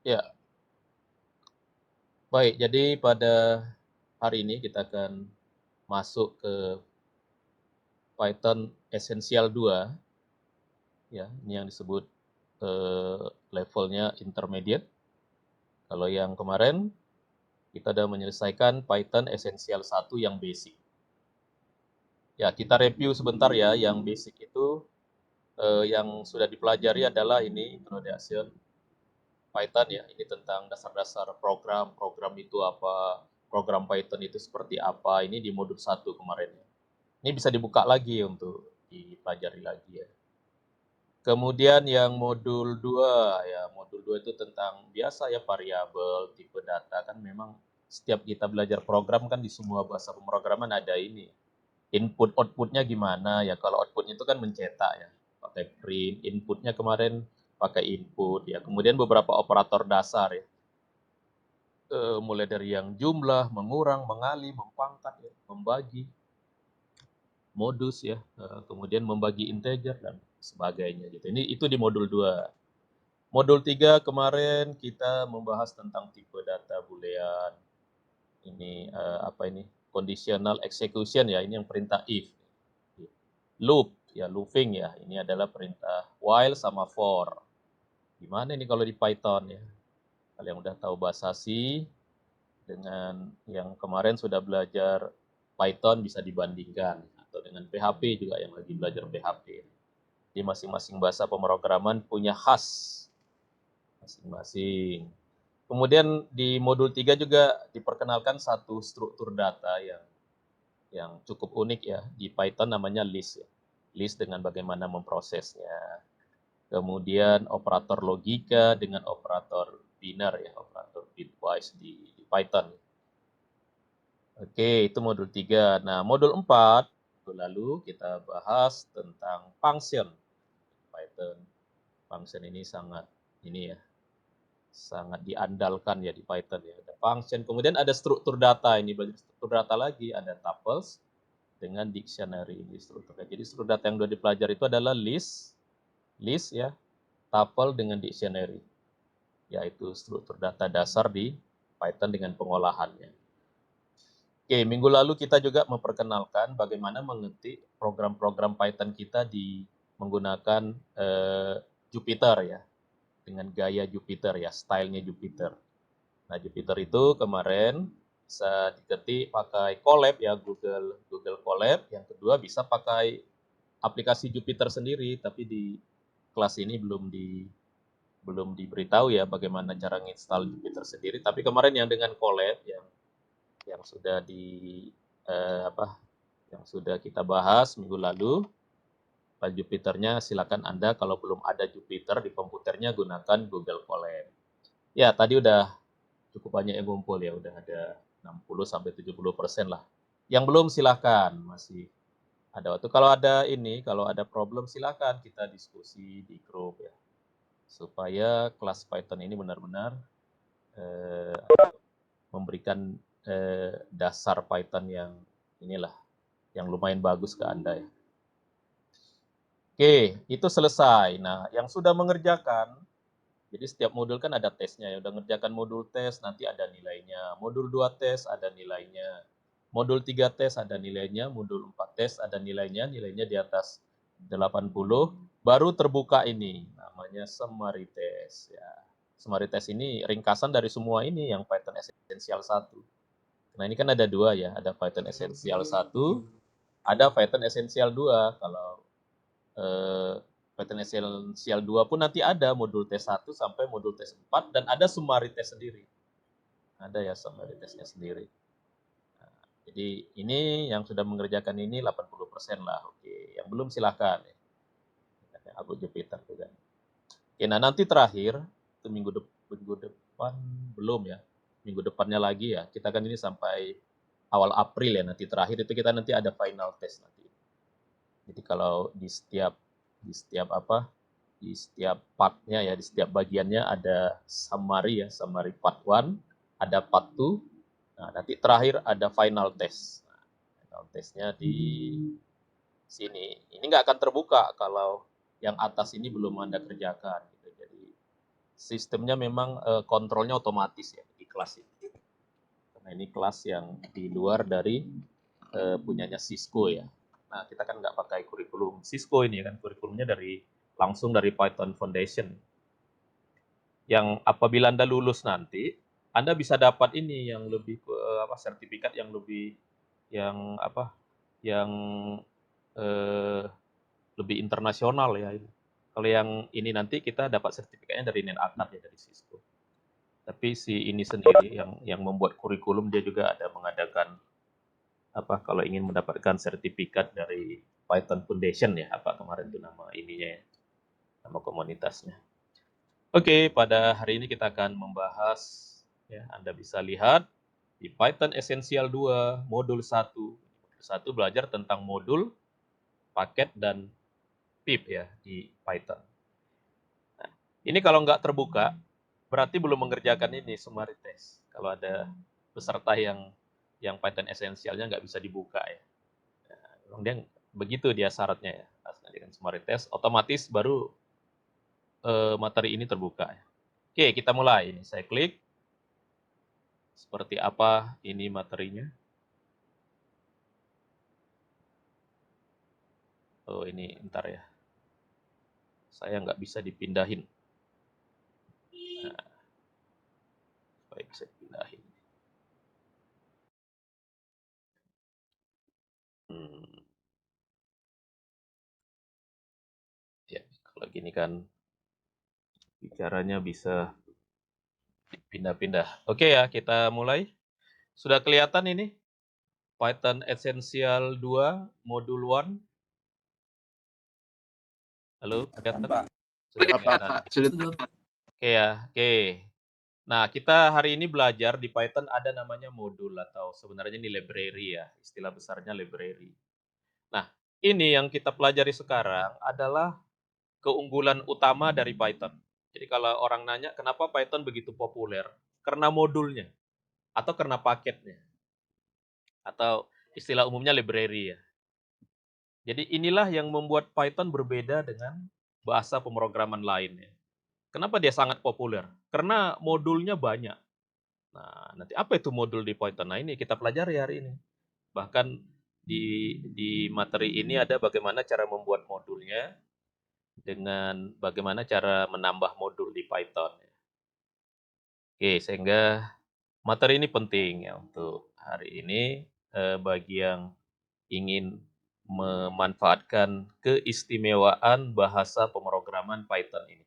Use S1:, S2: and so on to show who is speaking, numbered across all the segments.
S1: Ya, baik. Jadi pada hari ini kita akan masuk ke Python Essential 2, ya. Ini yang disebut levelnya intermediate. Kalau yang kemarin kita sudah menyelesaikan Python Essential 1 yang basic. Ya, kita review sebentar ya. Yang basic itu yang sudah dipelajari adalah ini introduction Python ya. Ini tentang dasar-dasar program itu apa, program Python itu seperti apa. Ini di modul 1 kemarin ya. Ini bisa dibuka lagi untuk dipelajari lagi ya. Kemudian yang modul 2 ya, modul 2 itu tentang biasa ya variabel, tipe data kan memang setiap kita belajar program kan di semua bahasa pemrograman ada ini. Input outputnya gimana ya, kalau outputnya itu kan mencetak ya, pakai print, inputnya kemarin pakai input ya. Kemudian beberapa operator dasar ya, mulai dari yang jumlah, mengurang, mengalih, mempangkat, ya, membagi, modus ya, kemudian membagi integer dan sebagainya gitu. Ini itu di modul 2. Modul 3 kemarin kita membahas tentang tipe data boolean. Ini apa ini? Conditional execution ya, ini yang perintah if. Loop ya, looping ya. Ini adalah perintah while sama for. Gimana ini kalau di Python ya? Kalau yang udah tahu bahasa C dengan yang kemarin sudah belajar Python bisa dibandingkan, atau dengan PHP juga yang lagi belajar PHP. Di masing-masing bahasa pemrograman punya khas masing-masing. Kemudian di modul 3 juga diperkenalkan satu struktur data yang cukup unik ya. Di Python namanya list ya. List dengan bagaimana memprosesnya. Kemudian operator logika dengan operator binar ya, operator bitwise di Python. Oke, itu modul 3. Nah, modul 4 lalu kita bahas tentang function Python. Function ini sangat ini ya, sangat diandalkan ya di Python ya. Ada function, kemudian ada struktur data. Ini belajar struktur data lagi, ada tuples dengan dictionary ini strukturnya. Jadi struktur data yang sudah dipelajari itu adalah list ya, tuple dengan dictionary, yaitu struktur data dasar di Python dengan pengolahannya. Oke, minggu lalu kita juga memperkenalkan bagaimana mengetik program-program Python kita di menggunakan Jupyter ya, dengan gaya Jupyter ya, stylenya Jupyter. Nah, Jupyter itu kemarin bisa diketik pakai Colab ya, Google Colab. Yang kedua bisa pakai aplikasi Jupyter sendiri, tapi di kelas ini belum diberitahu ya bagaimana cara nginstal Jupyter sendiri. Tapi kemarin yang dengan Colab yang sudah yang sudah kita bahas minggu lalu, file Jupyternya silakan Anda kalau belum ada Jupyter di komputernya gunakan Google Colab. Ya, tadi udah cukup banyak yang ngumpul ya, udah ada 60 sampai 70% lah. Yang belum silakan, masih ada waktu. Kalau ada problem silakan kita diskusi di grup ya. Supaya kelas Python ini benar-benar eh, memberikan dasar Python yang inilah yang lumayan bagus ke Anda ya. Oke, itu selesai. Nah, yang sudah mengerjakan, jadi setiap modul kan ada tesnya ya. Udah ngerjakan modul tes, nanti ada nilainya. Modul 2 tes ada nilainya. Modul 3 tes ada nilainya. Modul 4 tes ada nilainya. Nilainya di atas 80. Baru terbuka ini, namanya summary test ya. Summary test ini ringkasan dari semua ini yang Python Essential 1. Nah, ini kan ada dua ya. Ada Python Essential 1, ada Python Essential 2. Kalau eh, Python Essential 2 pun nanti ada modul tes 1 sampai modul tes 4 dan ada summary test sendiri. Ada ya summary testnya sendiri. Nah, jadi ini yang sudah mengerjakan ini 80% lah. Oke, yang belum silakan. Aku Jupiter juga. Oke, nah nanti terakhir itu minggu depan belum ya. Minggu depannya lagi ya. Kita kan ini sampai awal April ya, nanti terakhir itu kita nanti ada final test nanti. Jadi kalau di setiap partnya ya, di setiap bagiannya ada summary ya, summary part 1, ada part 2, nah nanti terakhir ada final test. Nah, final testnya di sini. Ini nggak akan terbuka kalau yang atas ini belum Anda kerjakan. Gitu. Jadi sistemnya memang kontrolnya otomatis ya di kelas ini. Karena ini kelas yang di luar dari punyanya Cisco ya. Nah, kita kan nggak pakai kurikulum Cisco ini kan, kurikulumnya langsung dari Python Foundation. Yang apabila Anda lulus nanti, Anda bisa dapat ini yang lebih sertifikat yang lebih yang eh, lebih internasional ya ini. Kalau yang ini nanti kita dapat sertifikatnya dari NetAkad ya, dari Cisco. Tapi si ini sendiri yang membuat kurikulum, dia juga ada mengadakan kalau ingin mendapatkan sertifikat dari Python Foundation ya, kemarin itu nama ininya ya, nama komunitasnya. Oke, pada hari ini kita akan membahas ya, Anda bisa lihat di Python Essential 2 modul 1. Modul 1 belajar tentang modul, paket dan pip ya di Python. Nah, ini kalau nggak terbuka, berarti belum mengerjakan ini summary test. Kalau ada peserta yang Python esensialnya nggak bisa dibuka ya. Nah, dia begitu dia syaratnya ya. Harus dengan summary test, otomatis baru materi ini terbuka ya. Oke, kita mulai. Ini saya klik. Seperti apa ini materinya. Oh, ini ntar ya. Saya nggak bisa dipindahin. Nah, supaya bisa dipindahin. Ya, kalau gini kan bicaranya bisa dipindah-pindah. Oke ya, kita mulai. Sudah kelihatan ini? Python Essential 2 Modul 1. Halo, kelihatan?
S2: Pak.
S1: Sudah kelihatan. Oke ya, oke. Nah, kita hari ini belajar di Python ada namanya modul atau sebenarnya ini library ya. Istilah besarnya library. Nah, ini yang kita pelajari sekarang adalah keunggulan utama dari Python. Jadi kalau orang nanya kenapa Python begitu populer? Karena modulnya atau karena paketnya. Atau istilah umumnya library ya. Jadi inilah yang membuat Python berbeda dengan bahasa pemrograman lainnya. Kenapa dia sangat populer? Karena modulnya banyak. Nah, nanti apa itu modul di Python? Nah, ini kita pelajari hari ini. Bahkan di materi ini ada bagaimana cara membuat modulnya dengan bagaimana cara menambah modul di Python. Oke, sehingga materi ini penting ya untuk hari ini bagi yang ingin memanfaatkan keistimewaan bahasa pemrograman Python ini.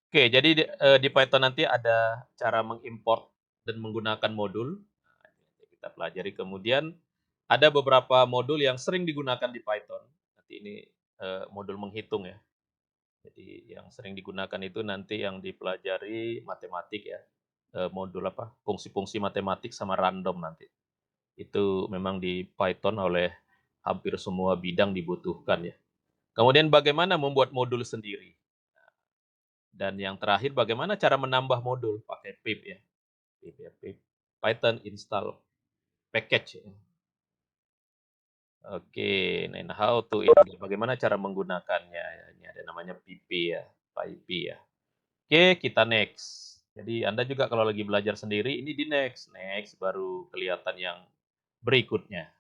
S1: Oke, jadi di Python nanti ada cara mengimport dan menggunakan modul. Nah, kita pelajari. Kemudian ada beberapa modul yang sering digunakan di Python. Nanti ini modul menghitung ya. Jadi yang sering digunakan itu nanti yang dipelajari matematik ya. Modul fungsi-fungsi matematik sama random nanti. Itu memang di Python oleh hampir semua bidang dibutuhkan ya. Kemudian bagaimana membuat modul sendiri. Dan yang terakhir bagaimana cara menambah modul pakai pip ya. Pip ya, pip. Python install package ya. Oke, then how to install, bagaimana cara menggunakannya. Ini ada namanya pip ya, pip ya. Oke, kita next. Jadi Anda juga kalau lagi belajar sendiri, ini di next. Next, baru kelihatan yang berikutnya.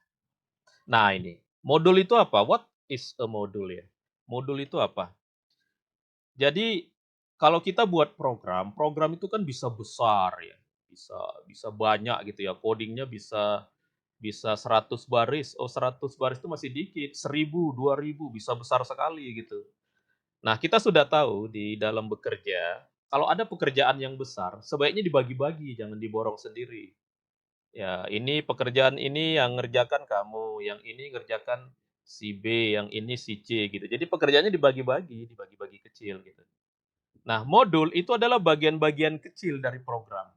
S1: Nah ini, modul itu apa? What is a module ya? Modul itu apa? Jadi kalau kita buat program, program itu kan bisa besar ya. Bisa banyak gitu ya. Codingnya bisa 100 baris. Oh, 100 baris itu masih dikit. 1000, 2000 bisa besar sekali gitu. Nah, kita sudah tahu di dalam bekerja, kalau ada pekerjaan yang besar, sebaiknya dibagi-bagi, jangan diborong sendiri. Ya, ini pekerjaan ini yang ngerjakan kamu, yang ini ngerjakan si B, yang ini si C gitu. Jadi pekerjaannya dibagi-bagi kecil gitu. Nah, modul itu adalah bagian-bagian kecil dari program.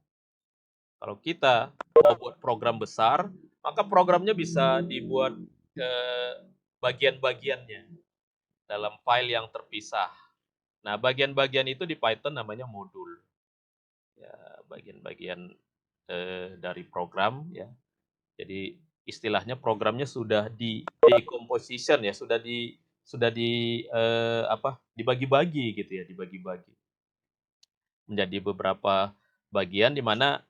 S1: Kalau kita mau buat program besar, maka programnya bisa dibuat bagian-bagiannya dalam file yang terpisah. Nah, bagian-bagian itu di Python namanya modul. Ya, bagian-bagian dari program ya. Jadi istilahnya programnya sudah di decomposition ya, sudah di dibagi-bagi gitu ya, dibagi-bagi. menjadi beberapa bagian di mana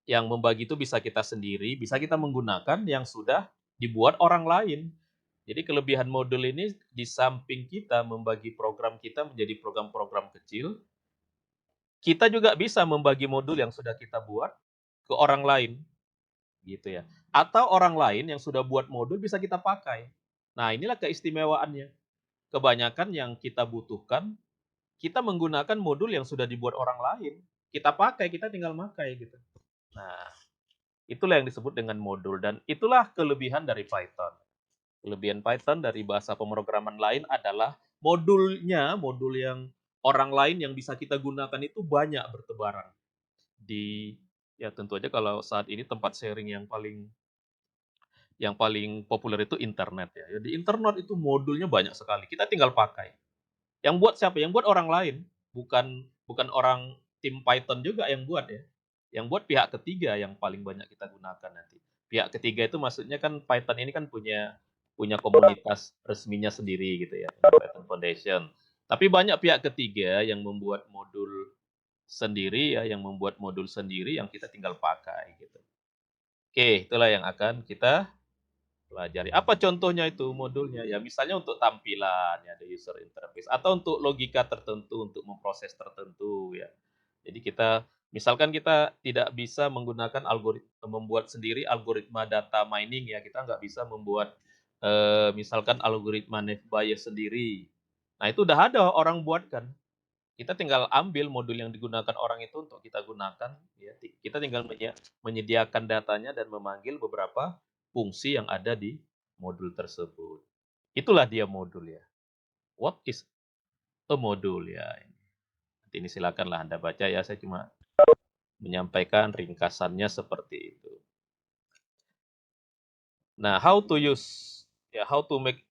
S1: yang membagi itu bisa kita sendiri, bisa kita menggunakan yang sudah dibuat orang lain. Jadi kelebihan modul ini di samping kita membagi program kita menjadi program-program kecil, kita juga bisa membagi modul yang sudah kita buat ke orang lain, gitu ya. Atau orang lain yang sudah buat modul bisa kita pakai. Nah, inilah keistimewaannya. Kebanyakan yang kita butuhkan, kita menggunakan modul yang sudah dibuat orang lain. Kita pakai, kita tinggal pakai gitu. Nah, itulah yang disebut dengan modul dan itulah kelebihan dari Python. Kelebihan Python dari bahasa pemrograman lain adalah modulnya, modul yang orang lain yang bisa kita gunakan itu banyak bertebaran di ya tentu aja kalau saat ini tempat sharing yang paling populer itu internet ya. Ya, di internet itu modulnya banyak sekali. Kita tinggal pakai. Yang buat siapa? Yang buat orang lain, bukan bukan orang tim Python juga yang buat ya. Yang buat pihak ketiga yang paling banyak kita gunakan nanti. Pihak ketiga itu maksudnya kan Python ini kan punya punya komunitas resminya sendiri gitu ya, Python Foundation. Tapi banyak pihak ketiga yang membuat modul sendiri ya, yang membuat modul sendiri yang kita tinggal pakai gitu. Oke, itulah yang akan kita pelajari. Apa contohnya itu modulnya? Ya misalnya untuk tampilan ya, ada user interface atau untuk logika tertentu, untuk memproses tertentu ya. Jadi kita misalkan kita tidak bisa menggunakan membuat sendiri algoritma data mining ya, kita nggak bisa membuat misalkan algoritma Nev-Bayes sendiri. Nah, itu udah ada orang buatkan. Kita tinggal ambil modul yang digunakan orang itu untuk kita gunakan, ya. Kita tinggal menyediakan datanya dan memanggil beberapa fungsi yang ada di modul tersebut. Itulah dia modul ya. What is a module ya? Nanti ini silakanlah Anda baca ya. Saya cuma menyampaikan ringkasannya seperti itu. Nah, how to make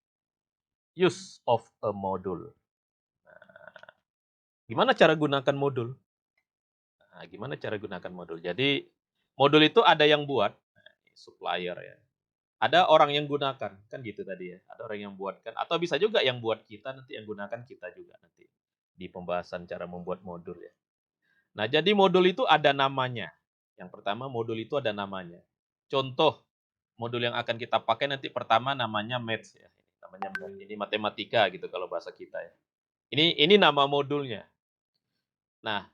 S1: use of a module. Gimana cara gunakan modul? Nah, gimana cara gunakan modul? Jadi, modul itu ada yang buat, nah, supplier ya. Ada orang yang gunakan, kan gitu tadi ya. Ada orang yang buatkan, atau bisa juga yang buat kita, nanti yang gunakan kita juga nanti. Di pembahasan cara membuat modul ya. Nah, jadi modul itu ada namanya. Yang pertama, modul itu ada namanya. Contoh, modul yang akan kita pakai nanti pertama namanya maths ya. Namanya maths. Ini matematika gitu kalau bahasa kita ya. Ini nama modulnya. Nah,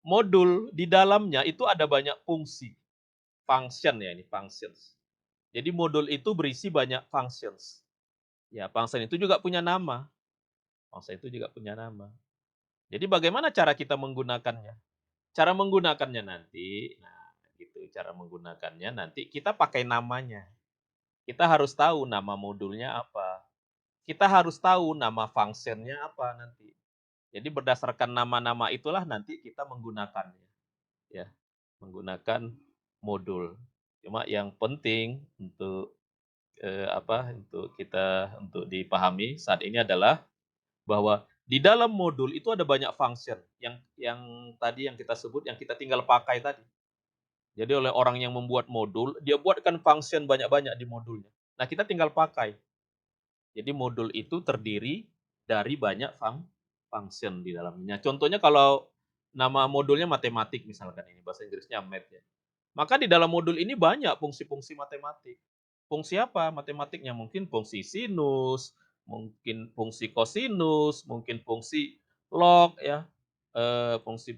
S1: modul di dalamnya itu ada banyak fungsi. Function ya, ini functions. Jadi modul itu berisi banyak functions. Ya, function itu juga punya nama. Function itu juga punya nama. Jadi bagaimana cara kita menggunakannya? Cara menggunakannya nanti, nah gitu, cara menggunakannya nanti kita pakai namanya. Kita harus tahu nama modulnya apa. Kita harus tahu nama functionnya apa nanti. Jadi berdasarkan nama-nama itulah nanti kita menggunakannya. Ya, menggunakan modul. Cuma yang penting untuk dipahami saat ini adalah bahwa di dalam modul itu ada banyak function yang tadi yang kita sebut yang kita tinggal pakai tadi. Jadi oleh orang yang membuat modul, dia buatkan function banyak-banyak di modulnya. Nah, kita tinggal pakai. Jadi modul itu terdiri dari banyak function di dalamnya. Contohnya kalau nama modulnya matematik misalkan ini, bahasa Inggrisnya math ya. Maka di dalam modul ini banyak fungsi-fungsi matematik. Fungsi apa matematiknya? Mungkin fungsi sinus, mungkin fungsi kosinus, mungkin fungsi log ya, fungsi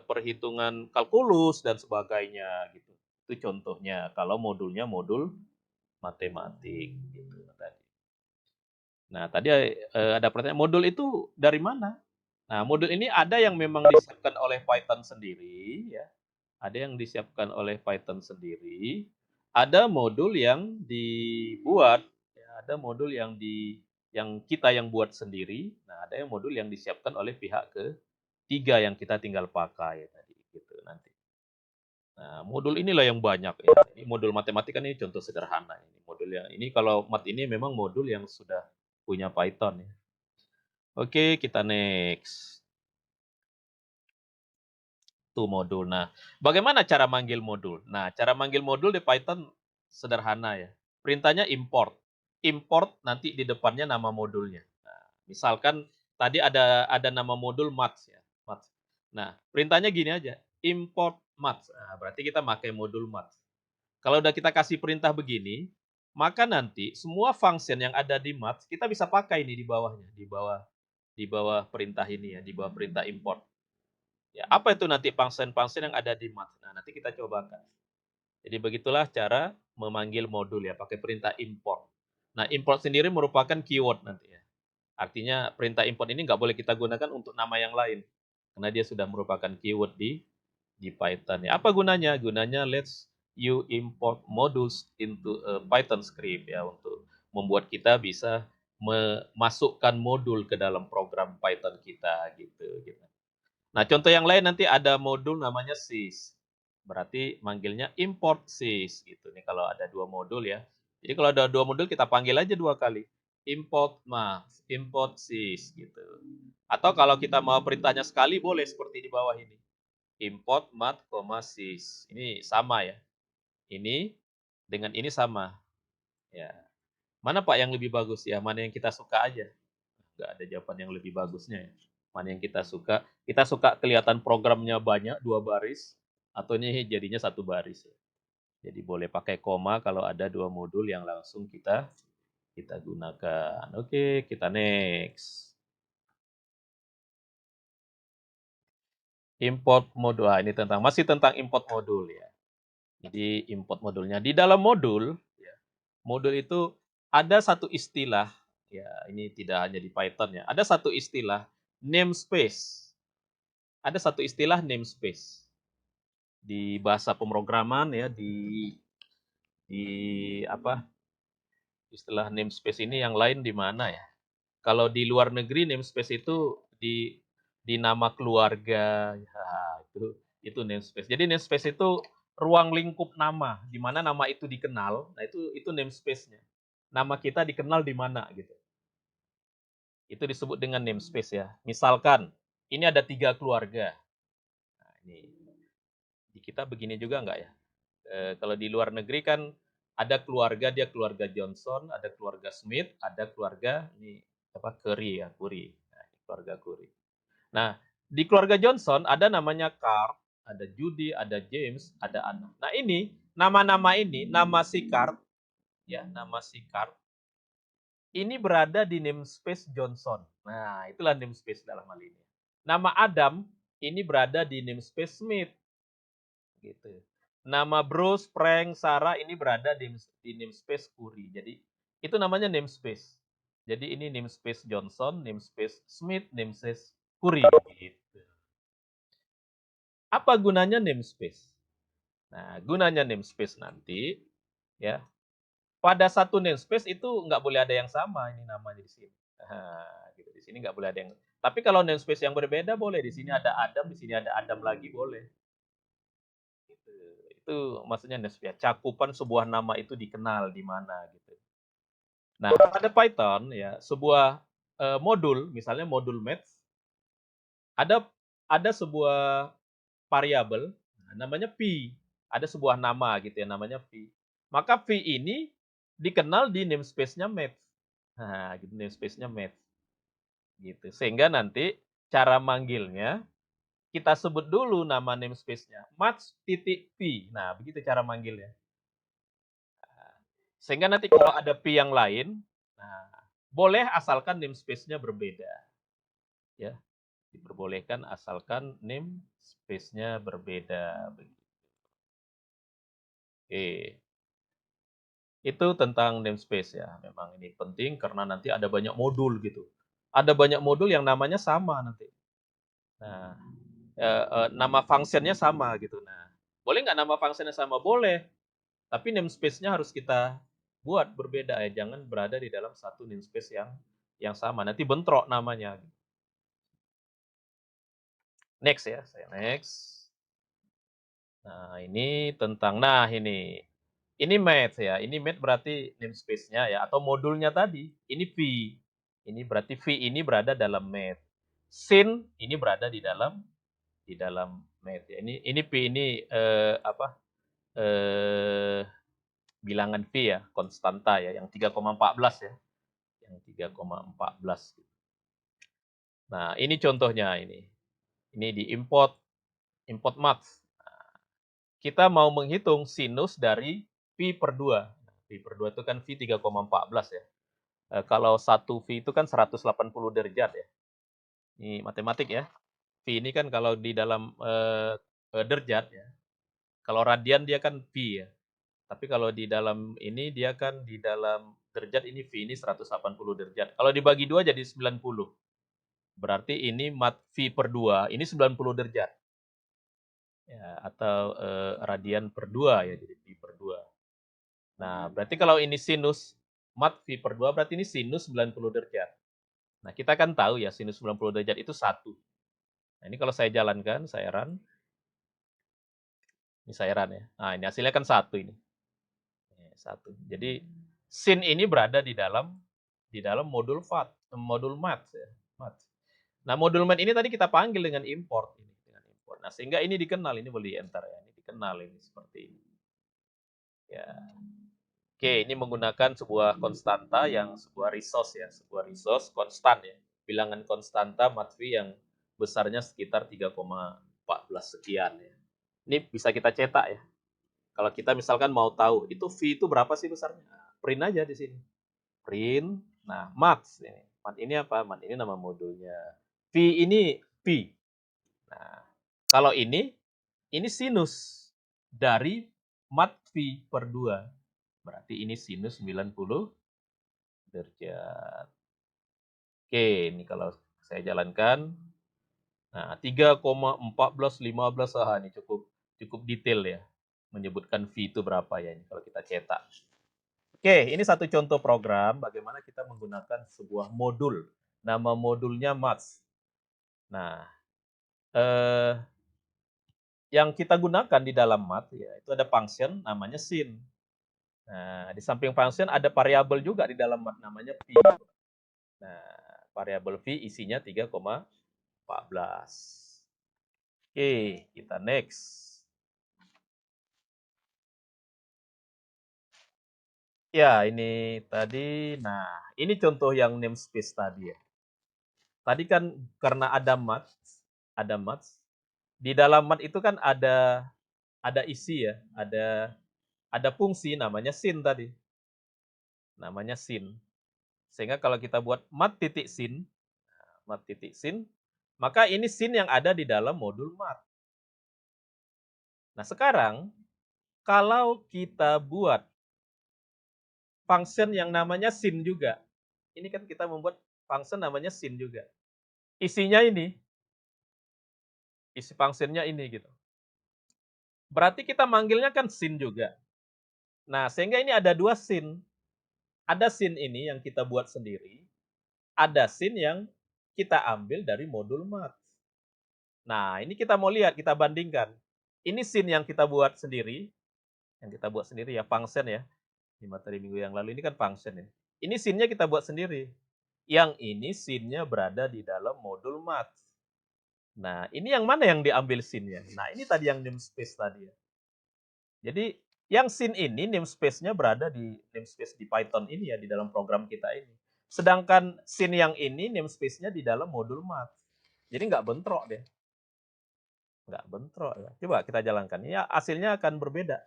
S1: perhitungan kalkulus dan sebagainya gitu. Itu contohnya kalau modulnya modul matematik gitu tadi. Nah, tadi ada pertanyaan modul itu dari mana? Nah, modul ini ada yang memang disiapkan oleh Python sendiri ya. Ada yang disiapkan oleh Python sendiri, ada modul yang dibuat, ya, ada modul yang kita yang buat sendiri. Nah, ada yang modul yang disiapkan oleh pihak ketiga yang kita tinggal pakai tadi gitu nanti. Nah, modul inilah yang banyak ya. Ini modul matematika ini contoh sederhana ini. Modul yang ini kalau mat ini memang modul yang sudah punya Python ya. Oke, kita next. Tuh modul. Nah, bagaimana cara manggil modul? Nah, cara manggil modul di Python sederhana ya. Perintahnya import. Import nanti di depannya nama modulnya. Nah, misalkan tadi ada nama modul maths ya, maths. Nah, perintahnya gini aja, import maths. Nah, berarti kita pakai modul maths. Kalau udah kita kasih perintah begini, maka nanti semua function yang ada di maths kita bisa pakai nih di bawahnya, di bawah perintah ini ya, di bawah perintah import. Ya, apa itu nanti function-function yang ada di maths? Nah, nanti kita cobakan. Jadi begitulah cara memanggil modul ya, pakai perintah import. Nah, import sendiri merupakan keyword nanti ya. Artinya perintah import ini nggak boleh kita gunakan untuk nama yang lain. Karena dia sudah merupakan keyword di Python. Ya, apa gunanya? Gunanya let's you import modules into a Python script ya, untuk membuat kita bisa memasukkan modul ke dalam program Python kita gitu. Nah, contoh yang lain nanti ada modul namanya sys. Berarti manggilnya import sys gitu nih kalau ada dua modul ya. Jadi kalau ada dua modul kita panggil aja dua kali. Import math, import sys gitu. Atau kalau kita mau perintahnya sekali boleh seperti di bawah ini. Import math, sys. Ini sama ya. Ini dengan ini sama. Ya. Mana Pak yang lebih bagus ya? Mana yang kita suka aja? Nggak ada jawaban yang lebih bagusnya ya. Mana yang kita suka. Kita suka kelihatan programnya banyak, 2 baris, atau ini jadinya 1 baris. Ya. Jadi boleh pakai koma kalau ada 2 modul yang langsung kita gunakan. Oke, kita next. Import modul. Ini masih tentang import modul ya. Jadi import modulnya. Di dalam modul, ya, modul itu ada satu istilah, ya ini tidak hanya di Python ya, ada satu istilah namespace. Ada satu istilah namespace di bahasa pemrograman ya, di apa istilah namespace ini yang lain di mana ya? Kalau di luar negeri namespace itu di nama keluarga, ya, itu namespace. Jadi namespace itu ruang lingkup nama, di mana nama itu dikenal. Nah itu namespace-nya. Nama kita dikenal di mana gitu. Itu disebut dengan namespace ya. Misalkan ini ada 3 keluarga. Nah, ini di kita begini juga enggak ya? Kalau di luar negeri kan ada keluarga, dia keluarga Johnson, ada keluarga Smith, ada keluarga ini apa Curry ya, Curry. Nah, ini keluarga Curry. Nah, di keluarga Johnson ada namanya Carl, ada Judy, ada James, ada Anna. Nah, ini nama-nama ini, nama si Carl ya, nama si Carl ini berada di namespace Johnson. Nah, itulah namespace dalam hal ini. Nama Adam ini berada di namespace Smith gitu. Nama Bruce, Frank, Sarah ini berada di namespace Curry. Jadi itu namanya namespace. Jadi ini namespace Johnson, namespace Smith, namespace Curry gitu. Apa gunanya namespace? Nah, gunanya namespace nanti ya, pada satu namespace itu nggak boleh ada yang sama ini namanya di sini. Nah, gitu. Di sini nggak boleh ada yang. Tapi kalau namespace yang berbeda boleh. Di sini ada Adam, di sini ada Adam lagi boleh. Gitu. Itu maksudnya ya, cakupan sebuah nama itu dikenal di mana gitu. Nah, pada Python ya, sebuah modul, misalnya modul maths, ada ada sebuah variabel namanya v. Ada sebuah nama gitu ya, namanya v. Maka v ini dikenal di namespace-nya maths. Nah, gitu namespace-nya maths. Gitu. Sehingga nanti cara manggilnya kita sebut dulu nama namespace-nya, maths.v. Nah, begitu cara manggilnya. Sehingga nanti kalau ada P yang lain, nah, boleh asalkan namespace-nya berbeda. Ya, diperbolehkan asalkan namespace-nya berbeda. Oke. Itu tentang namespace ya. Memang ini penting karena nanti ada banyak modul gitu. Ada banyak modul yang namanya sama nanti. Nah, nama functionnya sama gitu. Nah, boleh nggak nama functionnya sama? Boleh. Tapi namespace-nya harus kita buat berbeda ya, jangan berada di dalam satu namespace yang sama. Nanti bentrok namanya. Next ya, saya next. Nah, ini tentang ini. Ini math ya. Ini math berarti namespace-nya ya atau modulnya tadi. Ini V. Ini berarti V ini berada dalam math. Sin ini berada di dalam math ya. Ini V ini apa? Bilangan V ya, konstanta ya, yang 3,14 ya. Yang 3,14. Nah, ini contohnya ini. Ini di import math. Kita mau menghitung sinus dari pi per 2. Pi per 2 itu kan V 3,14 ya. Kalau 1 V itu kan 180 derajat ya. Ini matematik ya. V ini kan kalau di dalam derajat ya. Kalau radian dia kan pi ya. Tapi kalau di dalam ini dia kan di dalam derajat ini V ini 180 derajat. Kalau dibagi 2 jadi 90. Berarti ini mat V per 2 ini 90 derajat. Ya, atau radian per 2 ya, jadi pi per 2. Nah, berarti kalau ini sinus mat V per 2 berarti ini sinus 90 derajat. Nah, kita kan tahu ya sinus 90 derajat itu 1. Nah, ini kalau saya jalankan, saya run. Ini saya run ya. Nah, ini hasilnya kan 1 ini. 1. Jadi sin ini berada di dalam modul math ya. Math. Nah, modul math ini tadi kita panggil dengan import ini, dengan import. Nah, sehingga ini dikenal, ini boleh enter ya. Ini dikenal ini seperti ini. Ya. Oke, ini menggunakan sebuah konstanta yang sebuah resource ya, sebuah resource konstan ya. Bilangan konstanta math-V yang besarnya sekitar 3,14 sekian ya. Ini bisa kita cetak ya. Kalau kita misalkan mau tahu itu V itu berapa sih besarnya? Nah, print aja di sini. Print. Nah, math ini. Math ini apa? Math ini nama modulnya. V ini pi. Nah, kalau ini sinus dari mat V per 2. Berarti ini sinus 90 derajat. Oke, ini kalau saya jalankan. Nah, 3,1415 ini cukup detail ya. Menyebutkan V itu berapa ya ini kalau kita cetak. Oke, ini satu contoh program bagaimana kita menggunakan sebuah modul. Nama modulnya math. Nah, yang kita gunakan di dalam math ya itu ada function namanya sin. Nah, di samping function ada variabel juga di dalam math namanya pi. Nah, variabel v isinya 3,14. Oke, kita next. Ya, ini tadi. Nah, ini contoh yang namespace tadi ya. Tadi kan karena ada math. Di dalam math itu kan ada isi ya, ada fungsi namanya sin tadi. Namanya sin. Sehingga kalau kita buat mat titik sin, maka ini sin yang ada di dalam modul mat. Nah, sekarang kalau kita buat function yang namanya sin juga. Ini kan kita membuat function namanya sin juga. Isinya ini, isi functionnya ini gitu. Berarti kita manggilnya kan sin juga. Nah, sehingga ini ada dua sin. Ada sin ini yang kita buat sendiri, ada sin yang kita ambil dari modul mat. Nah, ini kita mau lihat, kita bandingkan. Ini sin yang kita buat sendiri ya, function ya. Di materi minggu yang lalu ini kan function ya. Ini sinnya kita buat sendiri. Yang ini sinnya berada di dalam modul math. Nah, ini yang mana yang diambil sinnya? Nah, ini tadi yang namespace tadi ya. Jadi, yang sin ini namespace-nya berada di namespace di Python ini ya, di dalam program kita ini. Sedangkan sin yang ini namespace-nya di dalam modul math. Jadi nggak bentrok deh. Nggak bentrok ya. Coba kita jalankan. Ya, hasilnya akan berbeda.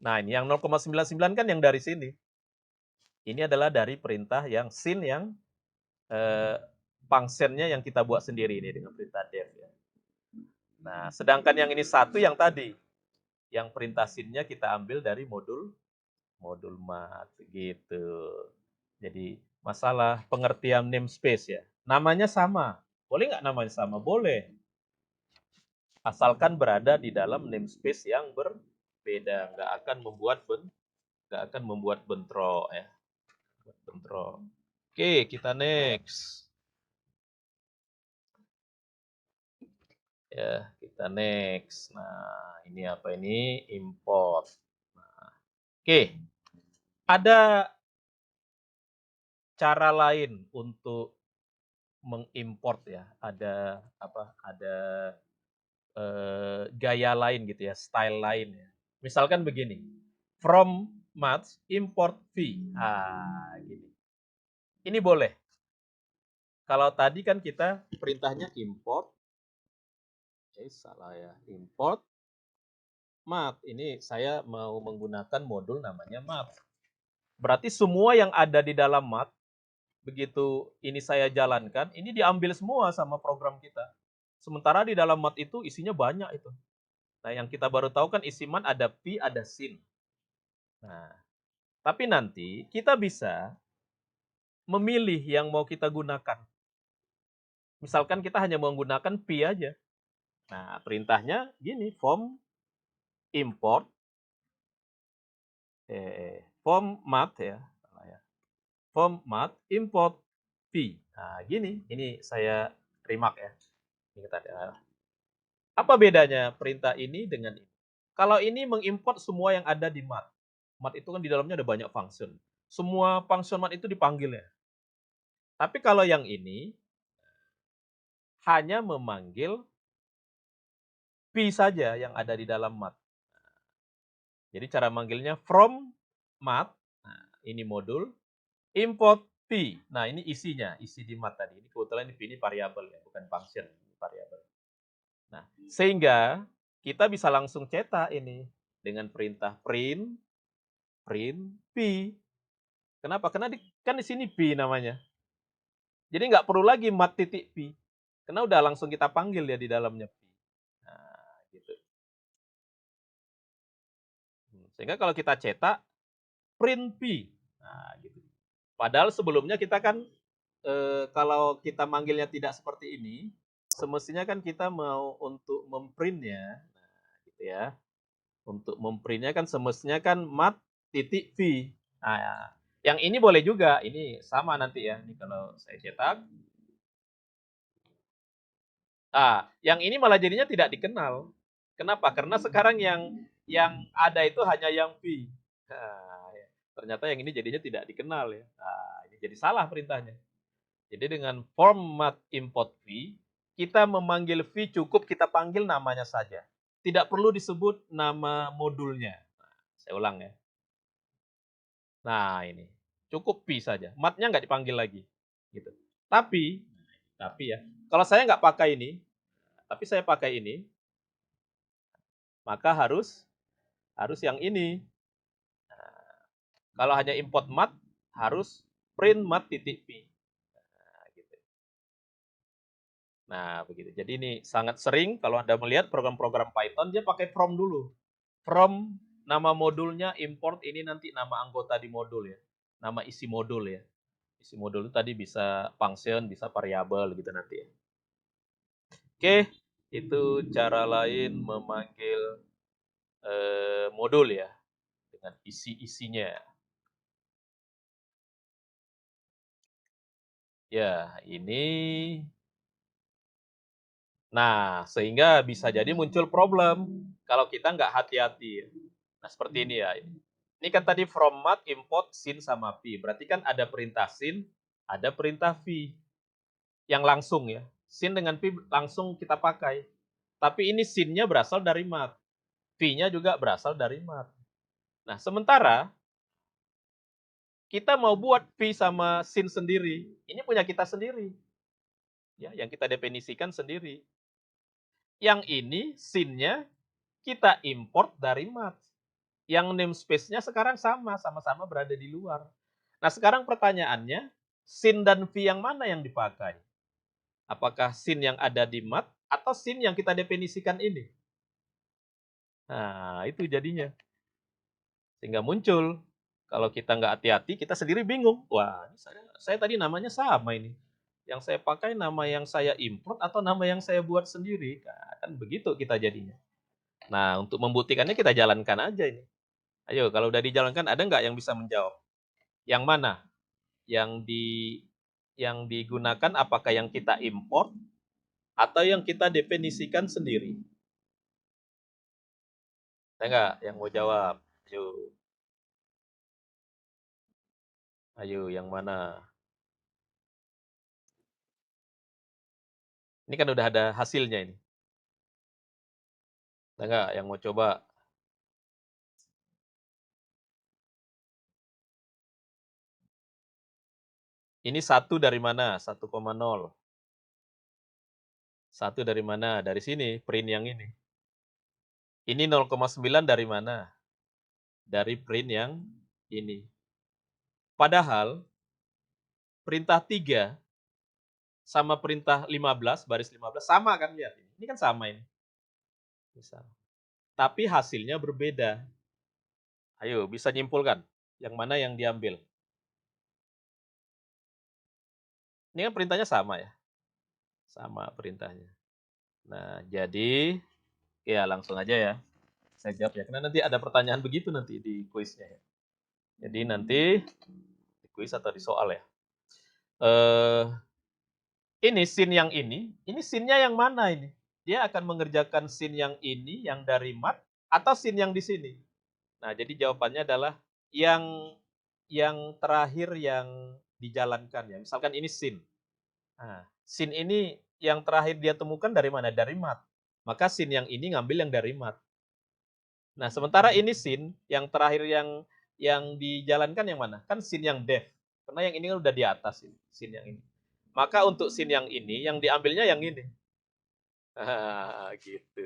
S1: Nah, ini yang 0,99 kan yang dari sini. Ini adalah dari perintah yang sin yang functionnya yang kita buat sendiri ini dengan perintah def ya. Nah, sedangkan yang ini satu yang tadi, yang perintah sinnya kita ambil dari modul math gitu. Jadi masalah pengertian namespace ya. Namanya sama. Boleh nggak namanya sama? Boleh. Asalkan berada di dalam namespace yang berbeda, nggak akan membuat bentrok ya. Bentrok. Oke, kita next. Ya, kita next. Nah, ini apa ini? Import. Nah, oke. Ada cara lain untuk mengimport ya. Ada apa? Ada gaya lain gitu ya, style lain ya. Misalkan begini. From math import v. Ah, gini. Ini boleh. Kalau tadi kan kita perintahnya import, salah ya, import math. Ini saya mau menggunakan modul namanya math. Berarti semua yang ada di dalam math, begitu ini saya jalankan, ini diambil semua sama program kita. Sementara di dalam math itu isinya banyak itu. Nah, yang kita baru tahu kan isi math ada pi, ada sin. Nah, tapi nanti kita bisa memilih yang mau kita gunakan. Misalkan kita hanya menggunakan pi aja. Nah, perintahnya gini, import form math ya, salah ya. Form math import pi. Nah, gini, ini saya remark ya. Ini kita apa bedanya perintah ini dengan ini? Kalau ini mengimport semua yang ada di math. Math itu kan di dalamnya ada banyak function. Semua function math itu dipanggil ya. Tapi kalau yang ini hanya memanggil pi saja yang ada di dalam math. Jadi cara manggilnya from math, nah, ini modul, import pi. Nah, ini isinya, isi di math tadi. Ini kebetulan ini pi ini variabel ya, bukan function, variabel. Nah, sehingga kita bisa langsung cetak ini dengan perintah print pi. Kenapa? Karena kan di sini pi namanya. Jadi nggak perlu lagi mat titik pi. Karena udah langsung kita panggil ya di dalamnya pi. Nah, gitu. Sehingga kalau kita cetak print pi. Nah, gitu. Padahal sebelumnya kita kan kalau kita manggilnya tidak seperti ini, semestinya kan kita mau untuk memprintnya, nah, gitu ya. Untuk memprintnya kan semestinya kan mat titik v. Nah, yang ini boleh juga, ini sama nanti ya. Ini kalau saya cetak, yang ini malah jadinya tidak dikenal. Kenapa? Karena sekarang yang ada itu hanya yang v. Nah, ya. Ternyata yang ini jadinya tidak dikenal ya. Nah, ini jadi salah perintahnya. Jadi dengan format import v, kita memanggil v cukup kita panggil namanya saja. Tidak perlu disebut nama modulnya. Nah, saya ulang ya. Nah, ini. Cukup pi saja. Matnya nggak dipanggil lagi. Gitu. Tapi ya, kalau saya nggak pakai ini, tapi saya pakai ini, maka harus yang ini. Nah, kalau hanya import mat, harus print mat titik pi. Nah, gitu. Nah, begitu. Jadi ini sangat sering kalau Anda melihat program-program Python, dia pakai from dulu. From, nama modulnya, import ini nanti nama anggota di modul ya. Nama isi modul ya. Isi modul itu tadi bisa function, bisa variabel gitu nanti ya. Oke, itu cara lain memanggil modul ya dengan isi-isinya. Ya, ini. Nah, sehingga bisa jadi muncul problem kalau kita nggak hati-hati. Nah, seperti ini ya. Ini kan tadi from math import sin sama pi. Berarti kan ada perintah sin, ada perintah v yang langsung ya. Sin dengan pi langsung kita pakai. Tapi ini sinnya berasal dari math. V-nya juga berasal dari math. Nah, sementara kita mau buat V sama sin sendiri. Ini punya kita sendiri. Ya, yang kita definisikan sendiri. Yang ini sinnya kita import dari math. Yang namespace-nya sekarang sama-sama berada di luar. Nah, sekarang pertanyaannya, sin dan V yang mana yang dipakai? Apakah sin yang ada di math atau sin yang kita definisikan ini? Nah, itu jadinya. Sehingga muncul. Kalau kita nggak hati-hati, kita sendiri bingung. Wah, saya tadi namanya sama ini. Yang saya pakai nama yang saya import atau nama yang saya buat sendiri. Nah, kan begitu kita jadinya. Nah, untuk membuktikannya kita jalankan aja ini. Ayo, kalau udah dijalankan, ada nggak yang bisa menjawab? Yang mana? Yang digunakan apakah yang kita import atau yang kita definisikan sendiri? Ada nggak yang mau jawab? Ayo, yang mana? Ini kan udah ada hasilnya ini. Ada nggak yang mau coba? Ini 1 dari mana? 1,0. 1 dari mana? Dari sini, print yang ini. Ini 0,9 dari mana? Dari print yang ini. Padahal perintah 3 sama perintah 15, baris 15 sama kan, lihat ini. Ini kan sama ini. Misal. Tapi hasilnya berbeda. Ayo, bisa nyimpulkan yang mana yang diambil. Ini kan perintahnya sama ya, sama perintahnya. Nah, jadi ya langsung aja ya saya jawab ya, karena nanti ada pertanyaan begitu nanti di kuisnya ya. Jadi nanti di kuis atau di soal ya. Eh, ini scene yang ini scene-nya yang mana ini? Dia akan mengerjakan scene yang ini, yang dari mat, atau scene yang di sini? Nah, jadi jawabannya adalah yang terakhir yang dijalankan ya. Misalkan ini scene. Nah, scene ini yang terakhir dia temukan dari mana? Dari mat. Maka scene yang ini ngambil yang dari mat. Nah, sementara ini scene yang terakhir yang dijalankan yang mana? Kan scene yang dev. Karena yang ini kan udah di atas ini, scene yang ini. Maka untuk scene yang ini yang diambilnya yang ini. Gitu.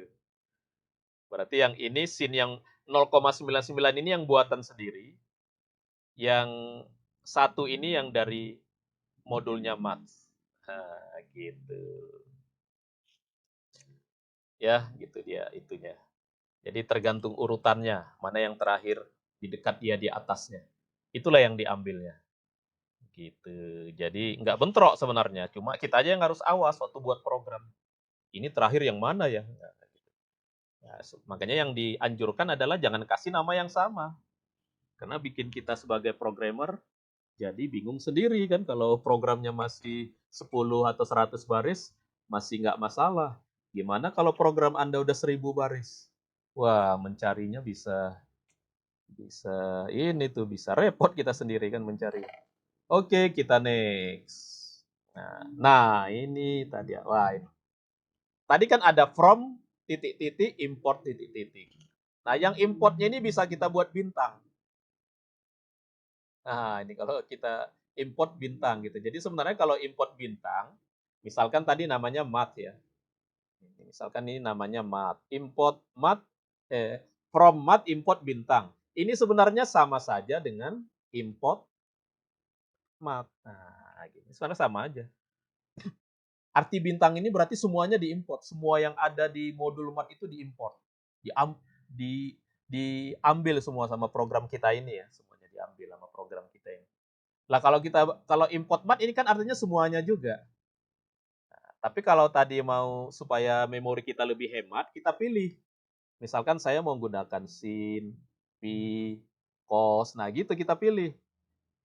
S1: Berarti yang ini scene yang 0,99 ini yang buatan sendiri. Yang satu ini yang dari modulnya Max. Gitu. Ya, gitu dia itunya. Jadi tergantung urutannya, mana yang terakhir di dekat dia di atasnya. Itulah yang diambilnya. Gitu. Jadi nggak bentrok sebenarnya, cuma kita aja yang harus awas waktu buat program. Ini terakhir yang mana ya? Nah, gitu. Ya, makanya yang dianjurkan adalah jangan kasih nama yang sama. Karena bikin kita sebagai programmer jadi bingung sendiri kan, kalau programnya masih 10 atau 100 baris masih nggak masalah. Gimana kalau program Anda udah 1000 baris? Wah, mencarinya bisa bisa ini tuh bisa repot kita sendiri kan mencari. Oke, kita next. Nah, ini tadi ya. Wah, ini. Tadi kan ada from titik-titik import titik-titik. Nah, yang importnya ini bisa kita buat bintang. Nah, ini kalau kita import bintang gitu. Jadi sebenarnya kalau import bintang, misalkan tadi namanya mat ya. Misalkan ini namanya mat. Import mat from mat import bintang. Ini sebenarnya sama saja dengan import mat. Nah, gini. Sebenarnya sama aja. Arti bintang ini berarti semuanya diimport. Semua yang ada di modul mat itu diimport. Diam, di, diambil semua sama program kita ini ya. Semuanya diambil sama program kita ini. Lah kalau import mat ini kan artinya semuanya juga. Nah, tapi kalau tadi mau supaya memori kita lebih hemat, kita pilih. Misalkan saya mau menggunakan sin, pi, cos, nah gitu kita pilih.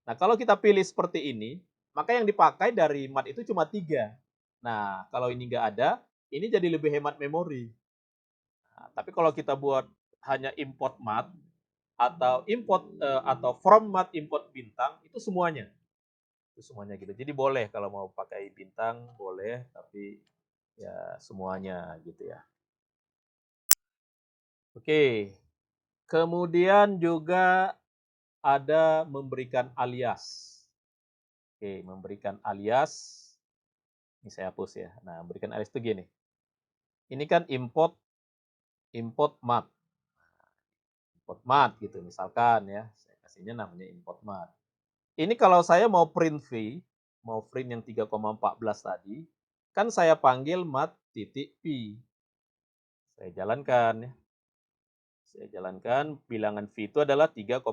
S1: Nah kalau kita pilih seperti ini, maka yang dipakai dari mat itu cuma 3. Nah kalau ini nggak ada, ini jadi lebih hemat memori. Nah, tapi kalau kita buat hanya import mat atau atau from mat import bintang itu semuanya. Itu semuanya gitu. Jadi boleh kalau mau pakai bintang boleh, tapi ya semuanya gitu ya. Oke. Kemudian juga ada memberikan alias. Oke, memberikan alias. Ini saya hapus ya. Nah, memberikan alias itu gini. Ini kan import mat. Import mat gitu misalkan ya. Saya kasihnya namanya import mat. Ini kalau saya mau print V, mau print yang 3,14 tadi, kan saya panggil mat titik P. Saya jalankan ya. Saya jalankan bilangan V itu adalah 3,14.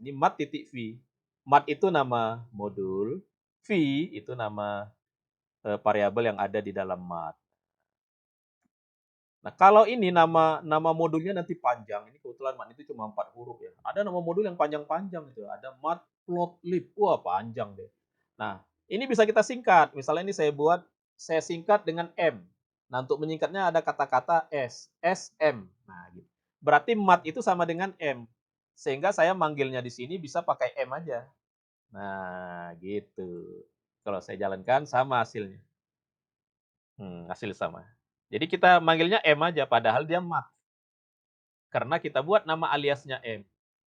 S1: Ini mat titik V. Mat itu nama modul, V itu nama variabel yang ada di dalam mat. Nah, kalau ini nama modulnya nanti panjang. Ini kebetulan mat itu cuma 4 huruf ya. Ada nama modul yang panjang-panjang gitu. Ada mat plot lib. Wah, panjang deh. Nah, ini bisa kita singkat. Misalnya ini saya singkat dengan M. Nah, untuk menyingkatnya ada kata-kata S, SM. Nah, gitu. Berarti mat itu sama dengan M. Sehingga saya manggilnya di sini bisa pakai M aja. Nah, gitu. Kalau saya jalankan sama hasilnya. Hasil sama. Jadi kita manggilnya M aja, padahal dia mat. Karena kita buat nama aliasnya M.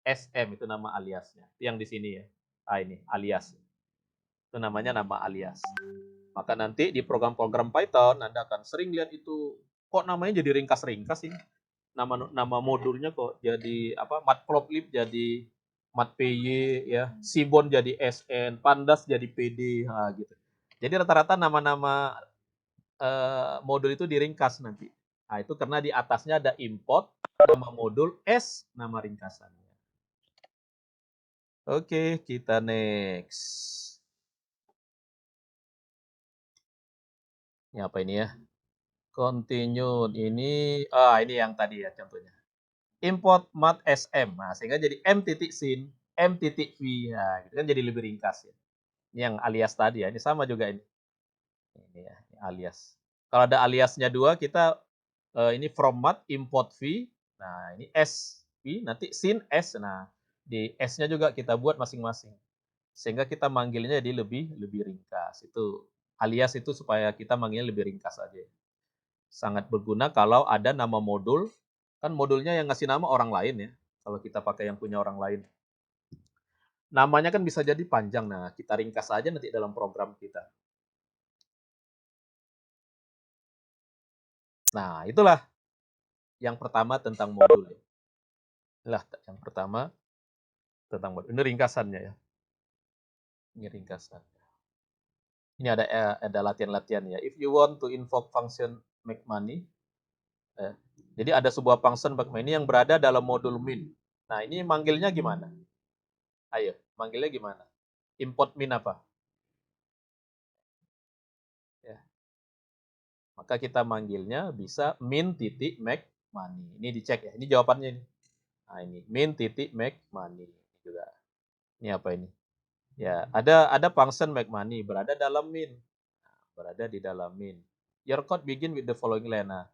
S1: SM itu nama aliasnya. Itu yang di sini ya. Ini alias. Itu namanya nama alias. Maka nanti di program-program Python Anda akan sering lihat itu, kok namanya jadi ringkas-ringkas ini. Nama modulnya kok jadi apa? Matplotlib jadi matpy ya, Sibon jadi SN, Pandas jadi PD, nah, gitu. Jadi rata-rata nama-nama modul itu diringkas nanti. Nah, itu karena di atasnya ada import nama modul S nama ringkasannya. Oke, kita next. Ini apa ini ya? Continue ini yang tadi ya contohnya. Import mat sm. Nah, sehingga jadi m.sin, m.v. Nah, gitu kan jadi lebih ringkas ya. Ini yang alias tadi ya. Ini sama juga ini. Ini ya, ini alias. Kalau ada aliasnya dua, kita ini from mat import v. Nah, ini s v, nanti sin s. Nah, di s-nya juga kita buat masing-masing. Sehingga kita manggilnya jadi lebih ringkas. Itu alias itu supaya kita manggilnya lebih ringkas aja. Sangat berguna kalau ada nama modul, kan modulnya yang ngasih nama orang lain ya. Kalau kita pakai yang punya orang lain. Namanya kan bisa jadi panjang. Nah, kita ringkas aja nanti dalam program kita. Nah, itulah yang pertama tentang modul. Inilah yang pertama tentang modul. Ini ringkasannya ya. Ini ringkasan. Ini ada latihan-latihan ya. If you want to invoke function make money, jadi ada sebuah function make money yang berada dalam modul min. Nah, ini manggilnya gimana? Ayo, manggilnya gimana? Import min apa? Ya. Maka kita manggilnya bisa min titik make money. Ini dicek ya. Ini jawabannya ini. Nah, ini min titik make money juga. Ini apa ini? Ya, ada function make money berada dalam min. Nah, berada di dalam min. Your code begin with the following line. Nah,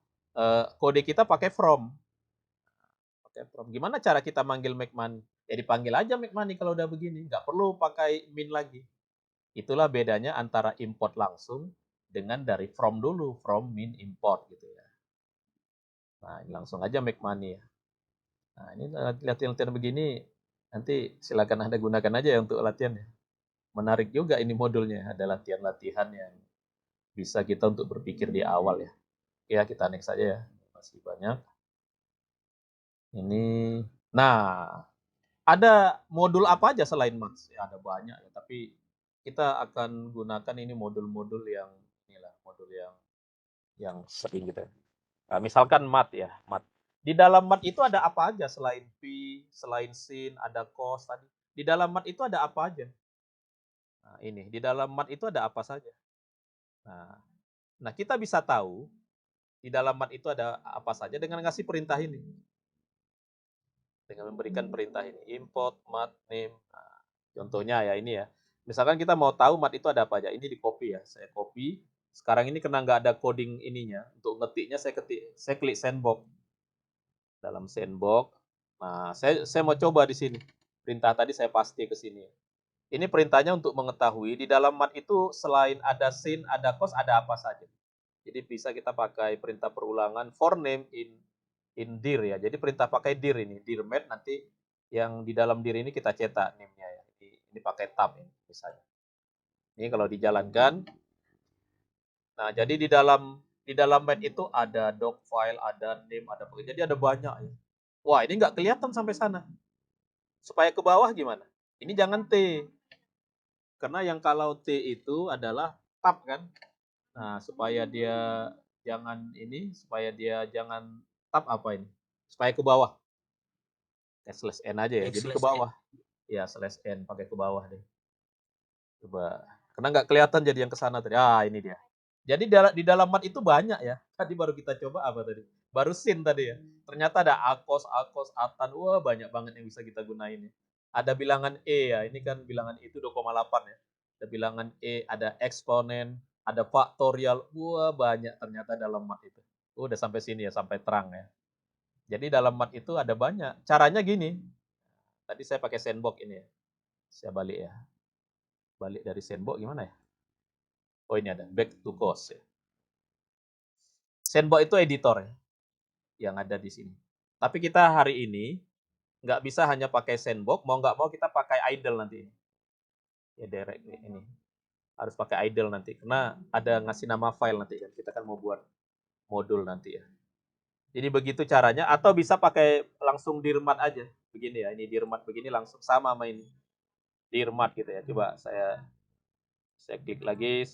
S1: kode kita pakai from. Pakai from. Gimana cara kita manggil make money? Ya dipanggil aja make money kalau udah begini. Nggak perlu pakai min lagi. Itulah bedanya antara import langsung dengan dari from dulu, from min import gitu ya. Nah, ini langsung aja make money ya. Nah, ini latihan-latihan begini nanti silakan Anda gunakan aja ya untuk latihan ya. Menarik juga ini modulnya, ada latihan-latihan yang bisa kita untuk berpikir di awal ya. Ya, kita next saja ya. Masih banyak. Ini nah, ada modul apa aja selain Max? Ya, ada banyak ya, tapi kita akan gunakan ini modul-modul yang inilah, modul yang sering gitu. Nah, misalkan mat ya, mat. Di dalam mat itu ada apa aja selain pi, selain sin, ada cos tadi. Di dalam mat itu ada apa aja? Nah, ini di dalam mat itu ada apa saja? Nah, kita bisa tahu di dalam mat itu ada apa saja dengan ngasih perintah ini. Dengan memberikan perintah ini, import mat name. Nah, contohnya ya ini ya. Misalkan kita mau tahu mat itu ada apa aja. Ini di copy ya. Saya copy. Sekarang ini kena nggak ada coding ininya. Untuk ngetiknya saya klik sandbox. Dalam sandbox. Nah, saya mau coba di sini. Perintah tadi saya paste ke sini. Ini perintahnya untuk mengetahui di dalam mat itu selain ada sin, ada cos, ada apa saja. Jadi bisa kita pakai perintah perulangan for name in dir ya. Jadi perintah pakai dir ini, dir mat nanti yang di dalam dir ini kita cetak name-nya ya. Ini pakai tab ya misalnya. Ini kalau dijalankan. Nah, jadi di dalam mat itu ada doc file, ada name, ada jadi ada banyak ya. Wah, ini nggak kelihatan sampai sana. Supaya ke bawah gimana? Ini jangan T. Karena yang kalau T itu adalah tab kan. Nah, supaya dia supaya dia jangan tab apa ini? Supaya ke bawah. Slash n aja ya. Jadi ke bawah. Ya, slash n pakai ke bawah deh. Coba. Karena nggak kelihatan jadi yang ke sana tadi. Ah, ini dia. Jadi di dalam mat itu banyak ya. Tadi baru kita coba apa tadi? Baru sin tadi ya. Ternyata ada akos, atan. Wah, banyak banget yang bisa kita gunain ya. Ada bilangan E ya. Ini kan bilangan E itu 2,8 ya. Ada bilangan E, ada eksponen, ada faktorial. Wah, banyak ternyata dalam mat itu. Udah sampai sini ya, sampai terang ya. Jadi dalam mat itu ada banyak. Caranya gini. Tadi saya pakai sandbox ini ya. Saya balik ya. Balik dari sandbox gimana ya? Oh, ini ada back to course ya. Sandbox itu editor ya, yang ada di sini. Tapi kita hari ini nggak bisa hanya pakai sandbox, mau nggak mau kita pakai idle nanti. Ya direct ini. Harus pakai idle nanti, karena ada ngasih nama file nanti kan. Kita kan mau buat modul nanti ya. Jadi begitu caranya, atau bisa pakai langsung dirmat aja. Begini ya, ini dirmat begini langsung sama ini. Dirmat gitu ya. Coba saya klik lagi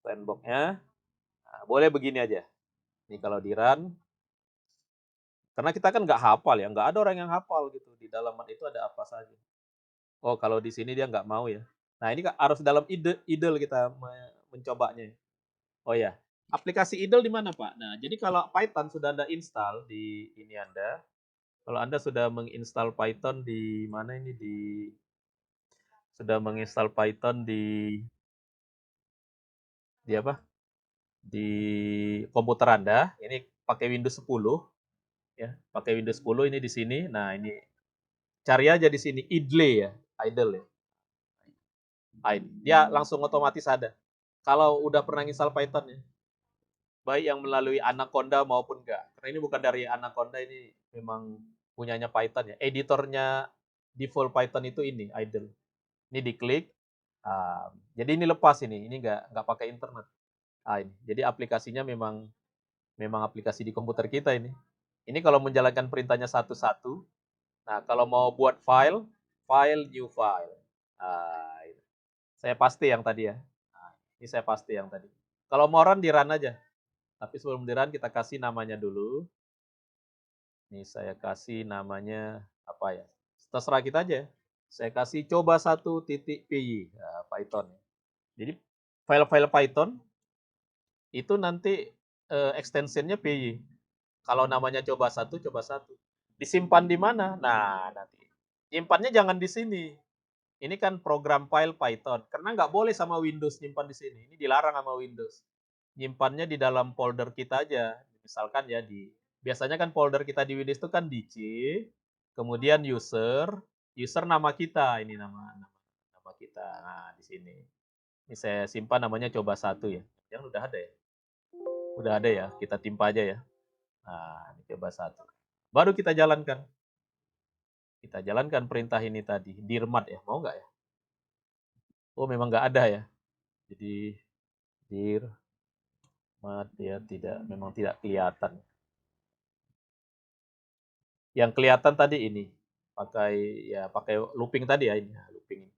S1: sandbox-nya. Nah, boleh begini aja. Ini kalau di run, karena kita kan nggak hafal ya, nggak ada orang yang hafal gitu di dalam mat itu ada apa saja. Oh, kalau di sini dia nggak mau ya. Nah, ini harus dalam idle kita mencobanya. Oh ya, aplikasi idle di mana Pak? Nah, jadi kalau Python sudah Anda install di ini Anda, kalau Anda sudah menginstal Python di mana ini sudah menginstal Python di apa? Di komputer Anda, ini pakai Windows 10 ya, pakai Windows 10 ini di sini. Nah, ini cari aja di sini idle ya, idle ya. Dia langsung otomatis ada. Kalau udah pernah install Python ya, baik yang melalui Anaconda maupun enggak. Karena ini bukan dari Anaconda, ini memang punyanya Python ya. Editornya default Python itu ini idle. Ini diklik. Jadi ini lepas ini nggak pakai internet. Ini. Jadi aplikasinya memang aplikasi di komputer kita ini. Ini kalau menjalankan perintahnya satu-satu. Nah, kalau mau buat file, new file. Ini. Saya pasti yang tadi ya. Ini saya pasti yang tadi. Kalau mau run, di run aja. Tapi sebelum di run, kita kasih namanya dulu. Ini saya kasih namanya apa ya? Terserah kita aja. Saya kasih coba 1.py Python. Jadi file-file Python itu nanti extensionnya py. Kalau namanya coba satu. Disimpan di mana? Nah, nanti. Nyimpannya jangan di sini. Ini kan program file Python. Karena nggak boleh sama Windows nyimpan di sini. Ini dilarang sama Windows. Nyimpannya di dalam folder kita aja. Misalkan ya biasanya kan folder kita di Windows itu kan di C, kemudian user nama kita, ini nama kita. Nah, di sini. Ini saya simpan namanya coba satu ya. Yang udah ada ya. Udah ada ya, kita timpa aja ya. Nah, ini coba satu. Baru kita jalankan. Kita jalankan perintah ini tadi, dirmat ya, mau nggak ya? Oh, memang nggak ada ya. Jadi dirmat ya, memang tidak kelihatan. Yang kelihatan tadi ini pakai looping tadi ya, ini looping.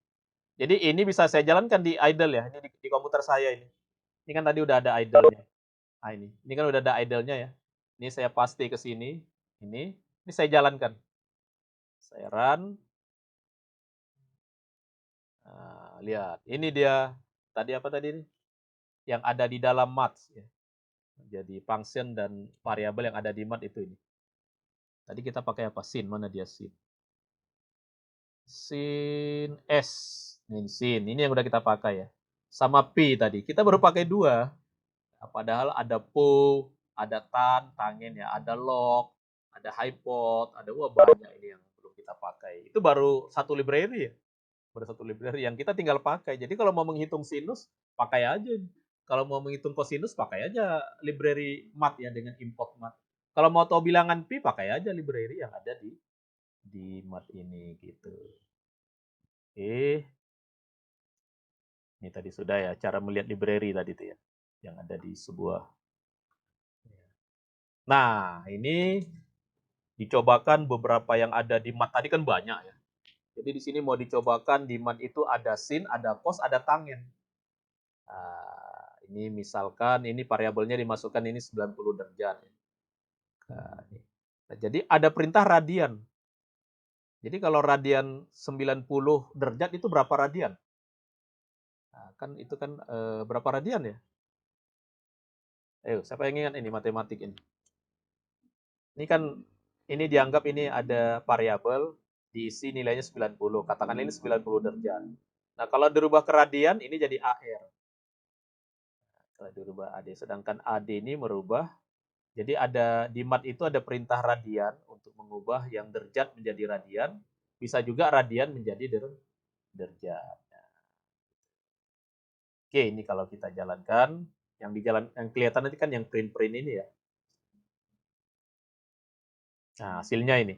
S1: Jadi ini bisa saya jalankan di idle ya, ini di komputer saya ini. Ini kan tadi udah ada idle-nya. Nah, ini kan udah ada idle-nya ya. Ini saya paste ke sini, ini saya jalankan. Saya run. Nah, lihat, ini dia tadi apa tadi ini? Yang ada di dalam mat ya. Jadi function dan variabel yang ada di mat itu ini. Tadi kita pakai apa? Sin, mana dia sin? Sin S. Ini sin, ini yang udah kita pakai ya. Sama P tadi. Kita baru pakai 2. Padahal ada po, ada tangen ya, ada log, ada hypod, ada banyak ini yang belum kita pakai. Itu baru satu library ya. Baru satu library yang kita tinggal pakai. Jadi kalau mau menghitung sinus, pakai aja. Kalau mau menghitung cosinus, pakai aja library mat ya dengan import mat. Kalau mau tahu bilangan pi, pakai aja library yang ada di mat ini gitu. Oke. Ini tadi sudah ya, cara melihat library tadi itu ya, yang ada di sebuah. Nah, ini dicobakan beberapa yang ada di mat tadi kan banyak ya. Jadi di sini mau dicobakan di mat itu ada sin, ada cos, ada tangen. Nah, ini misalkan ini variabelnya dimasukkan ini 90 derajat. Nah, jadi ada perintah radian. Jadi kalau radian 90 derajat itu berapa radian? Nah, kan itu kan berapa radian ya? Ayo, siapa yang ingat ini matematik ini? Ini kan ini dianggap ini ada variabel diisi nilainya 90. Katakan ini 90 derajat. Nah, kalau dirubah ke radian ini jadi AR. Kalau dirubah AD, sedangkan AD ini merubah. Jadi ada di mat itu ada perintah radian untuk mengubah yang derajat menjadi radian, bisa juga radian menjadi derajat. Oke, ini kalau kita jalankan, yang kelihatan nanti kan yang print-print ini ya. Nah, hasilnya ini.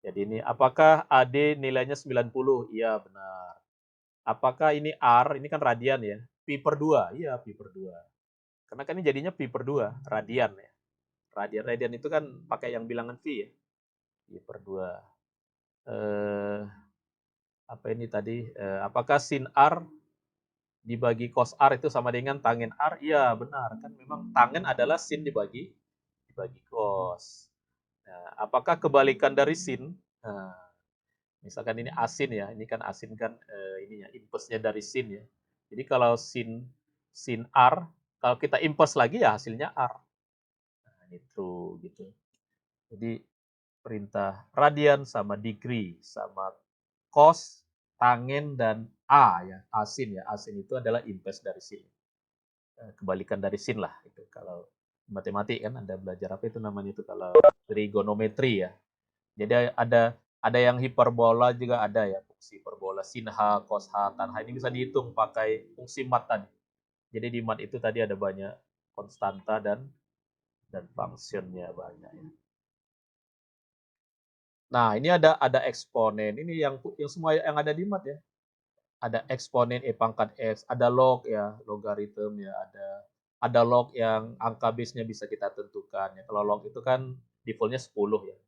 S1: Jadi ini apakah AD nilainya 90? Iya, benar. Apakah ini R, ini kan radian ya, pi per 2, iya pi per 2. Karena kan ini jadinya pi per 2, radian ya. Radian itu kan pakai yang bilangan V ya, pi per 2. Apa ini tadi, apakah sin R dibagi cos R itu sama dengan tangen R? Iya benar, kan memang tangen adalah sin dibagi cos. Nah, apakah kebalikan dari sin? Nah, misalkan ini asin ya, ini kan asin kan ininya inverse-nya dari sin ya. Jadi kalau sin R, kalau kita inverse lagi ya hasilnya R. Nah, itu gitu. Jadi perintah radian sama degree sama cos, tangen dan A ya, asin ya. Asin itu adalah inverse dari sin. Kebalikan dari sin lah itu. Kalau matematik kan Anda belajar apa itu namanya itu kalau trigonometri ya. Jadi ada yang hiperbola juga ada ya, fungsi hiperbola sin H, cos H, tan H ini bisa dihitung pakai fungsi mat tadi. Jadi di mat itu tadi ada banyak konstanta dan fungsinya banyak ya. Nah, ini ada eksponen. Ini yang semua yang ada di mat ya. Ada eksponen e pangkat x, ada log ya, logaritm ya, ada log yang angka base-nya bisa kita tentukan ya. Kalau log itu kan default-nya 10 ya.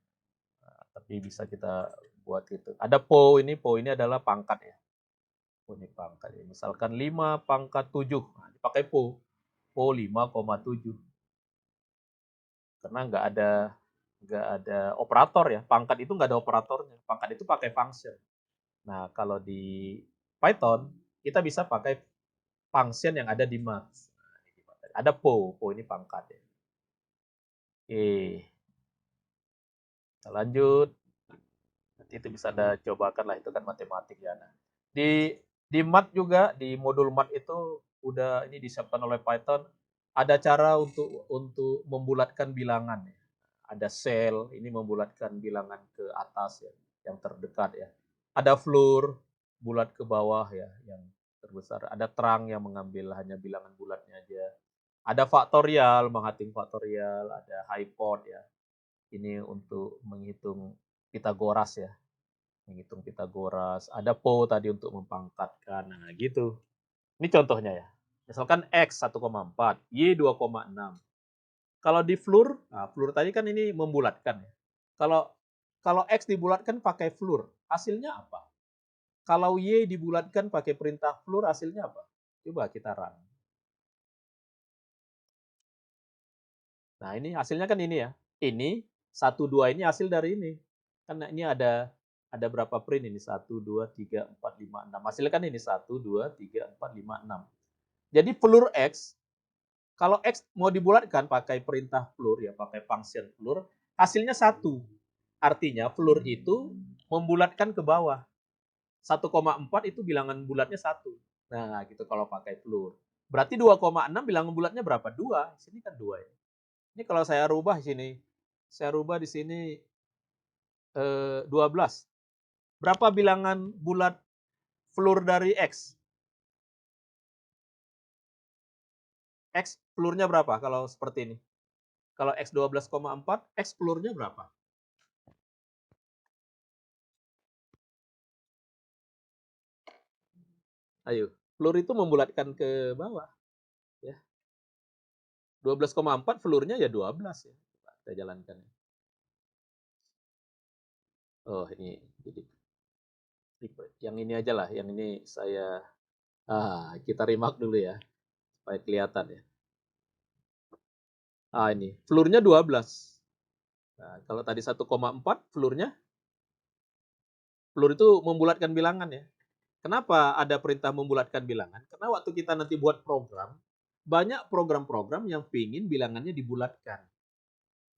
S1: Tapi bisa kita buat itu. Ada po ini adalah pangkat ya. Po ini pangkat ya. Misalkan 5 pangkat 7, nah, dipakai po 5,7. Karena nggak ada operator ya. Pangkat itu nggak ada operatornya. Pangkat itu pakai function. Nah, kalau di Python kita bisa pakai function yang ada di math. Ada po ini pangkat ya. Oke, kita lanjut. Nanti itu bisa Anda cobakan lah, itu kan matematik ya. Nah, di mat juga, di modul mat itu udah ini disiapkan oleh Python, ada cara untuk membulatkan bilangan ya. Ada cell, ini membulatkan bilangan ke atas ya, yang terdekat ya. Ada floor, bulat ke bawah ya, yang terbesar. Ada terang yang mengambil hanya bilangan bulatnya aja. Ada faktorial, menghitung faktorial, ada hypod ya. Ini untuk menghitung Pitagoras ya, menghitung Pitagoras. Ada po tadi untuk mempangkatkan. Nah, gitu. Ini contohnya ya. Misalkan X 1,4, Y 2,6. Kalau di floor, nah floor tadi kan ini membulatkan ya. Kalau kalau X dibulatkan pakai floor, hasilnya apa? Kalau Y dibulatkan pakai perintah floor, hasilnya apa? Coba kita run. Nah, ini hasilnya kan ini ya. Ini 1 2 ini hasil dari ini. Kan ini ada berapa print ini? 1 2 3 4 5 6. Hasilnya kan ini 1 2 3 4 5 6. Jadi floor X, kalau X mau dibulatkan pakai perintah floor ya, pakai function floor, hasilnya 1. Artinya floor itu membulatkan ke bawah. 1,4 itu bilangan bulatnya 1. Nah, gitu kalau pakai floor. Berarti 2,6 bilangan bulatnya berapa? 2. Sini kan 2 ya. Ini kalau saya rubah sini, saya rubah di sini 12. Berapa bilangan bulat floor dari X? X floor-nya berapa kalau seperti ini? Kalau X 12,4, X floor-nya berapa? Ayo, floor itu membulatkan ke bawah ya. 12,4 floor-nya ya 12 ya. Kita jalankan. Oh, ini jadi yang ini aja lah, yang ini saya kita remark dulu ya supaya kelihatan ya. Ini floor-nya 12. Nah, kalau tadi 1,4 floor-nya, floor itu membulatkan bilangan ya. Kenapa ada perintah membulatkan bilangan? Karena waktu kita nanti buat program, banyak program-program yang pingin bilangannya dibulatkan.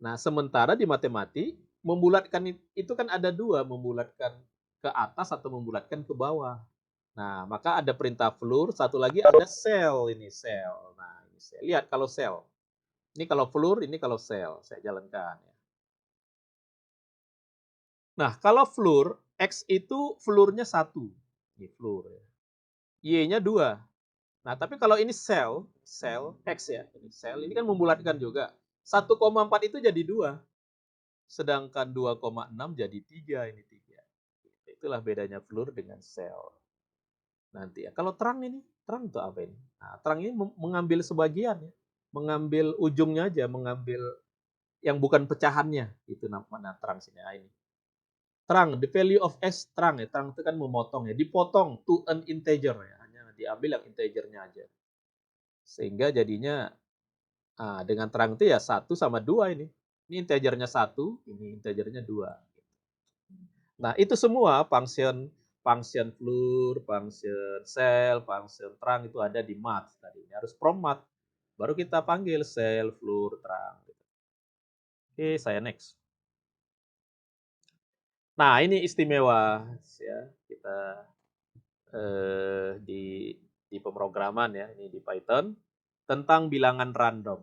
S1: Nah, sementara di matematik, membulatkan itu kan ada dua, membulatkan ke atas atau membulatkan ke bawah. Nah, maka ada perintah floor, satu lagi ada cell, ini cell. Nah, ini cell. Lihat kalau cell. Ini kalau floor, ini kalau cell. Saya jalankan ya. Nah, kalau floor, X itu floor-nya 1. Ini floor ya. Y-nya 2. Nah, tapi kalau ini sel X ya, ini sel, ini kan membulatkan juga. 1,4 itu jadi 2. Sedangkan 2,6 jadi 3, ini 3. Itulah bedanya floor dengan sel. nanti ya. Kalau terang ini, terang itu apa ini? Nah, terang ini mengambil sebagian ya, mengambil ujungnya aja, mengambil yang bukan pecahannya, itu namanya terang sini. Nah, ini. Terang, the value of S terang ya, terang itu kan memotong ya, dipotong to an integer ya, hanya diambil yang integernya aja. Sehingga jadinya dengan terang itu ya 1 sama 2 ini. Ini integernya 1, ini integernya 2. Nah, itu semua function function floor, function cell, function terang itu ada di math tadi. Ini harus from math. Baru kita panggil cell, floor, terang. Oke, saya next. Nah, ini istimewa ya kita di pemrograman ya, ini di Python tentang bilangan random.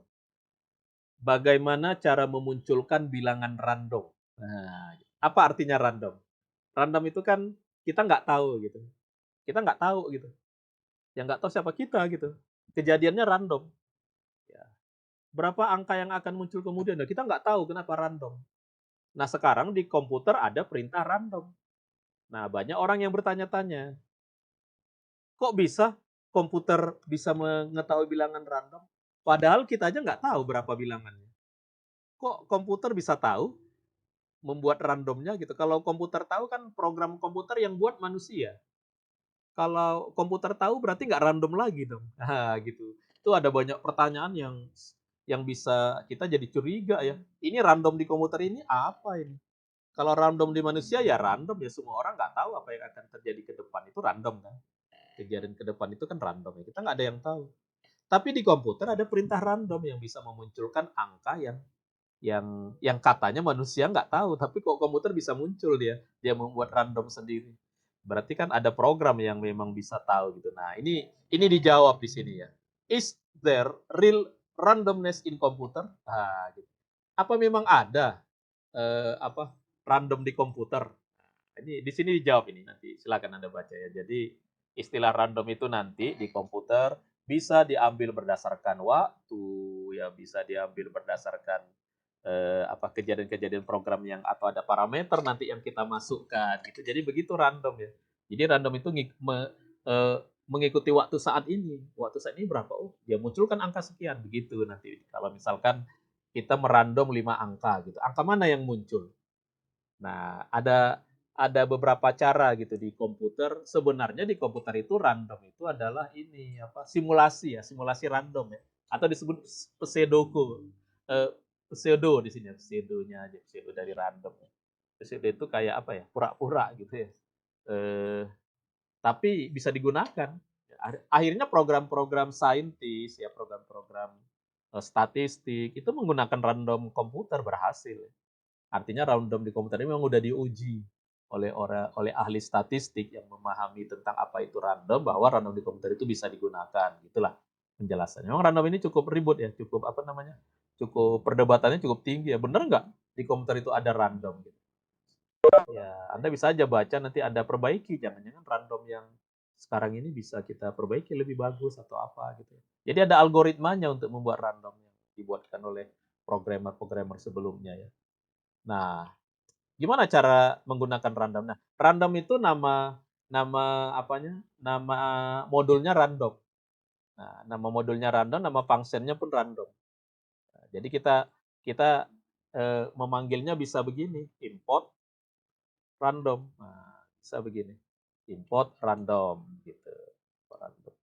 S1: Bagaimana cara memunculkan bilangan random? Nah, apa artinya random? Random itu kan kita nggak tahu gitu. Kita nggak tahu gitu. Yang nggak tahu siapa kita gitu. Kejadiannya random. Ya. Berapa angka yang akan muncul kemudian? Nah, kita nggak tahu kenapa random. Nah, sekarang di komputer ada perintah random. Nah, banyak orang yang bertanya-tanya, kok bisa komputer bisa mengetahui bilangan random? Padahal kita aja nggak tahu berapa bilangannya. Kok komputer bisa tahu membuat randomnya gitu? Kalau komputer tahu kan program komputer yang buat manusia. Kalau komputer tahu berarti nggak random lagi dong. Nah, gitu. Itu ada banyak pertanyaan yang bisa kita jadi curiga ya. Ini random di komputer ini apa ini? Kalau random di manusia ya random ya, semua orang nggak tahu apa yang akan terjadi ke depan, itu random kan. Kejadian ke depan itu kan random ya. Kita nggak ada yang tahu. Tapi di komputer ada perintah random yang bisa memunculkan angka yang katanya manusia nggak tahu, tapi kok komputer bisa muncul dia membuat random sendiri. Berarti kan ada program yang memang bisa tahu gitu. Nah, ini dijawab di sini ya. Is there real randomness in computer? Nah, gitu. Apa memang ada random di komputer? Nah, ini di sini dijawab ini, nanti silakan Anda baca ya. Jadi istilah random itu nanti di komputer bisa diambil berdasarkan waktu, ya bisa diambil berdasarkan kejadian-kejadian program yang atau ada parameter nanti yang kita masukkan gitu. Jadi begitu random ya. Jadi random itu mengikuti waktu saat ini. Waktu saat ini berapa? Oh, dia munculkan angka sekian begitu nanti. Kalau misalkan kita merandom 5 angka gitu. Angka mana yang muncul? Nah, ada beberapa cara gitu di komputer. Sebenarnya di komputer itu random itu adalah ini simulasi ya, simulasi random ya, atau disebut pseudoku. Eh, pseudo di sini, pseudonya aja, pseudo dari random ya. Pseudo itu kayak apa ya? Pura-pura gitu ya. Eh, tapi bisa digunakan. Akhirnya program-program saintis ya, program-program statistik itu menggunakan random komputer berhasil. Artinya random di komputer ini memang udah diuji oleh ahli statistik yang memahami tentang apa itu random, bahwa random di komputer itu bisa digunakan. Gitulah penjelasannya. Memang random ini cukup ribut ya, cukup cukup perdebatannya cukup tinggi ya. Bener nggak di komputer itu ada random? Gitu. Ya, Anda bisa aja baca, nanti Anda perbaiki. Jangan-jangan random yang sekarang ini bisa kita perbaiki lebih bagus atau apa gitu. Jadi ada algoritmanya untuk membuat random yang dibuatkan oleh programmer-programmer sebelumnya ya. Nah, gimana cara menggunakan random? Nah, random itu nama nama apanya? Nama modulnya random. Nah, nama modulnya random, nama functionnya pun random. Nah, jadi kita kita memanggilnya bisa begini, import random. Nah, bisa begini, import random gitu. Random.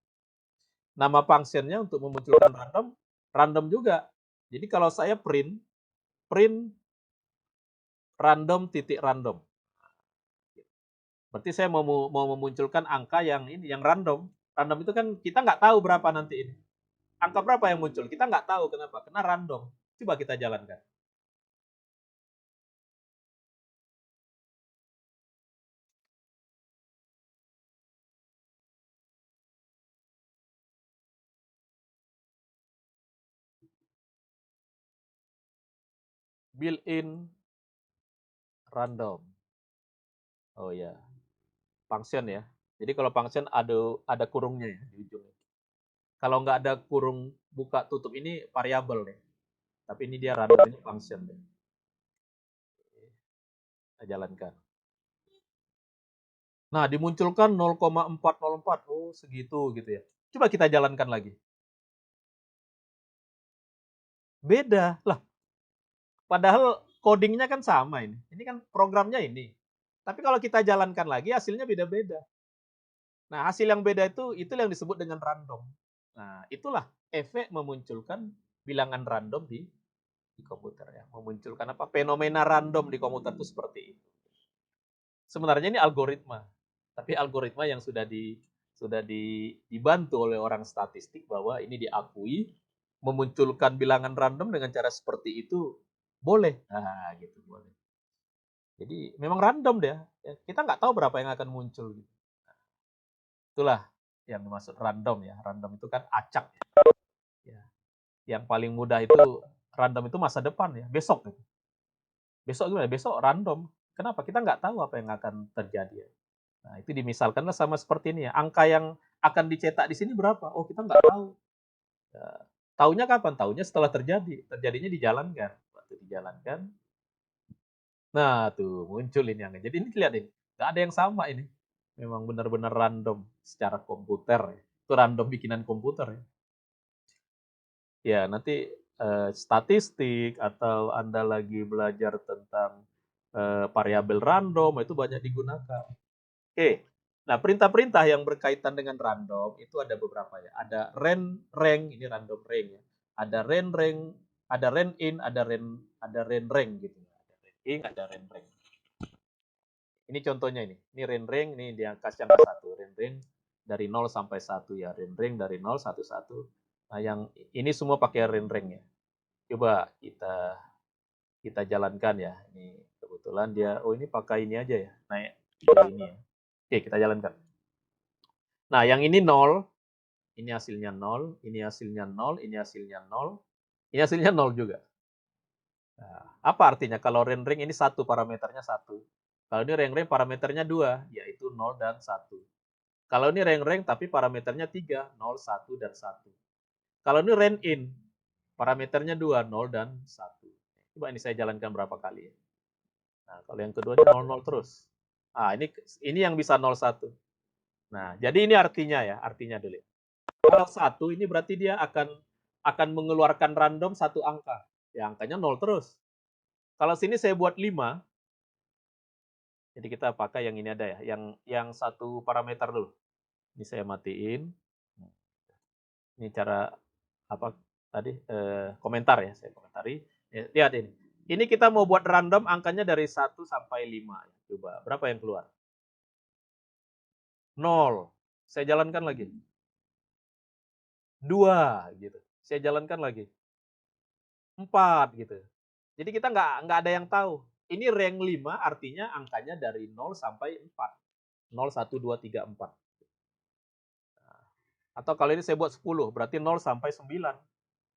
S1: Nama functionnya untuk memunculkan random, random juga. Jadi kalau saya print print random titik random. Berarti saya mau memunculkan angka yang ini, yang random. Random itu kan kita nggak tahu berapa nanti ini. Angka berapa yang muncul? Kita nggak tahu kenapa. Karena random. Coba kita jalankan. Built-in random. Oh ya, function ya. Jadi kalau function ada kurungnya ya di ujungnya. Kalau nggak ada kurung buka tutup ini variabel deh. Tapi ini dia random, ini function deh. Kita jalankan. Nah, dimunculkan 0,404. Oh, segitu gitu ya. Coba kita jalankan lagi. Beda. Lah, padahal codingnya kan sama ini. Ini kan programnya ini. Tapi kalau kita jalankan lagi hasilnya beda-beda. Nah, hasil yang beda itu yang disebut dengan random. Nah, itulah efek memunculkan bilangan random di komputer ya. Memunculkan apa? Fenomena random di komputer itu seperti itu. Sebenarnya ini algoritma, tapi algoritma yang dibantu oleh orang statistik bahwa ini diakui memunculkan bilangan random dengan cara seperti itu boleh. Nah, gitu boleh. Jadi memang random deh. Ya. Kita nggak tahu berapa yang akan muncul. Gitu. Itulah yang dimaksud random ya. Random itu kan acak ya. Ya. Yang paling mudah itu random itu masa depan ya. Besok gitu. Besok gimana? Besok random. Kenapa? Kita nggak tahu apa yang akan terjadi. Ya. Nah, itu dimisalkanlah sama seperti ini ya. Angka yang akan dicetak di sini berapa? Oh, kita nggak tahu. Ya, taunya kapan? Taunya setelah terjadi. Terjadinya dijalankan. Waktu dijalankan, nah tuh muncul ini yang. Jadi ini lihat ini, nggak ada yang sama ini. Memang benar-benar random secara komputer. Ya. Itu random bikinan komputer ya. Ya, nanti statistik atau Anda lagi belajar tentang variabel random itu banyak digunakan. Oke. Nah, perintah-perintah yang berkaitan dengan random itu ada beberapa ya. Ada rank, ini random rank ya. Ada rank, ada ran in, ada rank gitu. Ada ran in, ada rank. Ini contohnya ini. Ini rank, ini dia kasih angka 1. Rank dari 0 sampai 1 ya. Rank dari 0 1 1. Nah, yang ini semua pakai rank ya. Coba kita jalankan ya. Ini kebetulan dia ini pakai ini aja ya. Naik ini ya. Oke, kita jalankan. Nah, yang ini 0, ini hasilnya 0, ini hasilnya 0, ini hasilnya 0, ini hasilnya 0 juga. Nah, apa artinya kalau rendering ini satu parameternya 1. Kalau ini rendering parameternya 2, yaitu 0 dan 1. Kalau ini rendering tapi parameternya 3, 0, 1, dan 1. Kalau ini rand in, parameternya 2, 0 dan 1. Coba ini saya jalankan berapa kali. Nah, kalau yang keduanya 0, 0 terus. Ah, ini yang bisa 0, 1. Nah, jadi ini artinya ya, artinya dulu. Kalau 1 ini berarti dia akan mengeluarkan random satu angka. Ya, angkanya 0 terus. Kalau sini saya buat 5, jadi kita pakai yang ini ada ya, yang satu parameter dulu. Ini saya matiin. Ini cara apa tadi komentar ya, saya komentari. Ya, lihat ini. Ini kita mau buat random angkanya dari 1 sampai 5. Coba, berapa yang keluar? 0. Saya jalankan lagi. 2 gitu. Saya jalankan lagi. 4 gitu. Jadi kita nggak ada yang tahu. Ini rank 5 artinya angkanya dari 0 sampai 4. 0, 1, 2, 3, 4. Atau kalau ini saya buat 10, berarti 0 sampai 9.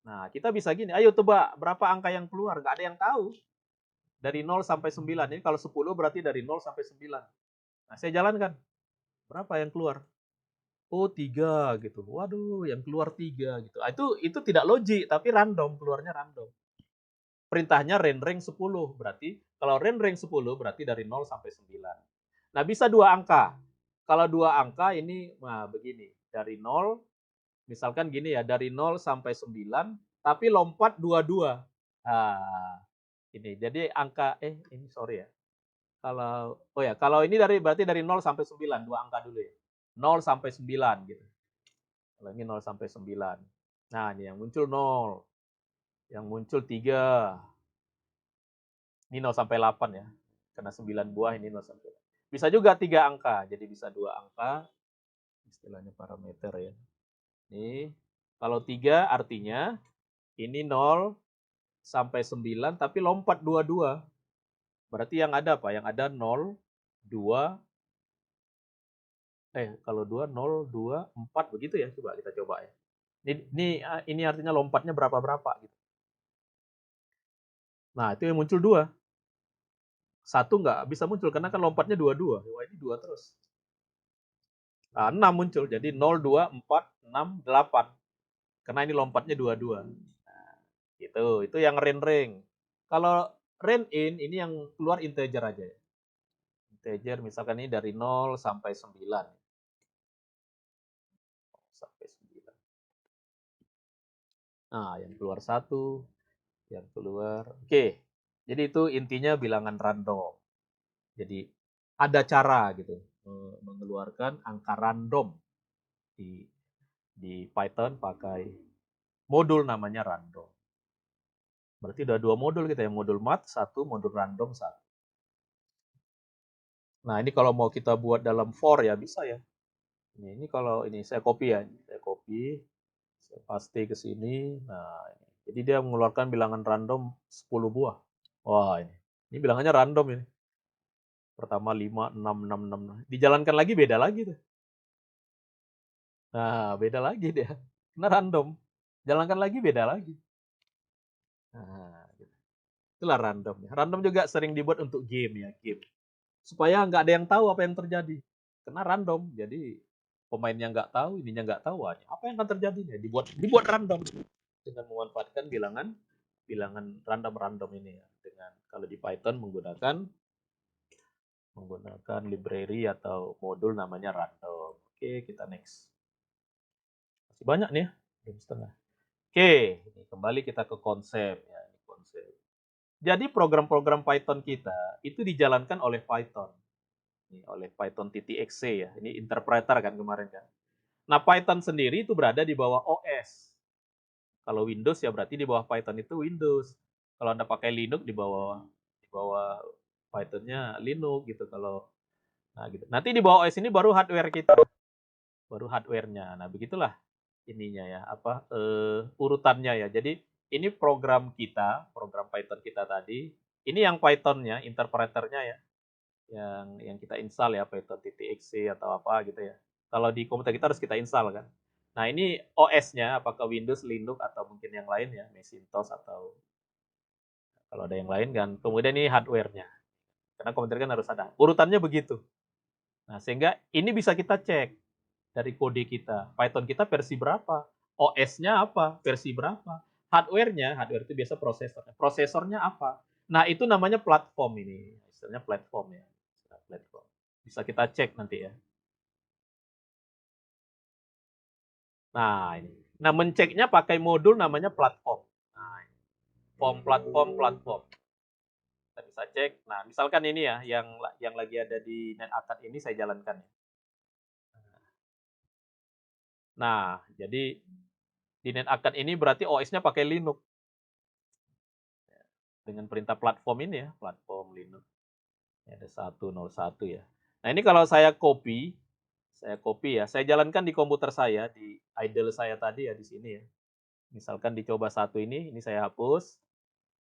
S1: Nah, kita bisa gini, ayo coba berapa angka yang keluar? Nggak ada yang tahu. Dari 0 sampai 9. Ini kalau 10 berarti dari 0 sampai 9. Nah, saya jalankan. Berapa yang keluar? Oh, 3 gitu. Waduh, yang keluar 3 gitu. Itu tidak logik, tapi random, keluarnya random. Perintahnya rank 10. Berarti kalau rank 10 berarti dari 0 sampai 9. Nah, bisa dua angka. Kalau dua angka ini nah begini, dari 0 misalkan gini ya, dari 0 sampai 9 tapi lompat 22. Nah, ini. Jadi angka ini sorry ya. Kalau ini berarti dari 0 sampai 9, dua angka dulu ya. 0 sampai 9 gitu. Kalau ini 0 sampai 9. Nah, ini yang muncul 0. Yang muncul 3. Ini 0 sampai 8 ya. Karena 9 buah ini 0 sampai 8. Bisa juga 3 angka. Jadi bisa 2 angka. Istilahnya parameter ya. Ini kalau 3 artinya ini 0 sampai 9 tapi lompat 22. Berarti yang ada apa? Yang ada 0, 2, kalau 2, 0, 2, 4 begitu ya. Coba kita coba ya. Ini artinya lompatnya berapa-berapa gitu. Nah, itu yang muncul 2. 1 nggak bisa muncul karena kan lompatnya 22. Wah, ini 2 terus. Nah, 6 muncul. Jadi 0, 2, 4, 6, 8. Karena ini lompatnya 22. Nah, itu yang range. Kalau range in ini yang keluar integer aja ya. integer misalkan ini dari 0 sampai 9. Sampai 9. Nah, yang keluar 1, yang keluar. Oke. Jadi itu intinya bilangan random. Jadi ada cara gitu mengeluarkan angka random di Python pakai modul namanya random. Berarti udah 2 modul kita ya, modul math 1, modul random 1. Nah, ini kalau mau kita buat dalam for ya bisa ya. Ini kalau ini saya copy ya, saya copy, saya paste ke sini. Nah, ini. Jadi dia mengeluarkan bilangan random 10 buah. Wah, ini bilangannya random ini. Pertama 5, 6, 6, 6. Dijalankan lagi beda lagi tuh. Nah, beda lagi dia. Karena random. Jalankan lagi beda lagi. Nah, gitu. Itulah random. Random juga sering dibuat untuk game ya, game. Supaya nggak ada yang tahu apa yang terjadi. Karena random. Jadi pemainnya nggak tahu, ininya nggak tahu. Apa yang akan terjadi? Ya, dibuat random dengan memanfaatkan bilangan random ini ya. Dengan kalau di Python menggunakan library atau modul namanya random. Oke, kita next. Masih banyak nih ya, belum setengah. Oke, ini kembali kita ke konsep ya, ini konsep. Jadi program-program Python kita itu dijalankan oleh Python. Ini oleh Python .exe ya. Ini interpreter kan kemarin kan. Nah, Python sendiri itu berada di bawah OS. Kalau Windows ya berarti di bawah Python itu Windows. Kalau Anda pakai Linux di bawah Pythonnya Linux gitu kalau nah gitu. Nanti di bawah OS ini baru hardware kita. Baru hardware-nya. Nah, begitulah ininya ya, urutannya ya. Jadi ini program kita, program Python kita tadi. Ini yang Python-nya, interpreternya ya. Yang kita install ya, Python.exe atau apa gitu ya. Kalau di komputer kita harus kita install kan. Nah, ini OS-nya apakah Windows, Linux atau mungkin yang lain ya, Macintosh atau kalau ada yang lain kan. Kemudian ini hardware-nya. Karena komputer kan harus ada. Urutannya begitu. Nah, sehingga ini bisa kita cek dari kode kita. Python kita versi berapa? OS-nya apa? Versi berapa? Hardware-nya, hardware itu biasa prosesornya. Prosesornya apa? Nah, itu namanya platform ini. Istilahnya platform ya. Platform. Bisa kita cek nanti ya. Nah, ini. Nah, menceknya pakai modul namanya platform. Nah, ini. Platform. Kita bisa cek. Nah, misalkan ini ya, yang lagi ada di NetAcad ini saya jalankan ya. Nah, jadi di NetAcad ini berarti OS-nya pakai Linux. Dengan perintah platform ini ya, platform Linux. Ini ada 101 ya. Nah, ini kalau saya copy ya, saya jalankan di komputer saya, di idle saya tadi ya di sini ya. Misalkan dicoba satu ini saya hapus,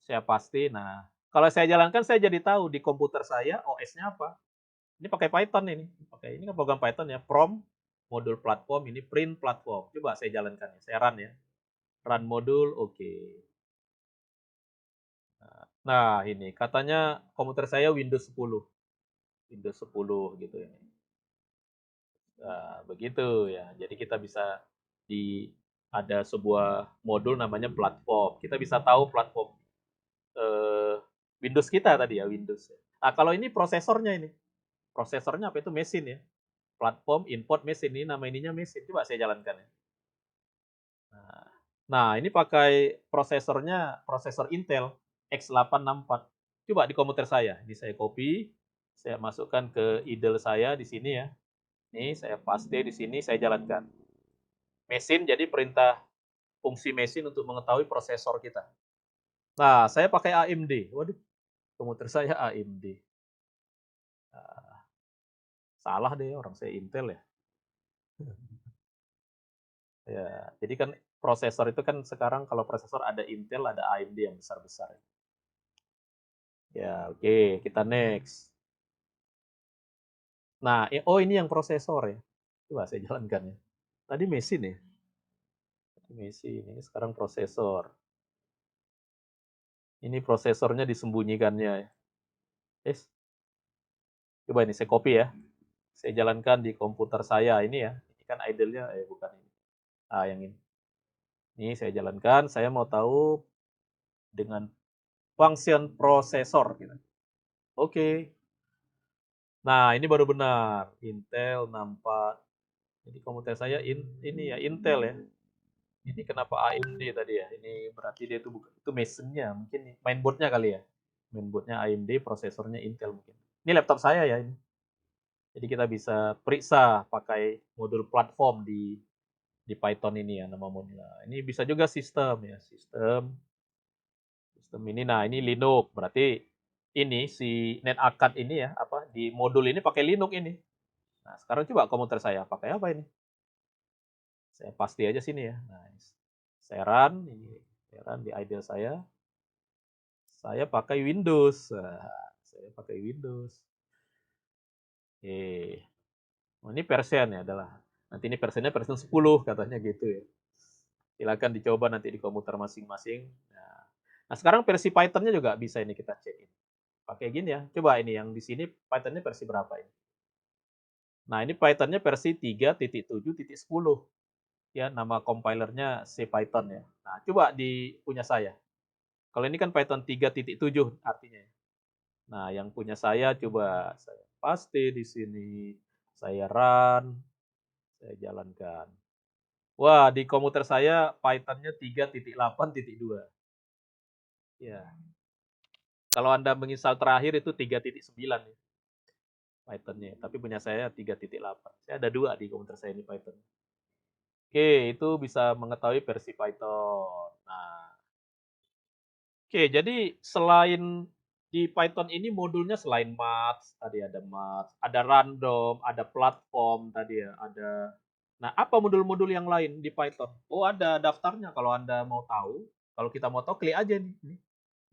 S1: saya paste. Nah, kalau saya jalankan saya jadi tahu di komputer saya OS-nya apa. Ini pakai Python ini. Ini kan program Python ya, from modul platform ini print platform. Coba saya jalankan ya, saya run ya. Run modul, oke. Nah, ini katanya komputer saya Windows 10. Windows 10 gitu ya. Nah, begitu ya. Jadi kita bisa ada sebuah modul namanya platform. Kita bisa tahu platform eh, Windows kita tadi ya, Windows. Nah, kalau ini prosesornya ini. Prosesornya apa itu mesin ya. Platform import mesin ini nama ininya mesin. Coba saya jalankan ya. Nah, ini pakai prosesor Intel X864. Coba di komputer saya. Ini saya copy, saya masukkan ke idle saya di sini ya. Ini saya paste di sini, saya jalankan. Mesin jadi perintah fungsi mesin untuk mengetahui prosesor kita. Nah, saya pakai AMD. Waduh, komputer saya AMD. Nah, salah deh, orang saya Intel ya. Ya, jadi kan prosesor itu kan sekarang kalau prosesor ada Intel, ada AMD yang besar-besar. Ya, oke, kita next. Nah, oh ini yang prosesor ya. Coba saya jalankan ya. Tadi mesin ya. Tadi mesin, ini sekarang prosesor. Ini prosesornya disembunyikannya ya. Coba ini saya copy ya. Saya jalankan di komputer saya ini ya. Ini kan idle-nya, bukan ini. Yang ini. Ini saya jalankan, saya mau tahu dengan function prosesor. Gitu. Oke. Nah, ini baru benar. Intel 64. Jadi komputer saya ini ya Intel ya. Ini kenapa AMD tadi ya? Ini berarti dia itu bukan itu mesinnya, mungkin mainboardnya kali ya. Mainboardnya AMD, prosesornya Intel mungkin. Ini laptop saya ya ini. Jadi kita bisa periksa pakai modul platform di Python ini ya nama modulnya. Ini bisa juga sistem ya, sistem ini. Nah, ini Linux. Berarti ini si NetAcad ini ya, apa di modul ini pakai Linux ini. Nah, sekarang coba komputer saya pakai apa ini? Saya pasti aja sini ya. Nah, saya run ini, saya run di idle saya pakai Windows. Nah, saya pakai Windows. Oke. Oh, ini version ya adalah. Nanti ini versionnya version 10 katanya gitu ya. Silakan dicoba nanti di komputer masing-masing. Nah, sekarang versi Python-nya juga bisa ini kita cek ini. Pakai gini ya. Coba ini yang di sini Python-nya versi berapa ini? Nah, ini Python-nya versi 3.7.10. Ya, nama compilernya CPython ya. Nah, coba di punya saya. Kalau ini kan Python 3.7 artinya. Nah, yang punya saya coba saya paste di sini, saya run, saya jalankan. Wah, di komputer saya Python-nya 3.8.2. Ya. Kalau Anda menginstal terakhir itu 3.9 ya, Python-nya. Tapi punya saya 3.8. Saya ada 2 di komputer saya ini Python. Oke, itu bisa mengetahui versi Python. Nah, oke, jadi selain di Python ini modulnya selain maths, tadi ada maths, ada random, ada platform tadi ya, ada. Nah, apa modul-modul yang lain di Python? Oh, ada daftarnya kalau Anda mau tahu. Kalau kita mau tahu, klik aja nih.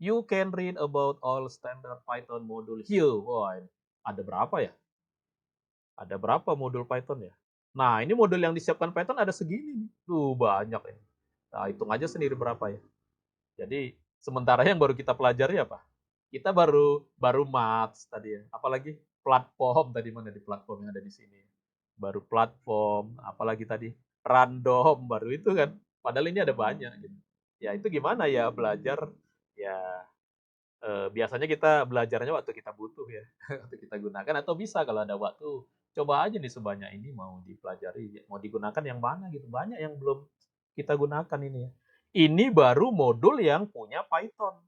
S1: You can read about all standard Python module here. Wah, ini ada berapa ya? Ada berapa modul Python ya? Nah, ini modul yang disiapkan Python ada segini nih. Tuh, banyak ini. Nah, hitung aja sendiri berapa ya. Jadi sementara yang baru kita pelajari apa? Kita baru baru maths tadi ya. Apalagi platform tadi mana di platform yang ada di sini. Baru platform, apalagi tadi random baru itu kan. Padahal ini ada banyak gitu. Ya itu gimana ya belajar ya biasanya kita belajarnya waktu kita butuh ya, waktu kita gunakan atau bisa kalau ada waktu coba aja nih sebanyak ini mau dipelajari, mau digunakan yang mana gitu. Banyak yang belum kita gunakan ini ya. Ini baru modul yang punya Python.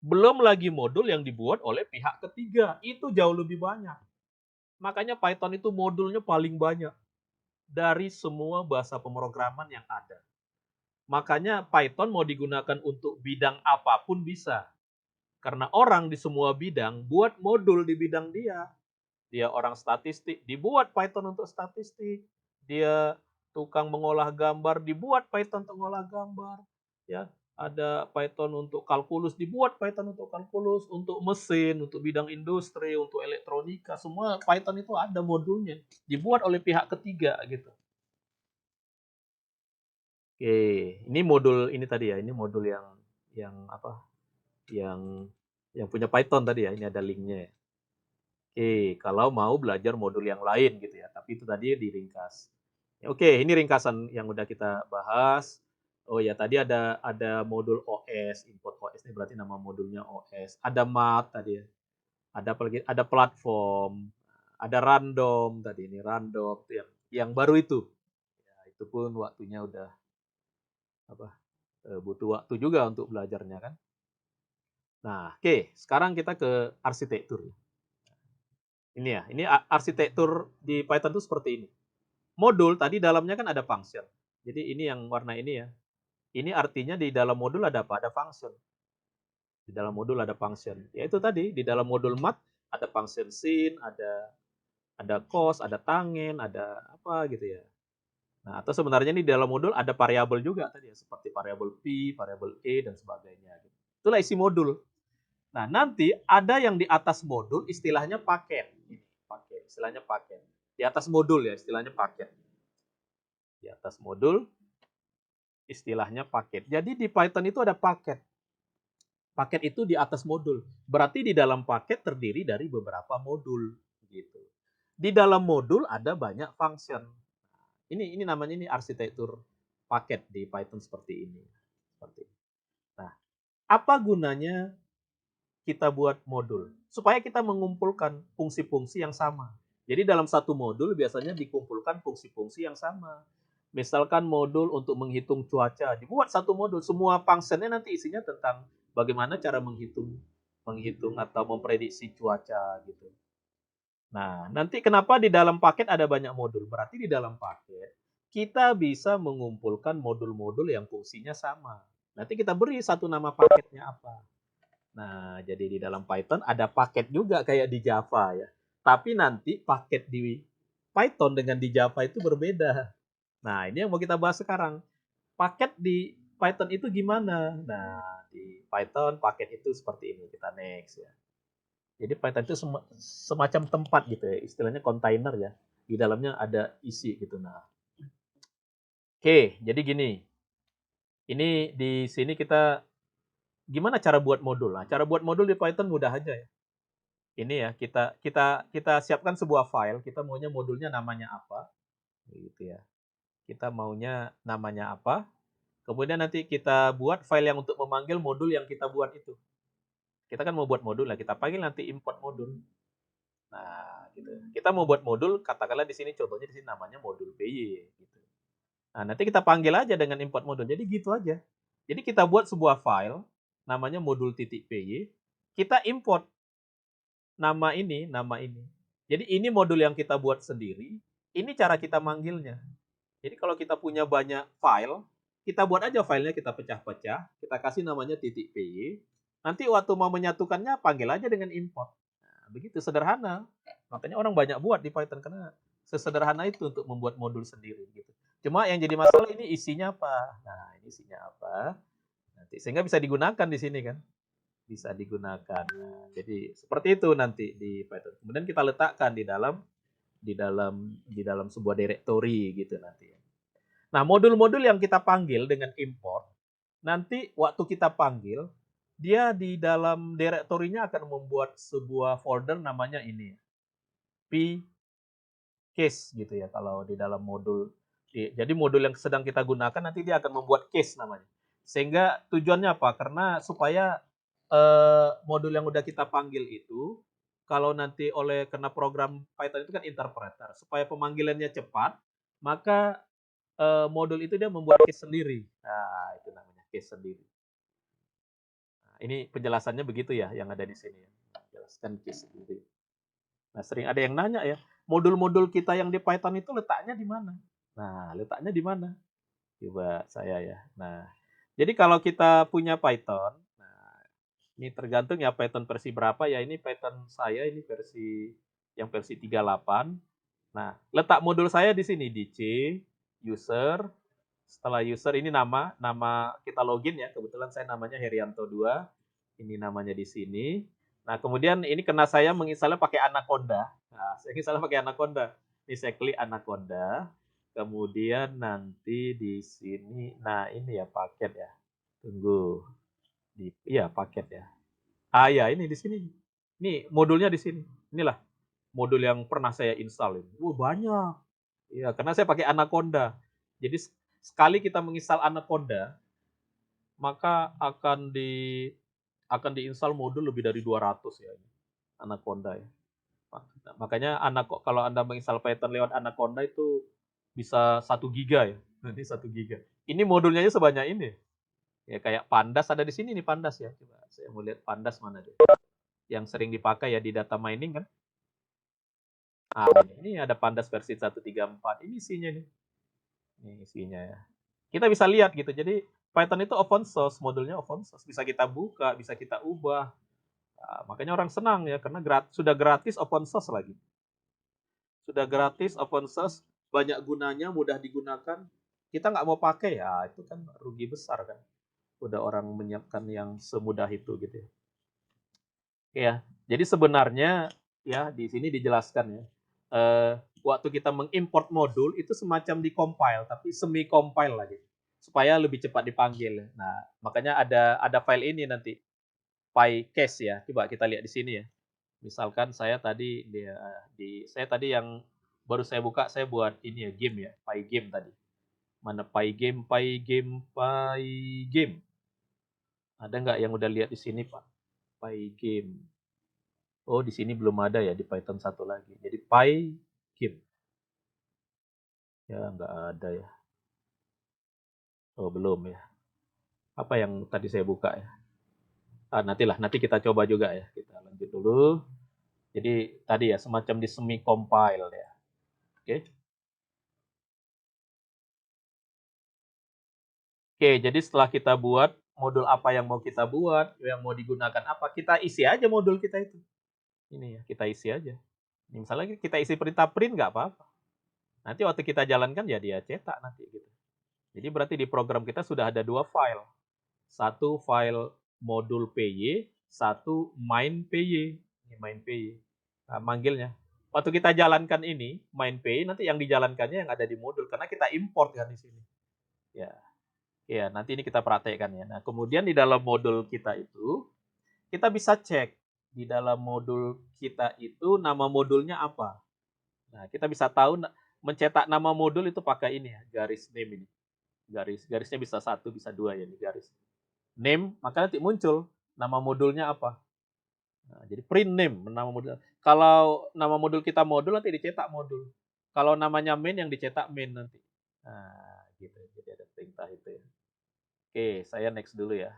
S1: Belum lagi modul yang dibuat oleh pihak ketiga. Itu jauh lebih banyak. Makanya Python itu modulnya paling banyak dari semua bahasa pemrograman yang ada. Makanya Python mau digunakan untuk bidang apapun bisa. Karena orang di semua bidang buat modul di bidang dia. Dia orang statistik, dibuat Python untuk statistik. Dia tukang mengolah gambar, dibuat Python untuk mengolah gambar. Ya, ada Python untuk kalkulus, dibuat Python untuk kalkulus, untuk mesin, untuk bidang industri, untuk elektronika, semua Python itu ada modulnya, dibuat oleh pihak ketiga gitu. Oke, ini modul ini tadi ya, ini modul yang apa? Yang punya Python tadi ya, ini ada linknya ya. Oke, kalau mau belajar modul yang lain gitu ya, tapi itu tadi diringkas. Oke, ini ringkasan yang udah kita bahas. Oh ya, tadi ada modul OS, import OS ini berarti nama modulnya OS. Ada math tadi ya. Ada apalagi ada platform, ada random tadi ini random tuh yang baru itu. Ya, itu pun waktunya udah apa? Butuh waktu juga untuk belajarnya kan. Nah, oke, sekarang kita ke arsitektur. Ini ya, ini arsitektur di Python itu seperti ini. Modul tadi dalamnya kan ada function. Jadi ini yang warna ini ya. Ini artinya di dalam modul ada apa? Ada function. Di dalam modul ada function. Ya itu tadi di dalam modul math ada function sin, ada cos, ada tangen, ada apa gitu ya. Nah, atau sebenarnya ini di dalam modul ada variabel juga tadi ya, seperti variabel p, variabel e dan sebagainya gitu. Itulah isi modul. Nah, nanti ada yang di atas modul istilahnya paket. Paket, istilahnya paket. Di atas modul ya, istilahnya paket. Di atas modul istilahnya paket. Jadi di Python itu ada paket. Paket itu di atas modul. Berarti di dalam paket terdiri dari beberapa modul gitu. Di dalam modul ada banyak function. Ini namanya ini arsitektur paket di Python seperti ini. Seperti ini. Nah, apa gunanya kita buat modul supaya kita mengumpulkan fungsi-fungsi yang sama. Jadi dalam satu modul biasanya dikumpulkan fungsi-fungsi yang sama. Misalkan modul untuk menghitung cuaca, dibuat satu modul, semua functionnya nanti isinya tentang bagaimana cara menghitung menghitung atau memprediksi cuaca gitu. Nah, nanti kenapa di dalam paket ada banyak modul? Berarti di dalam paket kita bisa mengumpulkan modul-modul yang fungsinya sama. Nanti kita beri satu nama paketnya apa. Nah, jadi di dalam Python ada paket juga kayak di Java ya. Tapi nanti paket di Python dengan di Java itu berbeda. Nah, ini yang mau kita bahas sekarang. Paket di Python itu gimana? Nah, di Python paket itu seperti ini. Kita next ya. Jadi Python itu semacam tempat gitu ya, istilahnya kontainer ya. Di dalamnya ada isi gitu. Nah, oke, jadi gini. Ini di sini kita gimana cara buat modul? Nah, cara buat modul di Python mudah aja ya. Ini ya, kita siapkan sebuah file, kita maunya modulnya namanya apa, gitu ya. Kita maunya namanya apa, kemudian nanti kita buat file yang untuk memanggil modul yang kita buat itu. Kita kan mau buat modul lah, kita panggil nanti import modul. Nah, gitu. Kita mau buat modul, katakanlah di sini contohnya di sini namanya modul PY gitu. Nah, nanti kita panggil aja dengan import modul. Jadi gitu aja. Jadi kita buat sebuah file namanya modul.py, kita import nama ini, nama ini. Jadi ini modul yang kita buat sendiri, ini cara kita manggilnya. Jadi kalau kita punya banyak file, kita buat aja filenya, kita pecah-pecah, kita kasih namanya .py. Nanti waktu mau menyatukannya panggil aja dengan import. Nah, begitu sederhana. Makanya orang banyak buat di Python karena sesederhana itu untuk membuat modul sendiri gitu. Cuma yang jadi masalah ini isinya apa? Nah, ini isinya apa? Nanti sehingga bisa digunakan di sini kan. Bisa digunakan. Nah, jadi seperti itu nanti di Python. Kemudian kita letakkan di dalam sebuah directory gitu nanti. Nah, modul-modul yang kita panggil dengan import, nanti waktu kita panggil, dia di dalam direktorinya akan membuat sebuah folder namanya ini, p case gitu ya. Kalau di dalam modul, jadi modul yang sedang kita gunakan nanti dia akan membuat case namanya. Sehingga tujuannya apa? Karena supaya modul yang udah kita panggil itu, kalau nanti karena program Python itu kan interpreter, supaya pemanggilannya cepat, maka modul itu dia membuat case sendiri. Nah, itu namanya case sendiri. Nah, ini penjelasannya begitu ya, yang ada di sini. Jelaskan case sendiri. Nah, sering ada yang nanya ya, modul-modul kita yang di Python itu letaknya di mana? Nah, letaknya di mana? Coba saya ya. Nah, jadi kalau kita punya Python, nah, ini tergantung ya Python versi berapa ya. Ini Python saya ini yang versi 38. Nah, letak modul saya di sini di C, user. Setelah user ini nama kita login ya. Kebetulan saya namanya Herianto 2. Ini namanya di sini. Nah, kemudian ini kena saya menginstalnya pakai Anaconda. Nah, saya instalnya pakai Anaconda. Ini saya klik Anaconda. Kemudian nanti di sini, nah ini ya paket ya. Tunggu. Iya paket ya. Ah ya ini di sini. Ini modulnya di sini. Inilah modul yang pernah saya install ini. Banyak. Iya, karena saya pakai Anaconda. Jadi sekali kita menginstal Anaconda, maka akan diinstal modul lebih dari 200 ya ini. Anaconda ya. Makanya kalau Anda menginstal Python lewat Anaconda itu bisa 1 giga ya. Nanti 1 giga. Ini modulnya aja sebanyak ini. Ya kayak Pandas ada di sini nih Pandas ya. Coba saya mau lihat Pandas mana deh. Yang sering dipakai ya di data mining kan. Ah, ini ada Pandas versi 134. Ini isinya nih. Ini isinya ya. Kita bisa lihat gitu. Jadi Python itu open source, modulnya open source. Bisa kita buka, bisa kita ubah. Nah, makanya orang senang ya, karena sudah gratis open source lagi. Sudah gratis open source, banyak gunanya, mudah digunakan. Kita nggak mau pakai ya, itu kan rugi besar kan. Udah orang menyiapkan yang semudah itu gitu ya. Ya, jadi sebenarnya ya di sini dijelaskan ya. Waktu kita mengimport modul itu semacam di-compile, tapi semi-compile lagi supaya lebih cepat dipanggil. Nah, makanya ada file ini nanti PyCase ya. Coba kita lihat di sini ya. Misalkan saya tadi saya tadi yang baru saya buka, saya buat ini ya game ya, Pygame tadi. Mana Pygame? Ada nggak yang udah lihat di sini Pak? Pygame. Oh, di sini belum ada ya, di Python satu lagi. Jadi Pygame. Ya, nggak ada ya. Oh, belum ya. Apa yang tadi saya buka ya? Nanti kita coba juga ya. Kita lanjut dulu. Jadi tadi ya semacam di semi compile ya. Oke. Oke, jadi setelah kita buat modul apa yang mau kita buat, yang mau digunakan apa, kita isi aja modul kita itu. Ini ya, kita isi aja. Misalnya kita isi perintah print nggak apa-apa. Nanti waktu kita jalankan ya dia cetak nanti gitu. Jadi berarti di program kita sudah ada dua file. Satu file modul PY, satu main PY. Ini main PY. Nah, manggilnya. Waktu kita jalankan ini, main PY, nanti yang dijalankannya yang ada di modul. Karena kita import kan di sini. Ya, ya nanti ini kita praktekkan ya. Nah, kemudian di dalam modul kita itu, kita bisa cek. Di dalam modul kita itu, nama modulnya apa. Nah, kita bisa tahu mencetak nama modul itu pakai ini ya, garis name ini. Garisnya bisa satu, bisa dua ya, ini garis. Name, maka nanti muncul nama modulnya apa. Nah, jadi print name, nama modul. Kalau nama modul kita modul, nanti dicetak modul. Kalau namanya main, yang dicetak main nanti. Nah, gitu. Jadi ada perintah itu ya. Oke, saya next dulu ya.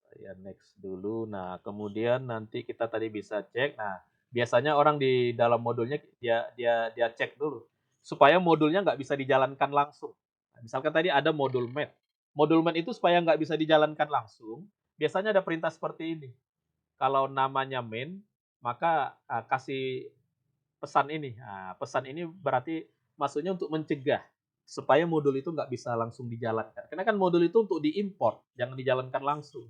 S1: Saya next dulu. Nah, kemudian nanti kita tadi bisa cek. Nah, biasanya orang di dalam modulnya dia cek dulu supaya modulnya nggak bisa dijalankan langsung. Nah, misalkan tadi ada modul main. Modul main itu supaya nggak bisa dijalankan langsung, biasanya ada perintah seperti ini. Kalau namanya main, maka kasih pesan ini. Nah, pesan ini berarti maksudnya untuk mencegah supaya modul itu nggak bisa langsung dijalankan. Karena kan modul itu untuk diimport, jangan dijalankan langsung.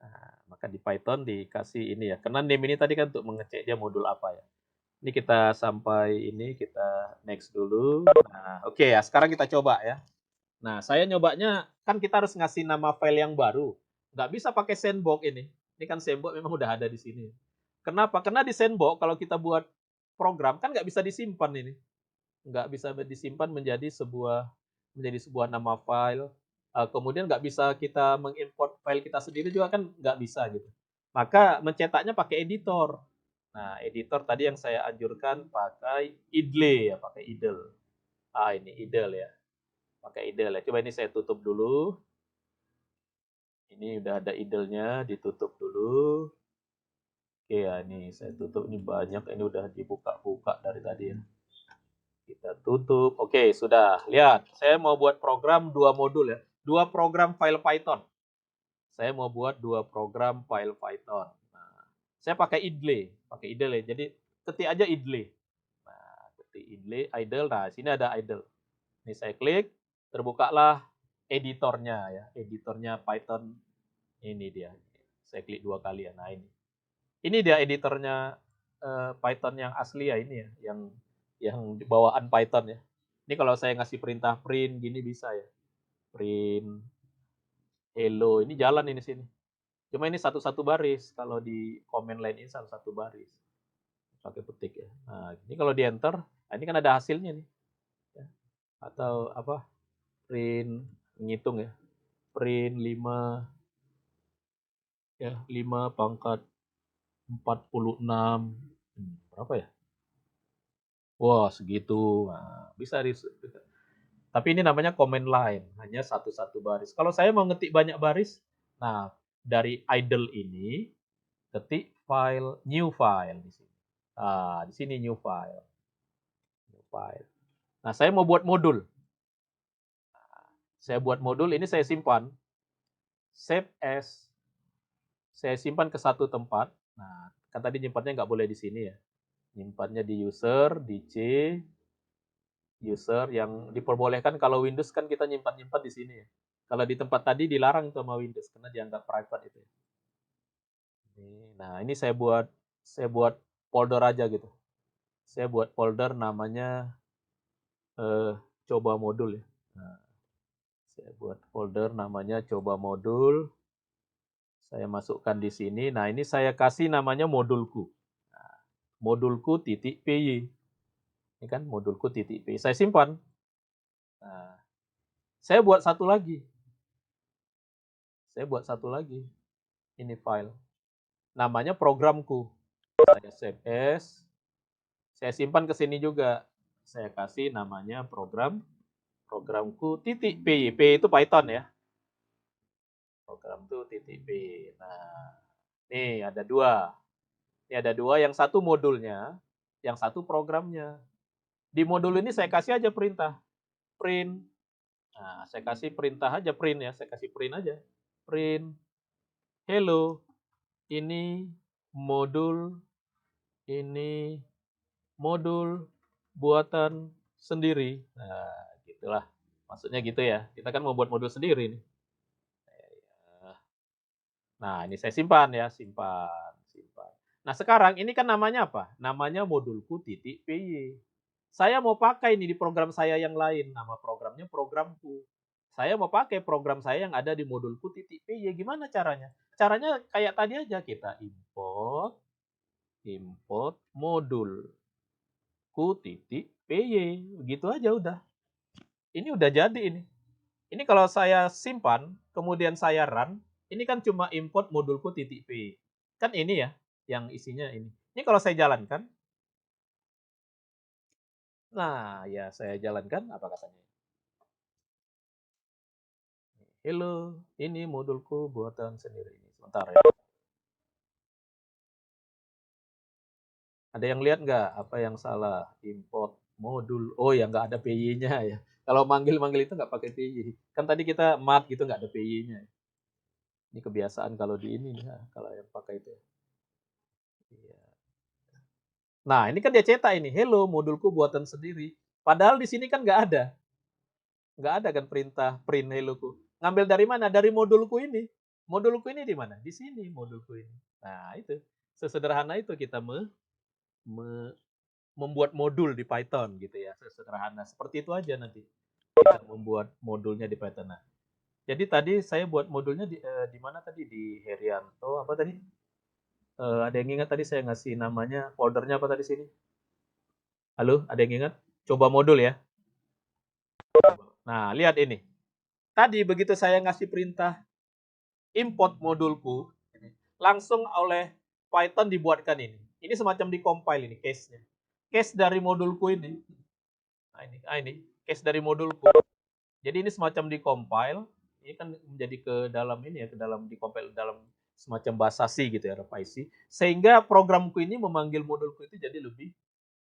S1: Nah, maka di Python dikasih ini ya. Karena name ini tadi kan untuk mengecek dia modul apa ya. Ini kita sampai ini, kita next dulu. Nah, oke ya, sekarang kita coba ya. Nah, saya nyobanya, kan kita harus ngasih nama file yang baru. Nggak bisa pakai sandbox ini. Ini kan sandbox memang udah ada di sini. Kenapa? Karena di sandbox, kalau kita buat program, kan nggak bisa disimpan ini. Nggak bisa disimpan menjadi sebuah nama file. Kemudian nggak bisa kita mengimport file kita sendiri juga kan nggak bisa gitu. Maka mencetaknya pakai editor. Nah, editor tadi yang saya anjurkan pakai idle ya, pakai idle. Ini idle ya. Pakai idle ya. Coba ini saya tutup dulu. Ini udah ada idle-nya, ditutup dulu. Oke ya, ini saya tutup. Ini banyak, ini udah dibuka-buka dari tadi ya. Kita tutup. Oke, sudah. Lihat, saya mau buat program 2 modul ya. 2 program file Python. Saya mau buat 2 program file Python. Nah, saya pakai idle ya. Jadi ketik aja idle. Nah, ketik idle. Nah, sini ada idle. Ini saya klik, terbukalah editornya ya. Editornya Python ini dia. Saya klik 2 kali ya. Nah, ini. Ini dia editornya Python yang asli ya, ini ya, yang bawaan Python ya. Ini kalau saya ngasih perintah print gini bisa ya. Print hello, ini jalan ini sini. Cuma ini satu-satu baris. Kalau di command line ini satu-satu baris. Pakai petik ya. Nah, ini kalau di enter, nah ini kan ada hasilnya nih. Ya. Atau apa? Print ngitung ya. Print 5 ya, 5 pangkat 46. Berapa ya? Wah, segitu. Nah, bisa di. Tapi ini namanya command line, hanya satu-satu baris. Kalau saya mau ngetik banyak baris, nah dari idle ini ketik file, new file di sini. Di sini new file. New file. Nah, saya mau buat modul. Saya buat modul, ini saya simpan. Save as. Saya simpan ke satu tempat. Nah, kan tadi nyimpannya nggak boleh di sini ya. Nyimpannya di user, di C, user yang diperbolehkan kalau Windows kan kita nyimpan-nyimpan di sini ya. Kalau di tempat tadi dilarang sama Windows karena dianggap private itu. Nah, ini saya buat folder aja gitu. Saya buat folder namanya coba modul ya. Nah, saya buat folder namanya coba modul. Saya masukkan di sini. Nah, ini saya kasih namanya modulku. Nah, modulku titik py. Ini kan modulku titik py. Saya simpan. Nah, saya buat satu lagi. Saya buat satu lagi. Ini file. Namanya programku. Saya save as. Saya simpan ke sini juga. Saya kasih namanya programku titik .py. P itu Python ya. Program itu titik .py. Nah, nih ada dua. Ini ada dua, yang satu modulnya, yang satu programnya. Di modul ini saya kasih aja perintah. Print. Nah, saya kasih perintah aja print ya. Saya kasih print aja. Print. Hello. Ini modul buatan sendiri. Nah, gitulah. Maksudnya gitu ya. Kita kan mau buat modul sendiri nih. Nah, ini saya simpan ya, simpan. Nah, sekarang ini kan namanya apa? Namanya modulku titik .py. Saya mau pakai ini di program saya yang lain. Nama programnya programku. Saya mau pakai program saya yang ada di modulku titik .py. Gimana caranya? Caranya kayak tadi aja, kita import modulku titik .py. Begitu aja udah. Ini udah jadi ini. Ini kalau saya simpan, kemudian saya run, ini kan cuma import modulku titik .py. Kan ini ya, yang isinya ini. Ini kalau saya jalankan, nah ya saya jalankan, apa katanya? Hello, ini modulku buatan sendiri. Sebentar ya. Ada yang lihat nggak apa yang salah? Import modul. Oh ya, nggak ada PY-nya ya. Kalau manggil-manggil itu nggak pakai PY. Kan tadi kita mat gitu, nggak ada PY-nya. Ini kebiasaan kalau di ini nih, kalau yang pakai itu. Iya. Nah, ini kan dia cetak ini, hello modulku buatan sendiri. Padahal di sini kan nggak ada. Nggak ada kan perintah print helloku. Ngambil dari mana? Dari modulku ini. Modulku ini di mana? Di sini modulku ini. Nah, itu. Sesederhana itu kita membuat modul di Python gitu ya. Sesederhana. Seperti itu aja nanti. Kita membuat modulnya di Python. Nah, jadi tadi saya buat modulnya di mana tadi? Di Herianto apa tadi? Ada yang ingat tadi saya ngasih namanya, foldernya apa tadi sini? Halo, ada yang ingat? Coba modul ya. Nah, lihat ini. Tadi begitu saya ngasih perintah import modulku, langsung oleh Python dibuatkan ini. Ini semacam di-compile ini case-nya. Case dari modulku ini. Nah, ini case dari modulku. Jadi ini semacam di-compile, ini kan menjadi ke dalam ini ya, ke dalam di-compile dalam semacam bahasa C gitu ya, RFIC. Sehingga programku ini memanggil modulku itu jadi lebih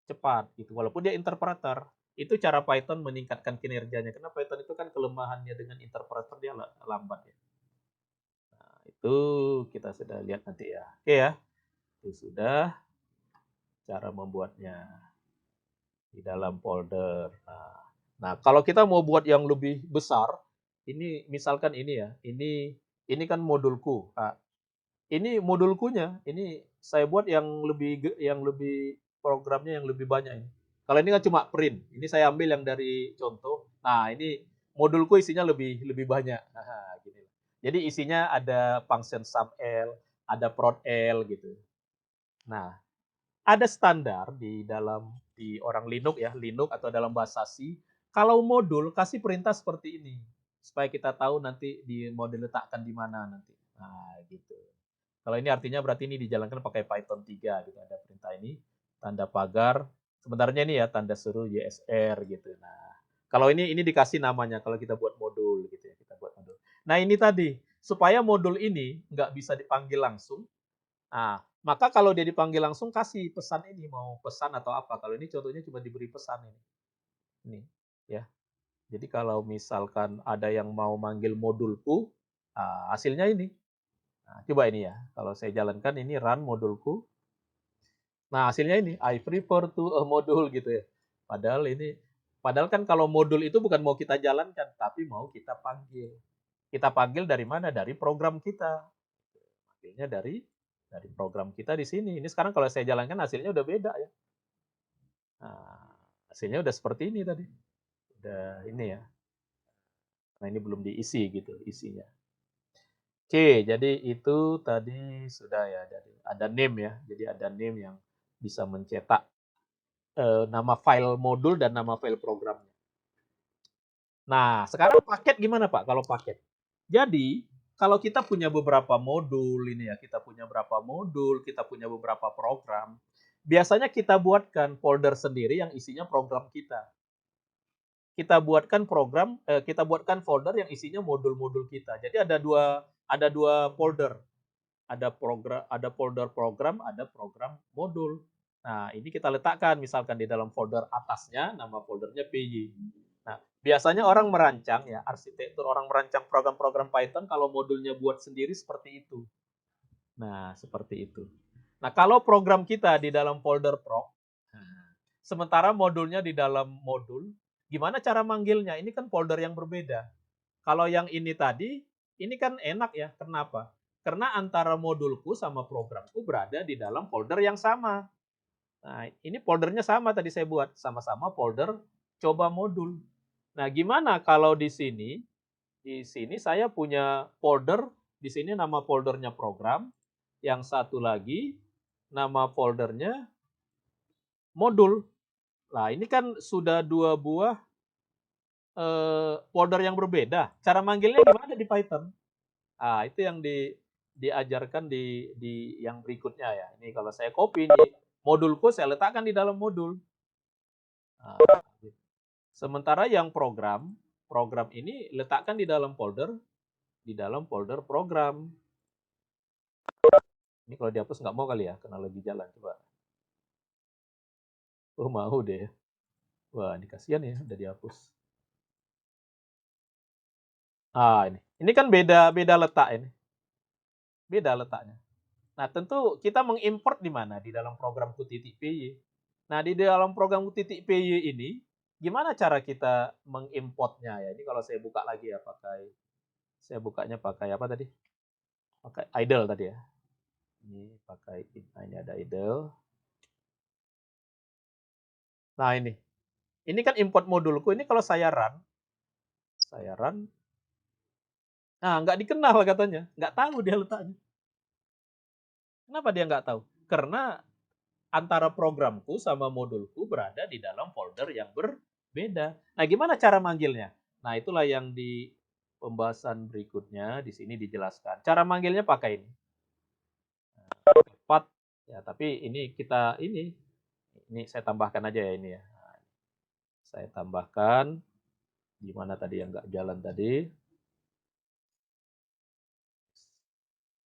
S1: cepat gitu. Walaupun dia interpreter, itu cara Python meningkatkan kinerjanya. Karena Python itu kan kelemahannya dengan interpreter dia lambat ya. Nah, itu kita sudah lihat nanti ya. Oke ya. Itu sudah cara membuatnya di dalam folder. Nah, kalau kita mau buat yang lebih besar, ini misalkan ini ya. Ini kan modulku. Nah, ini modulkunya, ini saya buat yang lebih programnya yang lebih banyak ini. Kalau ini kan cuma print, ini saya ambil yang dari contoh. Nah, ini modulku isinya lebih banyak. Nah, gini. Jadi isinya ada function sum L, ada prod L gitu. Nah, ada standar di orang Linux ya, Linux atau dalam bahasa C, kalau modul kasih perintah seperti ini supaya kita tahu nanti di model letakkan di mana nanti. Nah, gitu. Kalau ini artinya berarti ini dijalankan pakai Python 3 gitu. Ada perintah ini, tanda pagar. Sebenarnya ini ya tanda seru YSR gitu. Nah, kalau ini dikasih namanya kalau kita buat modul gitu ya, kita buat modul. Nah, ini tadi supaya modul ini nggak bisa dipanggil langsung. Nah, maka kalau dia dipanggil langsung kasih pesan ini mau pesan atau apa. Kalau ini contohnya cuma diberi pesan ini. Ini ya. Jadi kalau misalkan ada yang mau manggil modulku, hasilnya ini. Nah, coba ini ya, kalau saya jalankan ini run modulku. Nah, hasilnya ini, I prefer to a module gitu ya. Padahal kan kalau modul itu bukan mau kita jalankan, tapi mau kita panggil. Kita panggil dari mana? Dari program kita. Hasilnya dari program kita di sini. Ini sekarang kalau saya jalankan hasilnya udah beda ya. Nah, hasilnya udah seperti ini tadi. Udah ini ya. Nah, ini belum diisi gitu isinya. Oke, jadi itu tadi sudah ya. Jadi ada name ya. Jadi ada name yang bisa mencetak nama file modul dan nama file programnya. Nah, sekarang paket gimana Pak kalau paket? Jadi, kalau kita punya beberapa modul ini ya, kita punya beberapa modul, kita punya beberapa program, biasanya kita buatkan folder sendiri yang isinya program kita. Kita buatkan folder yang isinya modul-modul kita. Jadi ada dua folder. Ada folder program, ada program modul. Nah, ini kita letakkan misalkan di dalam folder atasnya, nama foldernya PY. Nah, biasanya orang merancang ya, arsitektur orang merancang program-program Python kalau modulnya buat sendiri seperti itu. Nah, seperti itu. Nah, kalau program kita di dalam folder prog, sementara modulnya di dalam modul, gimana cara manggilnya? Ini kan folder yang berbeda. Kalau yang ini tadi, ini kan enak ya. Kenapa? Karena antara modulku sama programku berada di dalam folder yang sama. Nah, ini foldernya sama tadi saya buat, sama-sama folder coba modul. Nah, gimana kalau di sini? Di sini saya punya folder, di sini nama foldernya program, yang satu lagi nama foldernya modul. Nah, ini kan sudah dua buah folder yang berbeda. Cara manggilnya gimana di Python? Ah, itu yang diajarkan di yang berikutnya ya. Ini kalau saya copy nih, modulku saya letakkan di dalam modul. Nah, sementara yang program ini letakkan di dalam folder program. Ini kalau dihapus nggak mau kali ya, karena lagi jalan. Coba. Oh, mau deh. Wah, ini kasihan ya, udah dihapus. Ah, ini. Ini kan beda letak ini. Beda letaknya. Nah, tentu kita mengimport di mana? Di dalam programku .py. Nah, di dalam programku .py ini, gimana cara kita mengimportnya ya? Ini kalau saya buka lagi ya, saya bukanya pakai apa tadi? Pakai idle tadi ya. Ini pakai, nah ini ada idle. Nah, ini. Ini kan import modulku, ini kalau saya run, nah nggak dikenal katanya, nggak tahu dia letaknya. Kenapa dia nggak tahu? Karena antara programku sama modulku berada di dalam folder yang berbeda. Nah, gimana cara manggilnya? Nah, itulah yang di pembahasan berikutnya di sini dijelaskan. Cara manggilnya pakai ini. Path ya, tapi ini saya tambahkan aja ya ini ya. Nah, saya tambahkan di mana tadi yang nggak jalan tadi.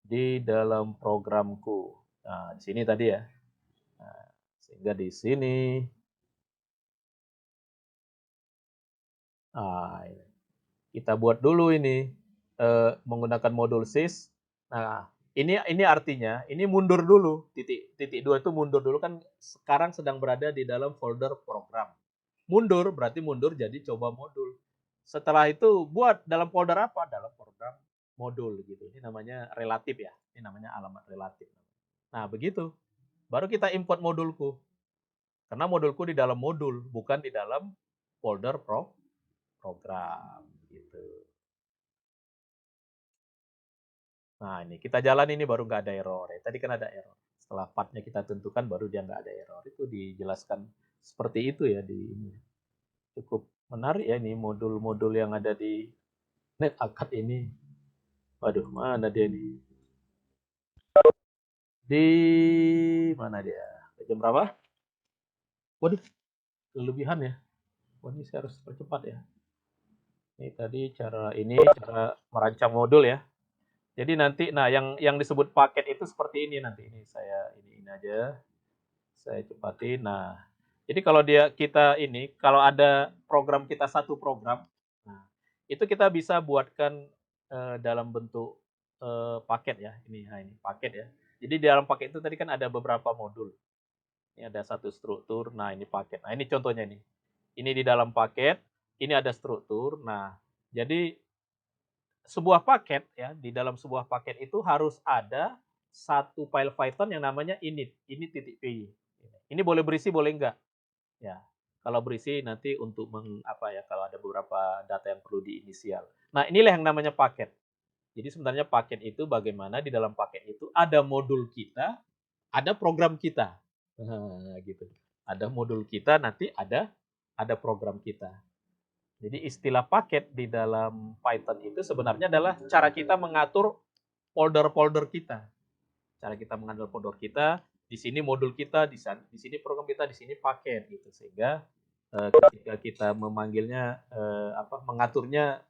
S1: Di dalam programku. Nah, di sini tadi ya. Nah, sehingga di sini kita buat dulu ini menggunakan modul sys. Nah, ini artinya ini mundur dulu. Titik 2 itu mundur dulu kan sekarang sedang berada di dalam folder program. Mundur berarti mundur jadi coba modul. Setelah itu buat dalam folder apa? Dalam program modul gitu. Ini namanya relatif ya. Ini namanya alamat relatif. Nah, begitu. Baru kita import modulku. Karena modulku di dalam modul, bukan di dalam folder program gitu. Nah, ini kita jalan ini baru nggak ada error ya. Tadi kan ada error. Setelah partnya kita tentukan baru dia nggak ada error. Itu dijelaskan seperti itu ya di ini. Cukup menarik ya ini modul-modul yang ada di NetAcad ini. Waduh, mana dia nih? Di mana dia? Jam berapa? Waduh, kelebihan ya. Wah, ini saya harus percepat ya. Ini tadi cara merancang modul ya. Jadi nanti, nah yang disebut paket itu seperti ini nanti. Ini saya ini aja, saya cepatin. Nah, jadi kalau kalau ada program kita satu program, nah itu kita bisa buatkan dalam bentuk paket ya. Ini paket ya. Jadi di dalam paket itu tadi kan ada beberapa modul. Ini ada satu struktur. Nah ini paket. Nah ini contohnya nih. Ini di dalam paket. Ini ada struktur. Nah jadi sebuah paket ya, di dalam sebuah paket itu harus ada satu file Python yang namanya init.py. Ini boleh berisi boleh enggak. Ya. Kalau berisi nanti untuk kalau ada beberapa data yang perlu diinisial. Nah, inilah yang namanya paket. Jadi sebenarnya paket itu bagaimana di dalam paket itu ada modul kita, ada program kita. Nah, gitu. Ada modul kita nanti ada program kita. Jadi istilah paket di dalam Python itu sebenarnya adalah cara kita mengatur folder-folder kita. Cara kita mengatur folder kita, di sini modul kita, di sini program kita, di sini paket gitu. Sehingga ketika kita memanggilnya mengaturnya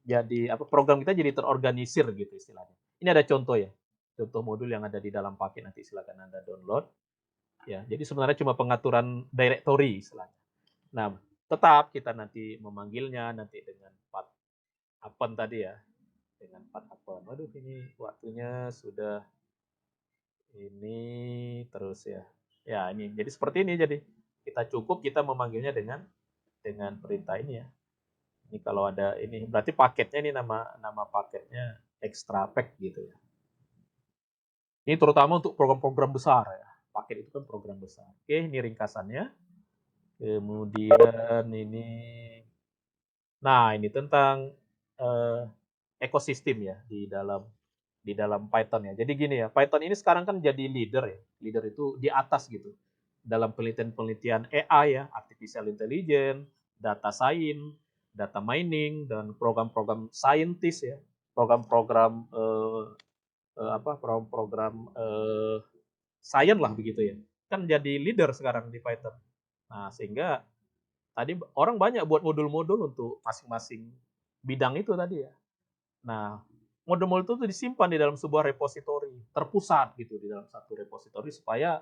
S1: jadi program kita jadi terorganisir gitu istilahnya. Ini ada contoh ya. Contoh modul yang ada di dalam paket, nanti silakan Anda download. Ya, jadi sebenarnya cuma pengaturan directory istilahnya. Nah, tetap kita nanti memanggilnya nanti dengan path append tadi ya, dengan path append. Waduh, ini waktunya sudah ini terus ya. Ya, ini jadi seperti ini, jadi kita memanggilnya dengan perintah ini ya. Ini kalau ada ini berarti paketnya ini nama paketnya extra pack gitu ya. Ini terutama untuk program-program besar ya. Paket itu kan program besar. Oke, ini ringkasannya. Kemudian ini tentang ekosistem ya di dalam Python ya. Jadi gini ya, Python ini sekarang kan jadi leader ya. Leader itu di atas gitu. Dalam penelitian-penelitian AI ya, artificial intelligence, data science, data mining, dan program-program scientist ya. Program-program program-program science lah begitu ya. Kan jadi leader sekarang di Python. Nah, sehingga tadi orang banyak buat modul-modul untuk masing-masing bidang itu tadi ya. Nah, modul-modul itu disimpan di dalam sebuah repositori, terpusat gitu di dalam satu repositori supaya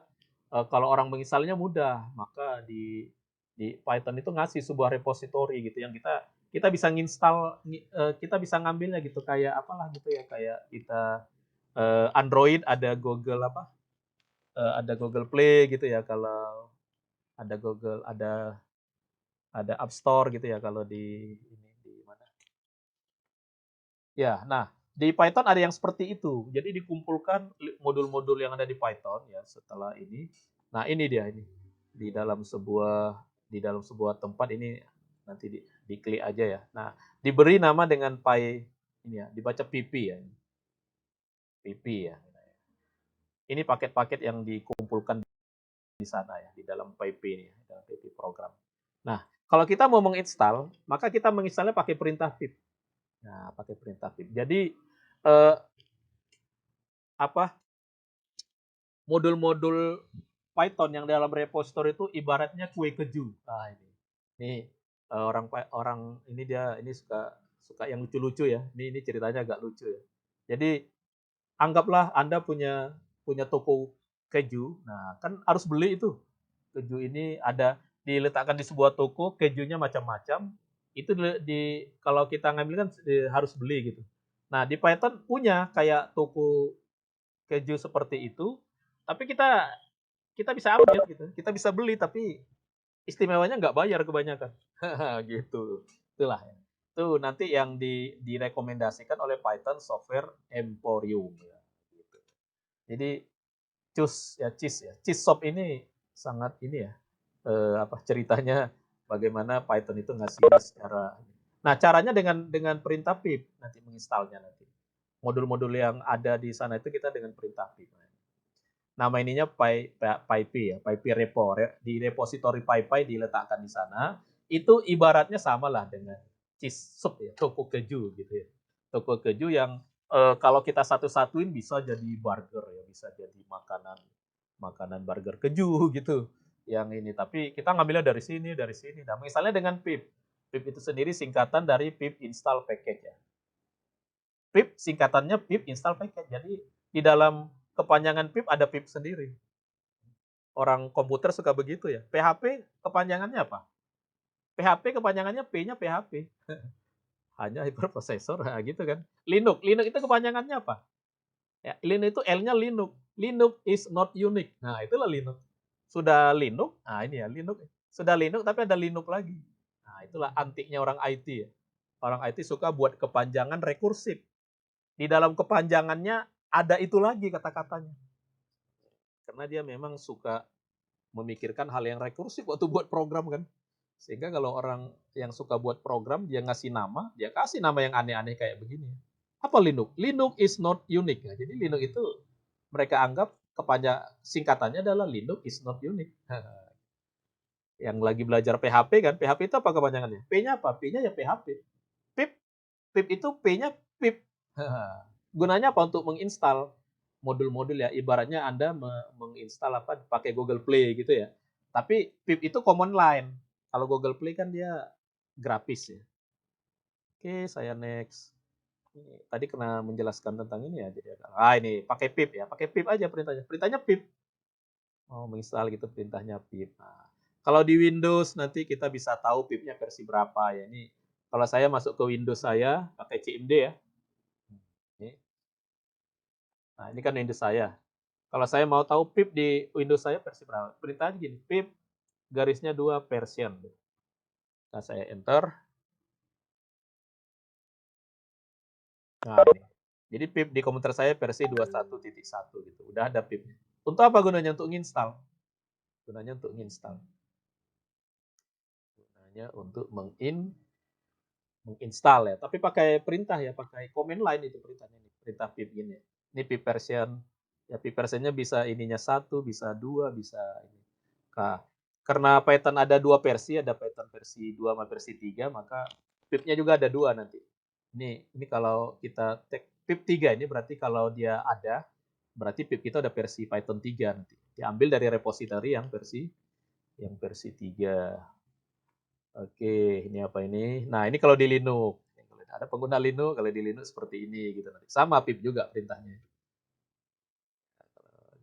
S1: kalau orang menginstalnya mudah. Maka di Python itu ngasih sebuah repositori gitu yang kita bisa nginstal, kita bisa ngambilnya gitu kayak apalah gitu ya, kayak kita Android ada Google Play gitu ya, kalau ada Google ada App Store gitu ya kalau di mana. Ya, nah di Python ada yang seperti itu. Jadi dikumpulkan modul-modul yang ada di Python ya setelah ini. Nah, ini dia ini. Di dalam sebuah tempat ini nanti diklik aja ya. Nah, diberi nama dengan ini ya, dibaca PP ya. PP ya. Ini paket-paket yang dikumpulkan di sana ya, di dalam PP ini, dalam PP program. Nah, kalau kita mau menginstal, maka kita menginstalnya pakai perintah pip. Nah, pakai perintah pip. Jadi eh, modul-modul Python yang dalam repository itu ibaratnya kue keju. Nah, ini orang orang ini suka suka yang lucu-lucu ya. Ini ceritanya agak lucu ya. Jadi anggaplah Anda punya punya toko keju. Nah, kan harus beli itu. Keju ini ada diletakkan di sebuah toko, kejunya macam-macam. Itu kalau kita ngambil kan harus beli gitu. Nah, di Python punya kayak toko keju seperti itu, tapi kita kita bisa ambil gitu. Kita bisa beli tapi istimewanya nggak bayar kebanyakan. Gitu. Itulah ya. Itu nanti yang direkomendasikan oleh Python Software Emporium ya, gitu. Jadi Cheese Shop ini sangat ini ya. Ceritanya bagaimana Python itu ngasih secara. Nah, caranya dengan perintah pip nanti menginstalnya nanti. Modul-modul yang ada di sana itu kita dengan perintah pip. Nama ininya PyP ya, PyP repo. Di repository PyPy diletakkan di sana. Itu ibaratnya samalah dengan cheese soup ya, toko keju gitu ya. Toko keju yang kalau kita satu-satuin bisa jadi burger ya, bisa jadi makanan makanan burger keju gitu. Yang ini tapi kita ngambilnya dari sini, dari sini. Nah, misalnya dengan pip. Pip itu sendiri singkatan dari pip install package ya. Pip singkatannya pip install package. Jadi di dalam kepanjangan pip ada pip sendiri. Orang komputer suka begitu ya. PHP kepanjangannya apa? PHP kepanjangannya P-nya PHP. Hanya hyperprocessor, nah gitu kan. Linux itu kepanjangannya apa? Ya, Linux itu L-nya Linux. Linux is not unique. Nah, itulah Linux. Sudah Linux, nah ini ya Linux. Sudah Linux tapi ada Linux lagi. Nah, itulah antiknya orang IT ya. Orang IT suka buat kepanjangan rekursif. Di dalam kepanjangannya ada itu lagi kata-katanya. Karena dia memang suka memikirkan hal yang rekursif waktu buat program kan. Sehingga kalau orang yang suka buat program, dia ngasih nama, dia kasih nama yang aneh-aneh kayak begini. Apa Linux? Linux is not unique. Nah, jadi Linux itu mereka anggap singkatannya adalah Linux is not unique. Yang lagi belajar PHP kan, PHP itu apa kepanjangannya? P-nya apa? P-nya ya PHP. Pip, pip itu P-nya pip. Gunanya apa? Untuk menginstal modul-modul ya. Ibaratnya Anda menginstal apa pakai Google Play gitu ya. Tapi pip itu command line. Kalau Google Play kan dia grafis ya. Oke, saya next. Ini tadi kena menjelaskan tentang ini ya. Jadi ini pakai pip ya. Pakai pip aja perintahnya. Perintahnya pip. Oh, menginstal gitu perintahnya pip. Nah, kalau di Windows nanti kita bisa tahu pipnya versi berapa ya. Ini kalau saya masuk ke Windows saya pakai CMD ya. Ini. Nah, ini kan Windows saya. Kalau saya mau tahu pip di Windows saya versi berapa, perintahnya gini, pip garisnya 2 version. Nah, saya enter. Nah, ini. Jadi pip di komputer saya versi 21.1 gitu. Udah ada pip. Untuk apa gunanya? Untuk nginstal. Gunanya untuk nginstal. Gunanya untuk menginstal ya. Tapi pakai perintah ya, pakai command line itu perintahnya nih. Perintah pip gini. Ini pip version. Ya pip versionnya bisa ininya 1, bisa 2, bisa ini. Nah, karena Python ada 2 versi, ada Python versi 2 sama versi 3, maka pipnya juga ada 2 nanti. Ini kalau kita tag pip 3 ini berarti kalau dia ada, berarti pip kita ada versi Python 3 nanti. Diambil dari repository yang versi 3. Oke, ini apa ini? Nah, ini kalau di Linux. Ada pengguna Linux, kalau di Linux seperti ini gitu nanti. Sama pip juga perintahnya.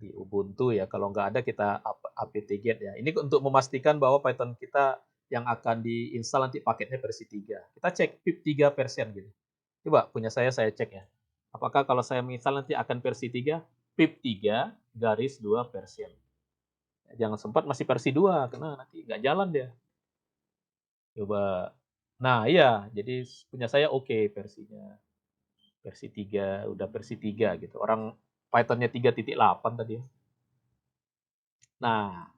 S1: Di Ubuntu ya, kalau nggak ada kita apt-get ya. Ini untuk memastikan bahwa Python kita yang akan diinstal nanti paketnya versi 3. Kita cek pip 3 version gitu. Coba punya saya cek ya. Apakah kalau saya menginstal nanti akan versi 3, pip 3 garis 2 version. Jangan sempat masih versi 2 karena nanti nggak jalan dia. Coba. Nah, iya, jadi punya saya oke versinya. Versi 3, udah versi 3 gitu. Orang Pythonnya 3.8 tadi ya. Nah,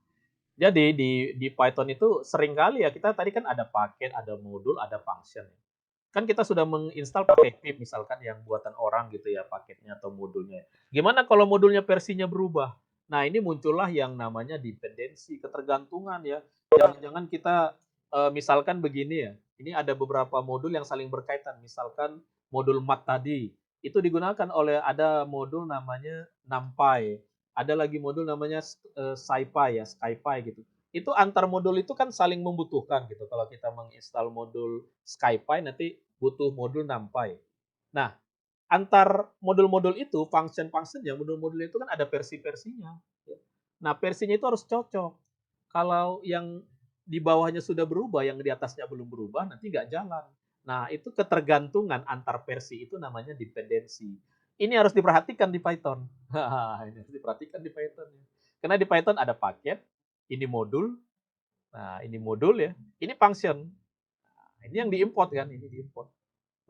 S1: jadi di Python itu sering kali ya kita tadi kan ada paket, ada modul, ada function. Kan kita sudah menginstal pakai pip misalkan yang buatan orang gitu ya paketnya atau modulnya. Gimana kalau modulnya versinya berubah? Nah, ini muncullah yang namanya dependensi, ketergantungan ya. Jangan-jangan kita misalkan begini ya. Ini ada beberapa modul yang saling berkaitan. Misalkan modul mat tadi itu digunakan oleh ada modul namanya NumPy, ada lagi modul namanya SciPy ya, SciPy gitu. Itu antar modul itu kan saling membutuhkan gitu. Kalau kita menginstal modul SciPy nanti butuh modul NumPy. Nah, antar modul-modul itu, function-functionnya, modul-modul itu kan ada versi-versinya. Ya. Nah, versinya itu harus cocok. Kalau yang di bawahnya sudah berubah, yang di atasnya belum berubah, nanti nggak jalan. Nah, itu ketergantungan antar versi itu namanya dependensi. Ini harus diperhatikan di Python. Ini harus diperhatikan di Python. Karena di Python ada paket, ini modul, nah ini modul ya, ini function. Nah, ini yang diimport kan, ini diimport.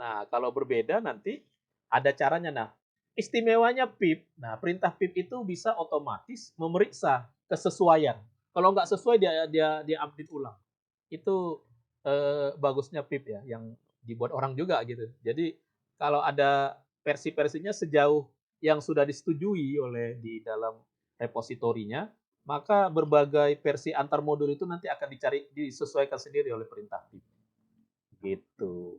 S1: Nah, kalau berbeda nanti ada caranya. Nah, istimewanya pip. Nah, perintah pip itu bisa otomatis memeriksa kesesuaian. Kalau nggak sesuai dia update ulang. Itu bagusnya pip ya, yang dibuat orang juga gitu. Jadi kalau ada versi-versinya sejauh yang sudah disetujui oleh di dalam repositorinya, maka berbagai versi antar modul itu nanti akan dicari disesuaikan sendiri oleh perintah pip. Gitu.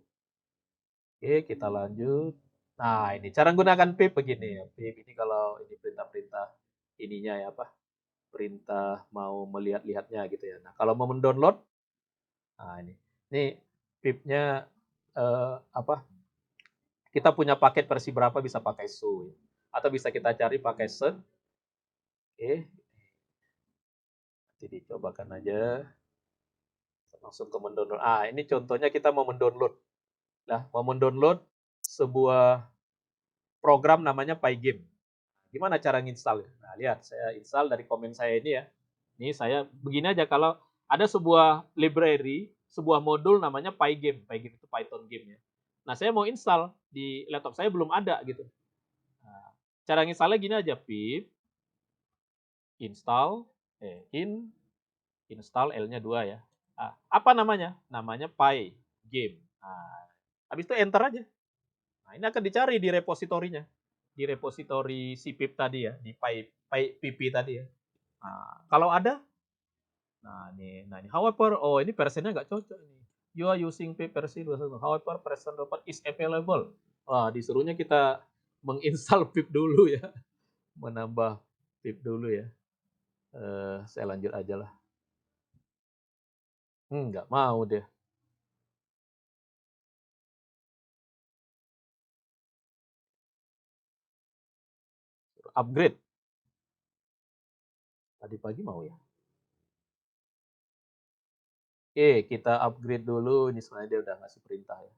S1: Oke, kita lanjut. Nah, ini cara gunakan pip begini ya. Pip ini kalau ini perintah-perintah ininya ya apa? Perintah mau melihat-lihatnya gitu ya. Nah, kalau mau mendownload, nah ini. Ini pipnya apa? Kita punya paket versi berapa bisa pakai show ya. Atau bisa kita cari pakai search. Oke, nanti dicobakan aja langsung ke mendownload. Ah, ini contohnya kita mau mendownload. Nah, mau mendownload sebuah program namanya Pygame. Gimana cara nginstal? Nah, lihat saya install dari komen saya ini ya. Ini saya begini aja kalau ada sebuah library, sebuah modul namanya Pygame. Pygame itu Python game ya. Nah, saya mau install di laptop saya belum ada gitu. Nah, cara nginstalnya gini aja, pip install install L-nya 2 ya. Nah, apa namanya? Namanya Pygame. Nah, habis itu enter aja. Nah, ini akan dicari di repositorinya. Di repositori si pip tadi ya, di pip tadi ya. Nah, kalau ada, Nah ini, however, oh ini versionnya nggak cocok ini. You are using pip versi 21. However, version 24 is available. Wah, disuruhnya kita menginstal pip dulu ya, menambah pip dulu ya. Saya lanjut aja lah. Nggak mau deh. Upgrade. Tadi pagi mau ya. Oke, kita upgrade dulu. Ini sebenarnya dia udah ngasih perintah ya.